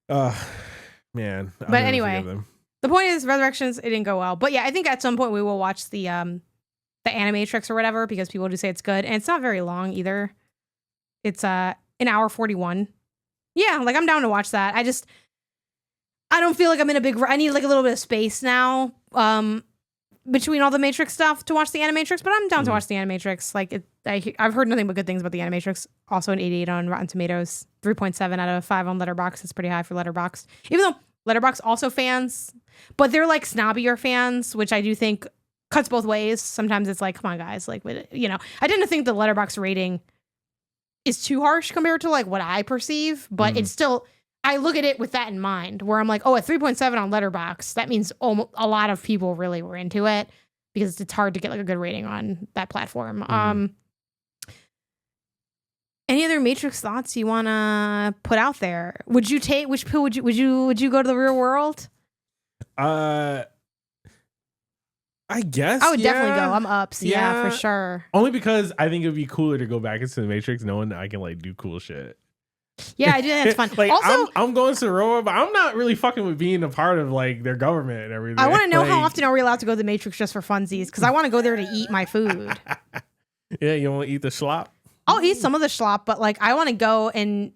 Man. But anyway, the point is, Resurrections, it didn't go well. But yeah, I think at some point we will watch the Animatrix or whatever, because people do say it's good, and it's not very long either. It's an hour 41. Yeah, like I'm down to watch that. I don't feel like I'm in I need like a little bit of space now between all the Matrix stuff to watch the Animatrix, but I'm down to watch the Animatrix. Like I've heard nothing but good things about the Animatrix. Also an 88 on Rotten Tomatoes, 3.7 out of 5 on Letterboxd. It's pretty high for Letterboxd. Even though Letterboxd also fans, but they're like snobbier fans, which I do think cuts both ways. Sometimes it's like, come on guys, like, you know, I tend to think the Letterboxd rating is too harsh compared to like what I perceive, but it's still, I look at it with that in mind, where I'm like, oh, at 3.7 on Letterboxd, that means a lot of people really were into it, because it's hard to get like a good rating on that platform. Any other Matrix thoughts you want to put out there? Would you take which pill? Would you go to the real world? I guess I would definitely go. I'm ups, yeah, for sure. Only because I think it'd be cooler to go back into the Matrix, knowing that I can like do cool shit. Yeah, I do think it's fun. Like, also, I'm going to the robot, but I'm not really fucking with being a part of like their government and everything. I want to know like, how often are we allowed to go to the Matrix just for funsies? Because I want to go there to eat my food. Yeah, you want to eat the schlop? I'll eat some of the schlop, but like I want to go and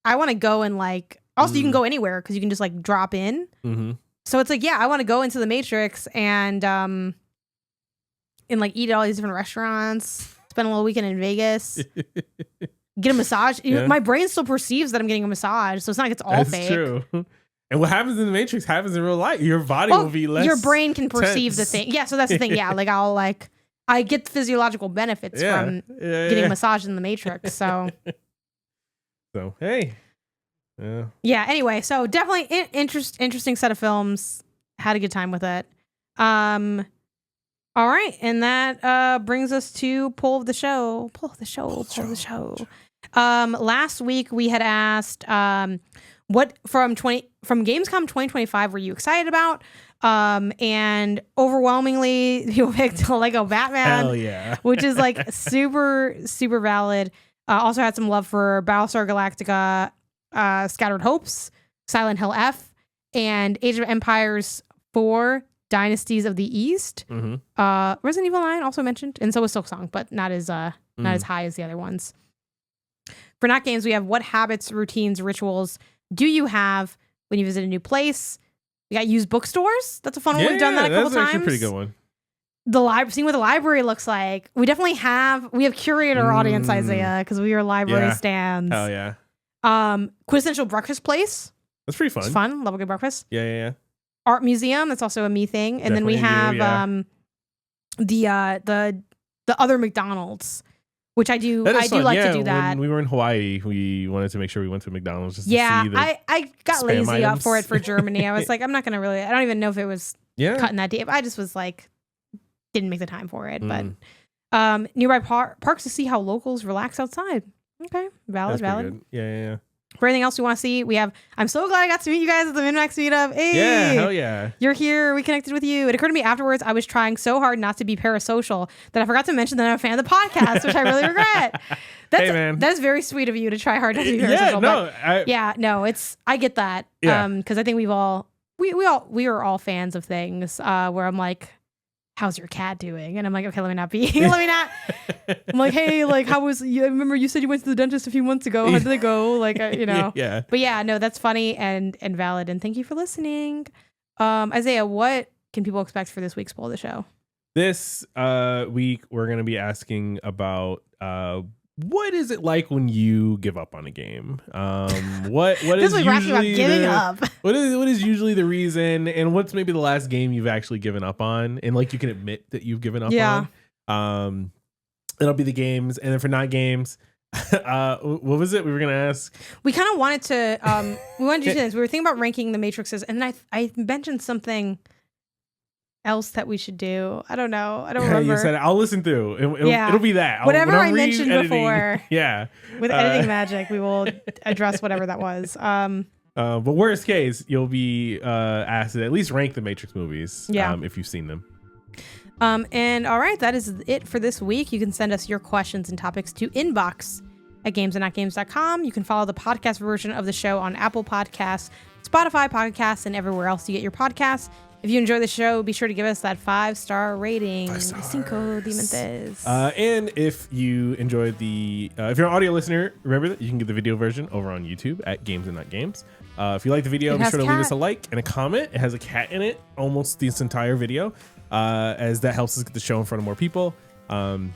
like. Also, you can go anywhere because you can just like drop in. Mm-hmm. So it's like, yeah, I want to go into the Matrix and like eat at all these different restaurants, spend a little weekend in Vegas, get a massage. Yeah. My brain still perceives that I'm getting a massage, so it's not like it's all fake. That's true. And what happens in the Matrix happens in real life. Your body will be less. Your brain can perceive tense. the thing. Yeah, so that's the thing. Yeah, like I get the physiological benefits from getting massaged in the Matrix. So hey. Yeah. Anyway, so definitely interesting set of films. Had a good time with it. All right, and that brings us to poll of the show. Last week we had asked what from Gamescom 2025 were you excited about? And overwhelmingly people picked Lego Batman. Hell yeah. Which is like super, super valid. Also had some love for Battlestar Galactica, Scattered Hopes, Silent Hill F, and Age of Empires 4, Dynasties of the East. Mm-hmm. Resident Evil 9 also mentioned, and so was Silksong, but not as high as the other ones. For not games, we have what habits, routines, rituals do you have when you visit a new place? We got used bookstores. That's a fun one. We've done that a couple times. That's actually a pretty good one. Seeing what the library looks like. We definitely have curator audience, Isaiah, because we are library stands. Hell yeah. Quintessential breakfast place. That's pretty fun. It's fun. Love a good breakfast. Yeah. Art museum. That's also a me thing. And definitely then we have the other McDonald's, which I do like to do that. When we were in Hawaii, we wanted to make sure we went to McDonald's just to see the I got lazy up for it for Germany. I was like, I'm not gonna really. I don't even know if it was cutting that deep. I just was like, didn't make the time for it. But nearby parks to see how locals relax outside. Okay, valid. Good. Yeah. For anything else you want to see, we have. I'm so glad I got to meet you guys at the MinMax meetup. Hey, yeah, hell yeah. You're here. We connected with you. It occurred to me afterwards I was trying so hard not to be parasocial that I forgot to mention that I'm a fan of the podcast, which I really regret. Hey, man. That's very sweet of you to try hard not to be parasocial. I get that. Yeah. Because I think we are all fans of things where I'm like, how's your cat doing? And I'm like, okay, let me not be. I'm like, hey, like, how was you? I remember you said you went to the dentist a few months ago. How did it go? Like, Yeah. But yeah, no, that's funny and valid. And thank you for listening. Isaiah, what can people expect for this week's poll of the show? This week, we're going to be asking about what is it like when you give up on a game? What is usually giving up? What is usually the reason, and what's maybe the last game you've actually given up on, and like you can admit that you've given up on? It'll be the games, and then for not games, what was it we were gonna ask? We kind of wanted to we wanted to do this. We were thinking about ranking the matrices, and I mentioned something else that we should do. I don't know. I don't remember. You said I'll listen through. It'll be that. Whatever I mentioned before. Yeah. With editing magic, we will address whatever that was. But worst case, you'll be asked to at least rank the Matrix movies if you've seen them. And all right, that is it for this week. You can send us your questions and topics to inbox@gamesandnotgames.com. You can follow the podcast version of the show on Apple Podcasts, Spotify Podcasts, and everywhere else you get your podcasts. If you enjoy the show, be sure to give us that 5-star rating. 5 Cinco Dimentes. And if you enjoyed if you're an audio listener, remember that you can get the video version over on YouTube at Games and Not Games. If you like the video, be sure to leave us a like and a comment. It has a cat in it almost this entire video, as that helps us get the show in front of more people. You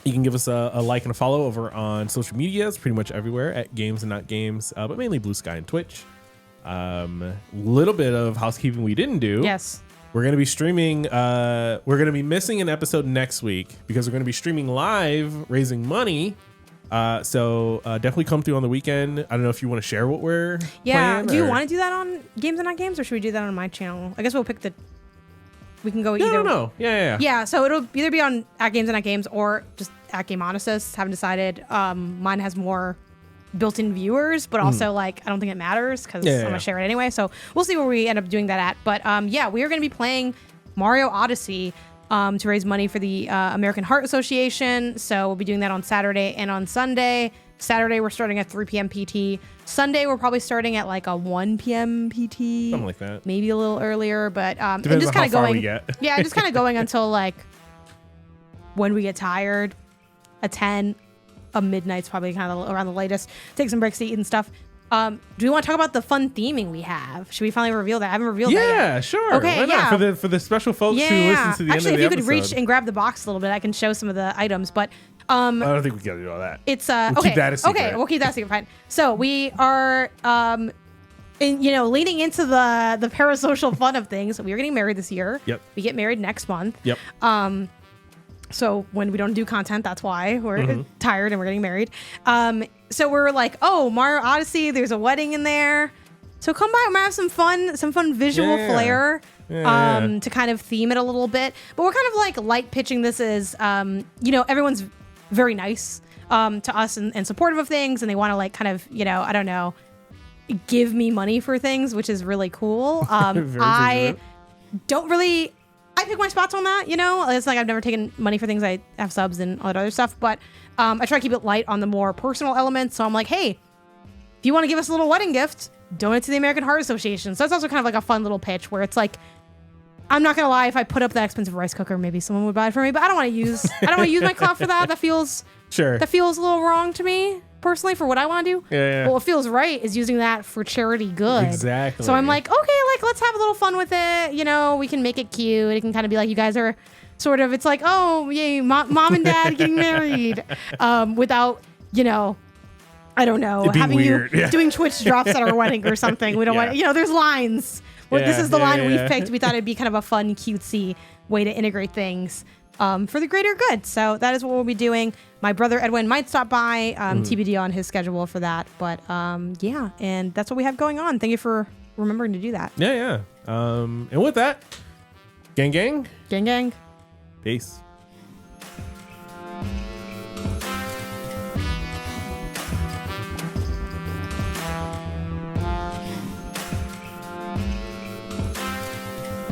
can give us a like and a follow over on social media. It's pretty much everywhere at Games and Not Games, but mainly BlueSKy and Twitch. Little bit of housekeeping we didn't do. Yes. We're going to be streaming. We're going to be missing an episode next week because we're going to be streaming live, raising money. So definitely come through on the weekend. I don't know if you want to share what we're playing. Do you want to do that on Games and Not Games, or should we do that on my channel? I guess we'll pick we can go either. No. Yeah. Yeah, so it'll either be on at Games and Not Games or just at Game Odyssey. Haven't decided. Mine has more built-in viewers, but also like I don't think it matters because I'm gonna share it anyway. So we'll see where we end up doing that at. But we are gonna be playing Mario Odyssey to raise money for the American Heart Association. So we'll be doing that on Saturday and on Sunday. Saturday we're starting at 3 p.m. PT. Sunday we're probably starting at like a 1 p.m. PT. Something like that. Maybe a little earlier, but and just kind of going. Yeah, just kind of going until like when we get tired. A 10. A midnight's probably kind of around the latest. Take some breaks to eat and stuff. Do we want to talk about the fun theming we have? Should we finally reveal that? I haven't revealed that yet. Yeah, sure. Okay, why not? For the special folks who listen to the end of the episode. Actually, if you could reach and grab the box a little bit, I can show some of the items. But I don't think we gotta do all that. It's we'll keep that a secret. Okay, we'll keep that a secret. Fine. So we are and leaning into the parasocial fun of things, we are getting married this year. Yep. We get married next month. Yep. So when we don't do content, that's why we're tired and we're getting married. So we're like, oh, Mario Odyssey, there's a wedding in there. So come by, we might have some fun visual flair to kind of theme it a little bit. But we're kind of like light pitching this as, everyone's very nice to us and supportive of things. And they want to like kind of, I don't know, give me money for things, which is really cool. I pick my spots on that, It's like I've never taken money for things. I have subs and all that other stuff. But I try to keep it light on the more personal elements. So I'm like, hey, if you want to give us a little wedding gift, donate to the American Heart Association. So it's also kind of like a fun little pitch where it's like, I'm not gonna lie, if I put up that expensive rice cooker, maybe someone would buy it for me, but I don't want to use my clout for that. That feels a little wrong to me personally for what I want to do. Yeah. But what feels right is using that for charity good. Exactly. So I'm like, okay, like let's have a little fun with it. We can make it cute. It can kind of be like you guys are sort of. It's like, oh yay, mom and dad getting married, without I don't know, having weird. you doing Twitch drops at our wedding or something. We don't want, there's lines. Well, this is the line we've picked. We thought it'd be kind of a fun, cutesy way to integrate things for the greater good. So that is what we'll be doing. My brother Edwin might stop by, TBD on his schedule for that. But yeah, and that's what we have going on. Thank you for remembering to do that. Yeah. And with that, gang. Gang. Peace.